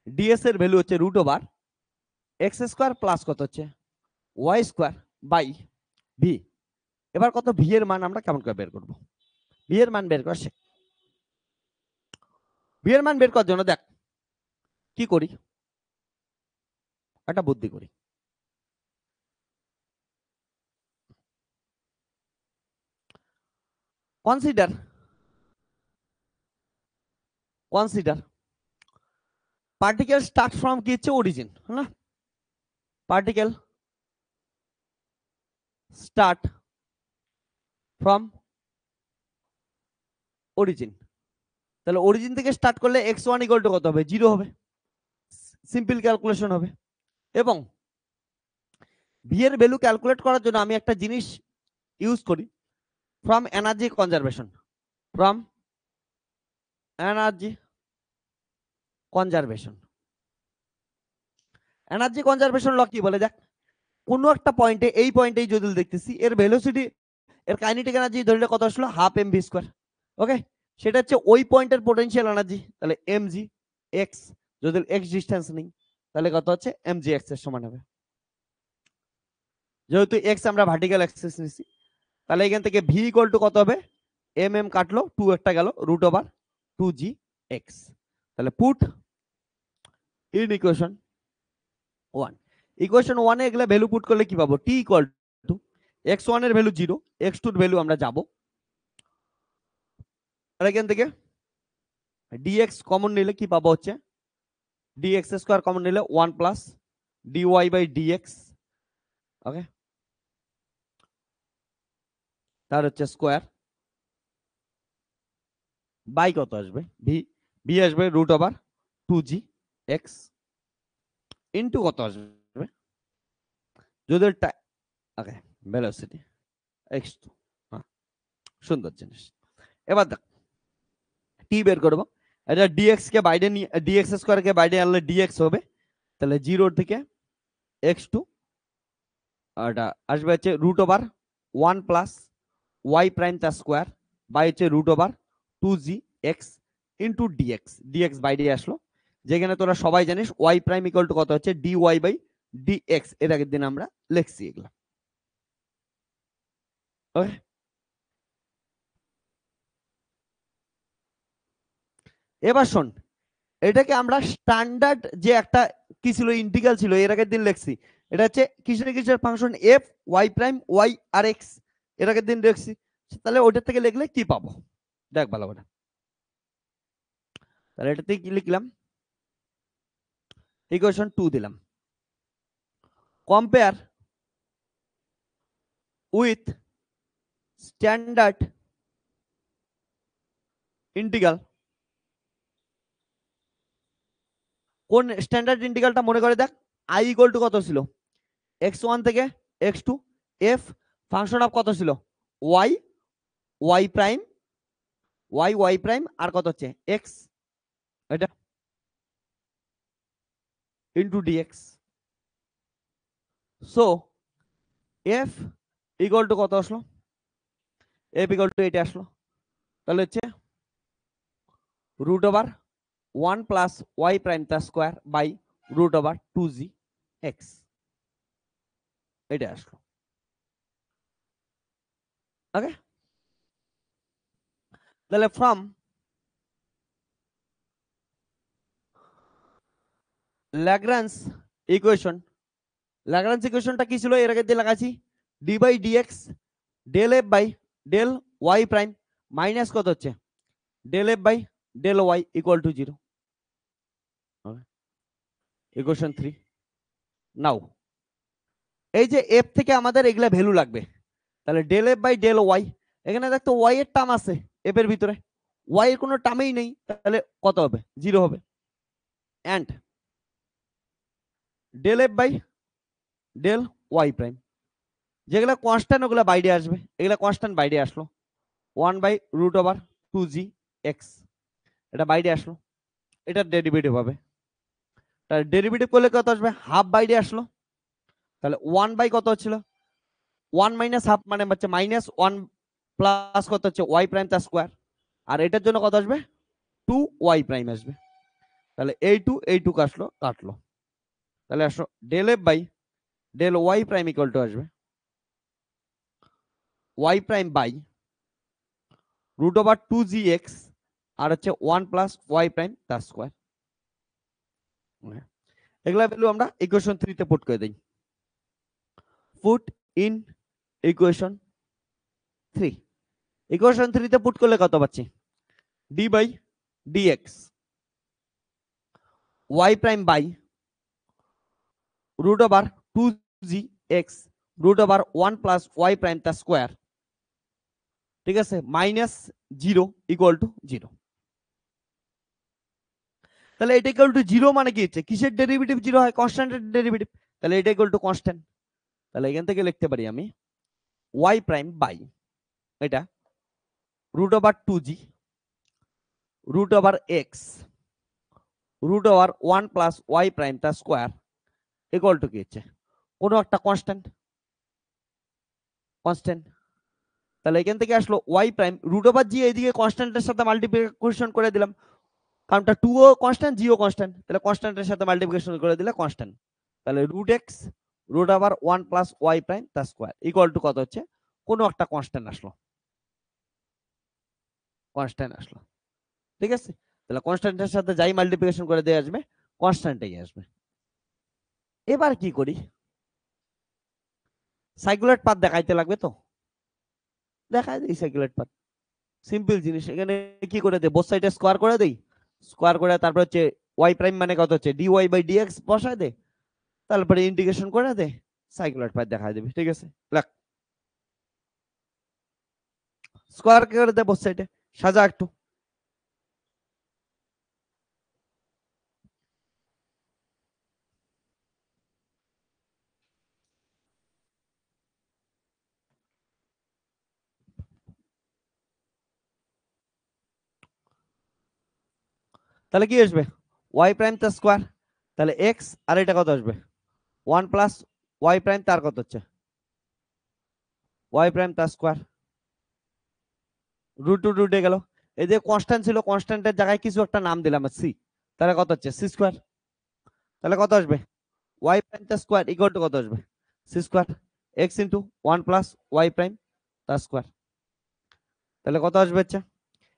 ডিএস এর ভ্যালু হচ্ছে root over x square plus কত হচ্ছে ওয়াই স্কয়ার বাই ভি। এবার কত ভি এর মান আমরা কেমন করে বের করব, ভি এর মান বের করা শেখ। ভি এর মান বের করার জন্য দেখ কি করি, একটা বুদ্ধি করি। কনসিডার পার্টিকেল স্টার্ট ফ্রম কি হচ্ছে অরিজিন, না, পার্টিকেল স্টার্ট ফ্রম অরিজিন। তাহলে অরিজিন থেকে স্টার্ট করলে x1 ইকুয়াল টু কত হবে, 0 হবে, সিম্পল ক্যালকুলেশন হবে। এবং ভি এর ভ্যালু ক্যালকুলেট করার জন্য আমি একটা জিনিস ইউজ করি, from energy conservation, from energy conservation. Energy conservation law কি বলে, দেখ কোন একটা পয়েন্টে, এই পয়েন্টেই যদি দেখতেছি এর ভেলোসিটি, এর কাইনেটিক এনার্জি ধরলে কত আসলো, হাফ এম ভি স্কয়ার, ওকে। সেটা হচ্ছে ওই পয়েন্টের পোটেনশিয়াল এনার্জি, তাহলে এম জি এক্স, যদি এক্স ডিস্টেন্স নেই তাহলে কত হচ্ছে এম জি এক্স এর সমান হবে। যেহেতু এক্স আমরা ভার্টিক্যাল অ্যাক্সিস নিছি, তাহলে এখান থেকে ভি ইকুয়াল টু কত হবে, এম এম কাটলো, 2 একটা গেল, রুট ওভার 2g x। তাহলে পুট ইন ইকুয়েশন 1, ইকুয়েশন 1 এ এগুলা ভ্যালু পুট করলে কি পাবো, t ইকুয়াল টু x1 এর ভ্যালু 0, x2 এর ভ্যালু আমরা যাব, আর এখান থেকে dx কমন নিলে কি পাবো হচ্ছে dx স্কয়ার কমন নিলে 1 plus dy by dx, okay, তার হচ্ছে স্কয়ার বাই কত আসবে ভি, ভি আসবে root over 2g x into কত আসবে যদি ওকে ভেলোসিটি x2, হ্যাঁ সুন্দর জিনিস। এবার দেখ টি বের করবো, এটা dx কে বাইরে নিয়ে, dx স্কয়ার কে বাইরে আনলে dx হবে, তাহলে 0 থেকে x2, এটা আসবে হচ্ছে root over 1 plus y prime তার স্কয়ার বাই হচ্ছে root over 2g x into dx, dx বাইরে আসলো, যেখানে তোরা সবাই জানিস y প্রাইম ইকুয়াল টু কত হচ্ছে dy বাই dx, এর আগের দিন আমরা লিখছি এগুলা, ওকে। এবার শোন, এটাকে আমরা স্ট্যান্ডার্ড যে একটা কি ছিল, ইন্টিগ্রাল ছিল, এর আগের দিন লিখছি, এটা হচ্ছে কিসের কিসের function F Y prime Y আর এক্স, এর আগের দিন লিখছি। তাহলে ওইটার থেকে লিখলে কি পাবো, দেখ ভালো করে, তাহলে এটাতে কি লিখলাম, ইকুয়েশন 2 দিলাম। Compare with standard integral. কোন স্ট্যান্ডার্ড ইন্টিগ্রালটা মনে করে দেখ। আই ইকুয়াল টু কত ছিল, x1 থেকে x2, এফ ফাংশন অফ কত ছিল, Y, Y prime, Y prime, আর কত হচ্ছে এক্স, এটা into DX. So F equal to কত আসলো, এফ ইকুয়াল টু এটা আসলো। তাহলে হচ্ছে root over 1 plus Y prime তার square by root over 2g X, এটা আসলো। ওকে, তাহলে ফ্রম ল্যাগ্রাঞ্জ ইকুয়েশন, ল্যাগ্রাঞ্জ ইকুয়েশনটা কি ছিল এর আগে দিয়ে লাগাইছি, D by DX del F by del Y prime minus কত হচ্ছে del F by del y equal to 0। Equation 3। Now এই যে এফ থেকে আমাদের এগুলা ভ্যালু লাগবে, তাহলে del F by del y, এখানে দেখতো ওয়াই এর টার্ম আছে এফ এর ভিতরে, ওয়াই এর কোনো টার্মই নেই, তাহলে কত হবে, 0 হবে। And del F by del Y prime, যেগুলো কনস্ট্যান্ট ওগুলো বাইরে আসবে, এগুলো কনস্ট্যান্ট বাইরে আসলো, 1 by root over 2g X, এটা বাইরে আসলো, এটার ডেরিভেটিভ হবে, তাহলে ডেরিভেটিভ করলে কত আসবে, হাফ বাইরে আসলো, তাহলে 1 বাই কত হচ্ছিল 1 মাইনাস হাফ মানে হচ্ছে মাইনাস 1 প্লাস কত হচ্ছে ওয়াই প্রাইম তার স্কোয়ার, আর এটার জন্য কত আসবে 2 ওয়াই প্রাইম আসবে, তাহলে এই টু কাটলো, তাহলে আসো del F by del Y prime equal to আসবে Y prime by root over 2g X, আর হচ্ছে 1 প্লাস ওয়াই প্রাইম তার স্কোয়ার। এগুলা ভ্যালু আমরা ইকুয়েশন 3 তে পুট করে দেই। পুট ইন ইকুয়েশন 3, ইকুয়েশন 3 তে পুট করলে কত পাচ্ছি, d by dx y prime by root over 2g x root over 1 plus Y prime তার স্কোয়ার, ঠিক আছে, মাইনাস 0 ইকুয়াল টু 0। তাহলে এটা ইকুয়াল টু 0 মানে কি হচ্ছে, কিসের ডেরিভেটিভ 0 হয়, কনস্ট্যান্টের ডেরিভেটিভ, তাহলে এটা ইকুয়াল টু কনস্ট্যান্ট, তাহলে এখান থেকে লিখতে পারি আমি ওয়াই প্রাইম বাই এটা root over 2g root over x root over 1 plus Y prime তার স্কোয়ার ইকুয়াল টু কি হচ্ছে কোনো একটা কনস্ট্যান্ট, কনস্ট্যান্ট, তাহলে এখান থেকে আসলো ওয়াই প্রাইম রুট ওভার জি, এইদিকে কনস্ট্যান্টের সাথে মাল্টিপ্লিকেশন করে দিলাম, কারণটা 2 ও কনস্ট্যান্ট, জি ও কনস্ট্যান্ট, তাহলে কনস্ট্যান্টের সাথে মাল্টিপ্লিকেশন করে দিলে কনস্ট্যান্ট, তাহলে root x root over 1 plus Y prime তার স্কোয়ার ইকুয়াল টু কত হচ্ছে কোনো একটা কনস্ট্যান্ট আসলো, কনস্ট্যান্ট আসলো, ঠিক আছে, তাহলে কনস্ট্যান্টের সাথে যাই মাল্টিপ্লিকেশন করে দিয়ে আসবে কনস্ট্যান্টই আসবে। এবার কি করি, সাইক্লোয়েড পাথ দেখাইতে লাগবে, তো দেখাই দিই সাইক্লোয়েড পাথ, সিম্পল জিনিস, এখানে কি করে দেই বোথ সাইডে স্কোয়ার করে দেই, স্কোয়ার করে তারপর হচ্ছে ওয়াই প্রাইম মানে কত হচ্ছে ডি ওয়াই বাই ডিএক্স বসায় দে, তারপরে ইন্টিগ্রেশন করে দে, সাইক্লোয়েড পাথ দেখাই দিবি, ঠিক আছে, লাগ স্কোয়ার করে দে বোথ সাইডে, সাজা একটু, তাহলে কি আসবে ওয়াই প্রাইম তার স্কোয়ার, তাহলে এক্স আর এটা কত আসবে 1 প্লাস ওয়াই প্রাইম তার কত হচ্ছে ওয়াই প্রাইম তার স্কোয়ার, রুট টু রুটে গেল, এই যে কনস্ট্যান্ট ছিল কনস্ট্যান্টের জায়গায় কিছু একটা নাম দিলাম সি, তাহলে কত হচ্ছে সি স্কোয়ার, তাহলে কত আসবে ওয়াই প্রাইম তার স্কোয়ার ইকুয়াল টু কত আসবে c square x into 1 plus Y prime তার স্কোয়ার, তাহলে কত আসবে হচ্ছে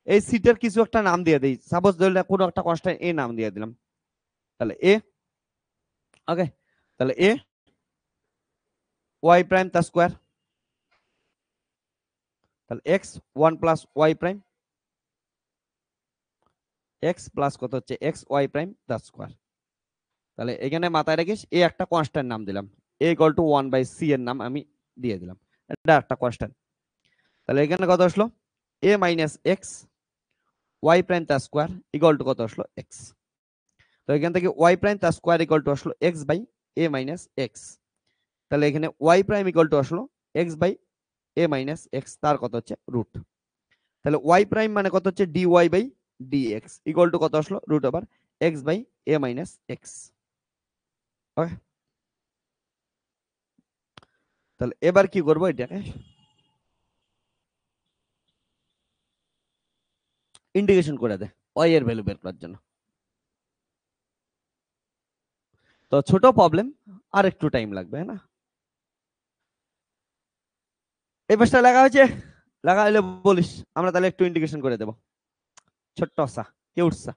এই সিটের কিছু একটা নাম দিয়ে দিই, সাপোজ ধরলে কোনো একটা কনস্ট্যান্ট এ নাম দিয়ে দিলাম, তাহলে এ, ওকে, তাহলে এ ওয়াই প্রাইম তার স্কোয়ার, তাহলে x 1 plus Y prime x plus কত হচ্ছে এক্স ওয়াই প্রাইম তার স্কোয়ার, তাহলে এখানে মাথায় রাখিস এ একটা কনস্ট্যান্ট নাম দিলাম, এ ইকুয়াল টু 1/c এর নাম আমি দিয়ে দিলাম, এটা একটা কনস্ট্যান্ট। তাহলে এখানে কত আসলো, a minus x y prime তার স্কোয়ার ইকুয়াল টু কত আসলো এক্স। তো এখান থেকে ওয়াই প্রাইম তার স্কোয়ার ইকুয়াল টু আসলো x by A minus x. তাহলে এখানে ওয়াই প্রাইম ইকুয়াল টু আসলো x by A minus x, তার কত হচ্ছে রুট। তাহলে ওয়াই প্রাইম মানে কত হচ্ছে D Y by D X equal to কত আসলো root over x by A minus X. Okay, তাহলে এবার কি করবো, এটাকে ইন্টিগ্রেশন করে দে ওয়াই এর ভ্যালু বের করার জন্য। তো ছোট প্রবলেম, আর একটু টাইম লাগবে না। এই পাশটা লেখা হয়েছে, লেখা হলে বলিস, আমরা তাহলে একটু ইন্টিগ্রেশন করে দেবো। ছোট্ট সা কে উঠছা,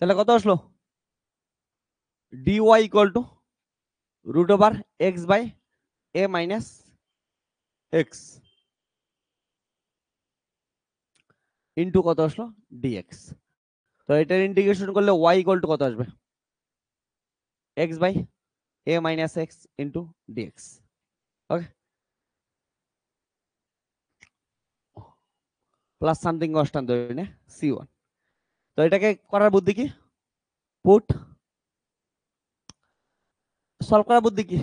তাহলে কত আসলো, dy equal to root over x by A minus x into কত আসলো ডিএক্স। তো এটার ইন্টিগ্রেশন করলে y ইকুয়াল টু কত আসবে, x by A minus x into dx. Okay, plus something constant ধরে নে c1। তো এটাকে করার বুদ্ধি কি, পুট সলভ করার বুদ্ধি কি,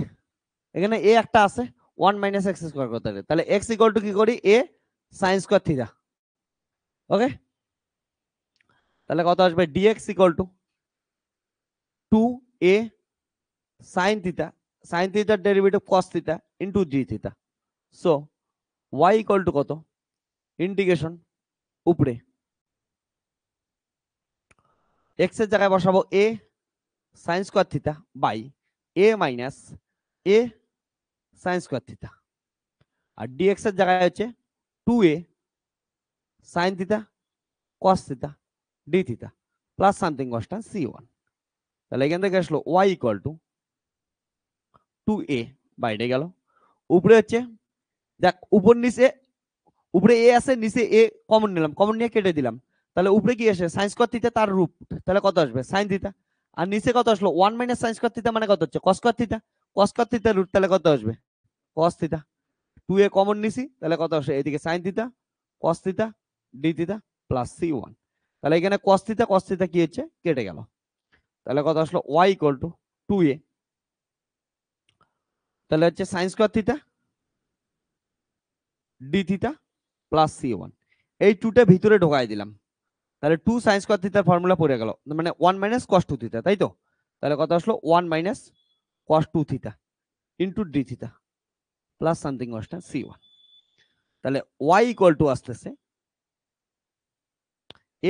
এখানে এ একটা আছে, 1 মাইনাস এক্স স্কোয়ার করতে হবে, তাহলে এক্স ইকুয়াল টু কি করি A sine square theta. Okay, তাহলে কত আসবে DX equal to 2a sine theta, sine থিটার derivative cos theta into G theta. So y equal to কত, ইন্টিগ্রেশন উপরে এক্স এর জায়গায় বসাবো a sine square theta by a minus a sine square theta, আর ডিএক্স এর জায়গায় হচ্ছে 2a sine theta cos theta D theta plus something constant c1। তাহলে এখান থেকে আসলো y ইকুয়াল টু 2a, বাইরে গেল, উপরে হচ্ছে দেখ উপর নিচে, উপরে এ আছে নিচে এ কমন নিলাম, কমন নিয়ে কেটে দিলাম, তাহলে উপরে কি আসে সাইন স্কয়ার থিটা তার রূপ, তাহলে কত আসবে সাইন থিটা, আর নিচে কত আসলো 1 মাইনাস সাইন স্কয়ার থিটা মানে কত হচ্ছে কস স্কয়ার থিটা, কস স্কয়ার থিটার রুট তাহলে কত আসবে কস থিটা, 2a কমন নিছি তাহলে কত আসে এদিকে sign theta cos theta D theta plus c1। তাহলে এখানে কস থিটা কি হচ্ছে কেটে গেল, তাহলে কত আসলো y ইকুয়াল টু 2a, তাহলে হচ্ছে sine square theta D theta plus c1, এই টুটা ভিতরে ঢোকাই দিলাম, তাহলে 2 সাইন স্কয়ার থিটার ফর্মুলা পড়ে গেল, মানে 1 মাইনাস cos 2 থিটা, তাই তো। তাহলে কত আসলো 1 minus cos 2 theta into d theta plus something constant c1। তাহলে y ইকুয়াল টু আসতেছে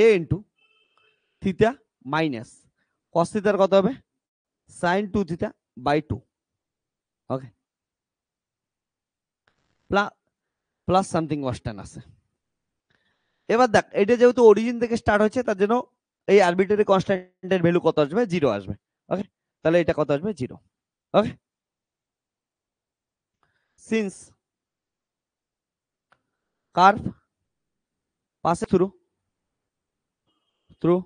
a into theta minus cos থিটার কত হবে sin 2 থিটা by 2। Okay, plus something constant আছে। এবার দেখ এটা যেহেতু অরিজিন থেকে স্টার্ট হচ্ছে তার জন্য এই আরবিটারি কনস্ট্যান্টের ভ্যালু কত আসবে, 0 আসবে। ওকে, তাহলে এটা কত আসবে 0। Okay, since curve passes through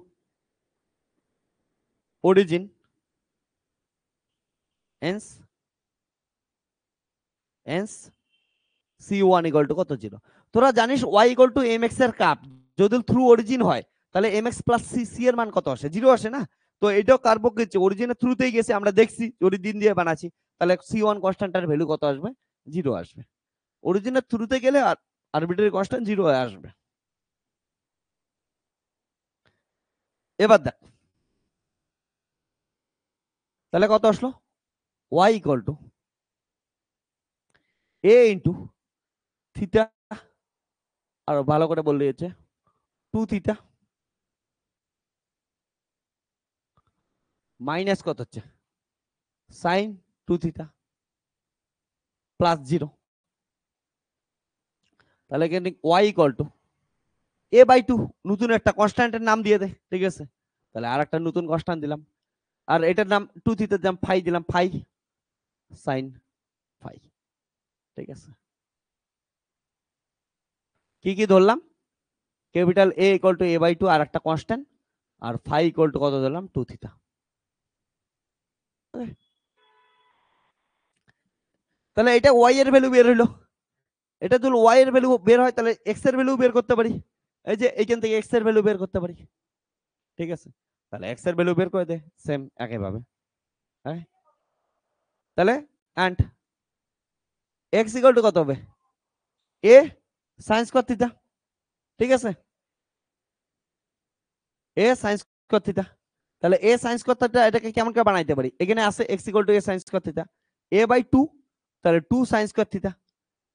origin, hence c1 equal to কত 0। তোরা জানিস y equal to mx এর কার্ভ যদি থ্রু অরিজিন হয় তাহলে mx প্লাস c এর মান কত আসে 0 আসে না। তো এটাও কার্ভ গেছে অরিজিনের থ্রুতেই গেছে, আমরা দেখছি অরিজিন দিয়ে বানাচ্ছি, তাহলে c1 কনস্ট্যান্টের ভ্যালু কত আসবে 0 আসবে। অরিজিনের থ্রুতে গেলে আরবিট্রারি কনস্ট্যান্ট 0 আসবে। এবার দেখ তাহলে কত আসলো y equal to a into theta আর ভালো করে বললে হচ্ছে 2 থিটা মাইনাস কত হচ্ছে সাইন 2 থিটা প্লাস 0। তাহলে এখানে y ইকুয়াল টু a/2 নতুন একটা কনস্ট্যান্টের নাম দিয়ে দে, ঠিক আছে? তাহলে আর একটা নতুন কনস্ট্যান্ট দিলাম, আর এটার নাম 2 থিটার নাম ফাই দিলাম, ফাই সাইন ফাই, ঠিক আছে? কি কি ধরলাম? Capital A equal to a/2 আর একটা কনস্ট্যান্ট, আর ফাই ইকুয়াল টু কত ধরলাম 2 থিটা। তাহলে এটা y এর ভ্যালু বের হইলো, এটা যদি y এর ভ্যালু বের হয় তাহলে x এর ভ্যালু বের করতে পারি, এই যে এইখান থেকে x এর ভ্যালু বের করতে পারি, ঠিক আছে? তাহলে x এর ভ্যালু বের করে দে সেম একইভাবে, হ্যাঁ? তাহলে and x ইকুয়াল টু কত হবে a sin স্কয়ার থিটা, ঠিক আছে? a sin স্কয়ার থিটা, তাহলে a sin স্কয়ার থিটা এটাকে কেমন করে বানাইতে পারি? এখানে আছে x equal to a sin square theta, a/2 তাহলে 2 sin স্কয়ার থিটা।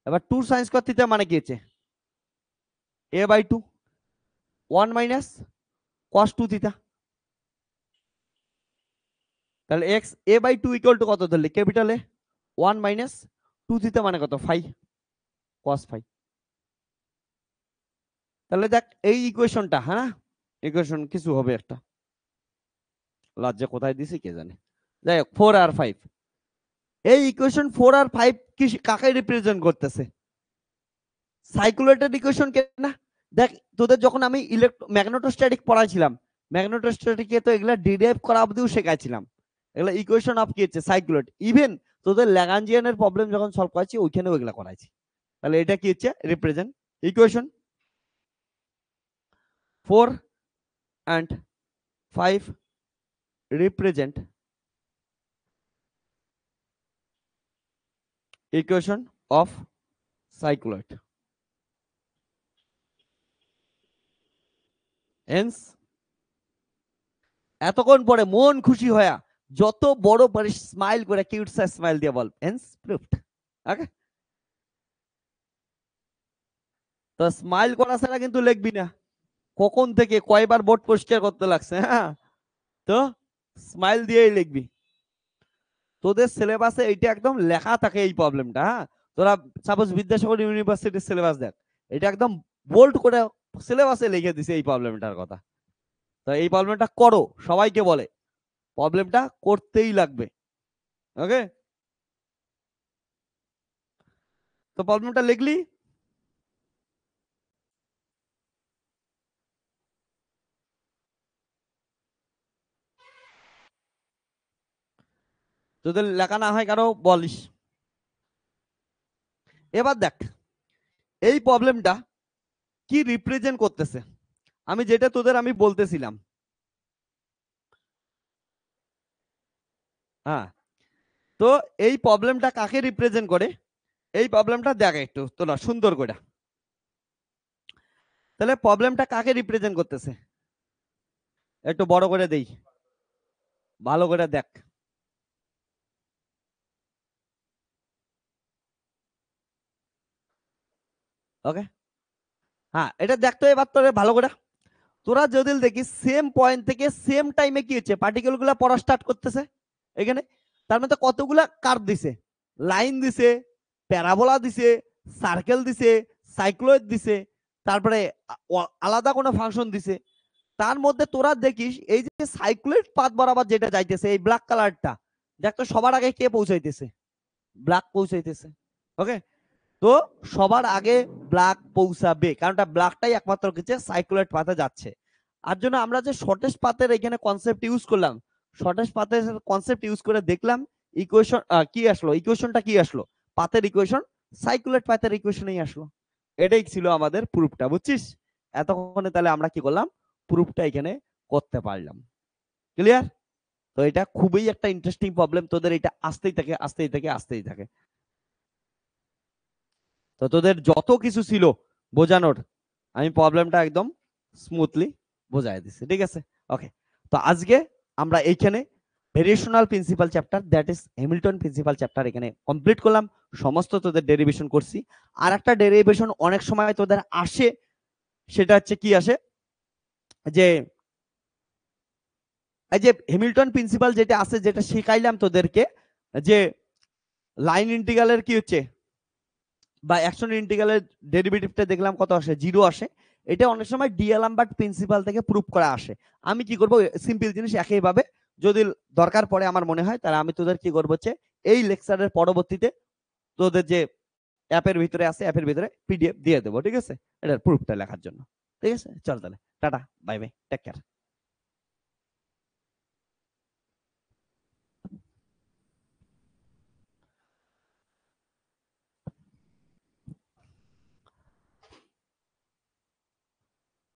এবার 2 sin স্কয়ার থিটা মানে কি হচ্ছে a/2 1 মাইনাস cos 2 থিটা। তাহলে x a/2 ইকুয়াল টু কত ধরলে ক্যাপিটাল A 1 মাইনাস 2 থিটা মানে কত ফাই cos ফাই। তাহলে দেখ এই ইকুয়েশনটা, হ্যাঁ ইকুয়েশন কিছু হবে একটা, লজ্জা কোথায় দিছি কে জানে। যাই হোক 4 আর 5, এই ইকুয়েশন 4 আর 5 কি কাকে রিপ্রেজেন্ট করতেছে? সাইক্লোয়েটেড ইকুয়েশন কে না? দেখ তোদের যখন আমি ম্যাগনেটোস্ট্যাটিক পড়াইছিলাম, ম্যাগনেটোস্ট্যাটিকে তো এগুলা ডিরাইভ করা অবধিও শেখাইছিলাম, এগুলা ইকুয়েশন অফ কি হচ্ছে সাইক্লোয়েট। ইভেন তোদের ল্যাগ্রাঞ্জিয়ানের প্রবলেম যখন সলভ করাইছি ওইখানেও এগুলা করাইছি। তাহলে এটা কি হচ্ছে represent equation 4 and 5 represent equation of cycloid. Hence এতক্ষণ পরে মন খুশি হয়া যত বড় পারিস স্মাইল করে কিউট সা স্মাইল দিয়ে বল hence proved, ওকে? তো স্মাইল করা ছাড়া কিন্তু লিখবি না, কখন থেকে কয়বার বোর্ড পরিষ্কার করতে লাগছে, হ্যাঁ? তো স্মাইল দিয়েই লিখবি। তোদের সিলেবাসে এইটা একদম লেখা থাকে এই প্রবলেমটা, হ্যাঁ? তোরা সাপোজ বিদ্যাসাগর ইউনিভার্সিটির সিলেবাস দেখ, এটা একদম বোল্ড করে সিলেবাসে লিখে দিছে এই প্রবলেমটার কথা। তো এই প্রবলেমটা করো, সবাইকে বলে প্রবলেমটা করতেই লাগবে, ওকে? তো প্রবলেমটা লিখলি, তোদের লেখা না হয় কারো বলিস। এবার দেখ এই প্রবলেমটা কি রিপ্রেজেন্ট করতেছে, আমি যেটা তোদের আমি বলতেছিলাম, হ্যাঁ? তো এই প্রবলেমটা কাকে রিপ্রেজেন্ট করে, এই প্রবলেমটা দেখ একটু তোরা সুন্দর করে। তাহলে প্রবলেমটা কাকে রিপ্রেজেন্ট করতেছে একটু বড় করে দেই, ভালো করে দেখ। ওকে, হ্যাঁ এটা দেখতো এবার তোরে ভালো করে। তোরা যদি দেখিস সেম পয়েন্ট থেকে সেম টাইমে কি হচ্ছে পার্টিকেল গুলা পড়া স্টার্ট করতেছে এখানে। তার মধ্যে কতগুলা কার্ভ দিছে, লাইন দিছে, প্যারাবোলা দিছে, সার্কেল দিছে, সাইক্লয়েড দিছে, তারপরে আলাদা কোনো ফাংশন দিছে। তার মধ্যে তোরা দেখিস এই যে সাইক্লয়েড পাথ বরাবর যেটা যাইতেছে এই ব্ল্যাক কালারটা, দেখতো সবার আগে কে পৌঁছাইতেছে? ব্ল্যাক পৌঁছাইতেছে, ওকে? তো সবার আগে ব্ল্যাক পৌঁছাবে, কারণটা ব্ল্যাকটাই একমাত্র কিছু সাইক্লোয়েড পাথে যাচ্ছে। আর জন্য আমরা যে শর্টেস্ট পাথের এখানে কনসেপ্ট ইউজ করলাম, শর্টেস্ট পাথের কনসেপ্ট ইউজ করে দেখলাম ইকুয়েশন কি আসলো, ইকুয়েশনটা কি আসলো, পাথের ইকুয়েশন সাইক্লোয়েড পাথের ইকুয়েশনই আসলো। এটাই ছিল আমাদের প্রুফটা, বুঝছিস? এতক্ষণে তাহলে আমরা কি করলাম, প্রুফটা এখানে করতে পারলাম। ক্লিয়ার? তো এটা খুবই একটা ইন্টারেস্টিং প্রবলেম, তোদের এটা আসতেই থাকে আসতেই থাকে আসতেই থাকে। তো তোদের যত কিছু ছিল বোঝানোর আমি প্রবলেমটা একদম স্মুথলি বোঝাই দিচ্ছি, ঠিক আছে? ওকে, তো আজকে আমরা এইখানে variational principal chapter, that is Hamilton principal chapter এখানে কমপ্লিট করলাম, সমস্ত তোদের ডেরিভেশন করছি। আর একটা ডেরিভেশন অনেক সময় তোদের আসে সেটা হচ্ছে কি আসে, যে এই যে হ্যামিল্টন প্রিন্সিপাল যেটা আছে, যেটা শিখাইলাম তোদেরকে, যে লাইন ইন্টিগ্রালের কি হচ্ছে বা অ্যাকশন ইন্টিগ্রালের ডেরিভেটিভটা দেখলাম কত আসে, 0 আসে। এটা অনেক সময় ডিএলএমবার্ট প্রিন্সিপাল থেকে প্রুফ করা আসে। আমি কি করব, সিম্পল জিনিস একইভাবে যদি দরকার পড়ে আমার মনে হয়, তাহলে আমি তোদের কি করবো হচ্ছে এই লেকচারের পরবর্তীতে তোদের যে অ্যাপের ভিতরে আছে, অ্যাপের ভিতরে পিডিএফ দিয়ে দেবো, ঠিক আছে, এটার প্রুফটা লেখার জন্য। ঠিক আছে, চল তাহলে tata, bye bye, take care.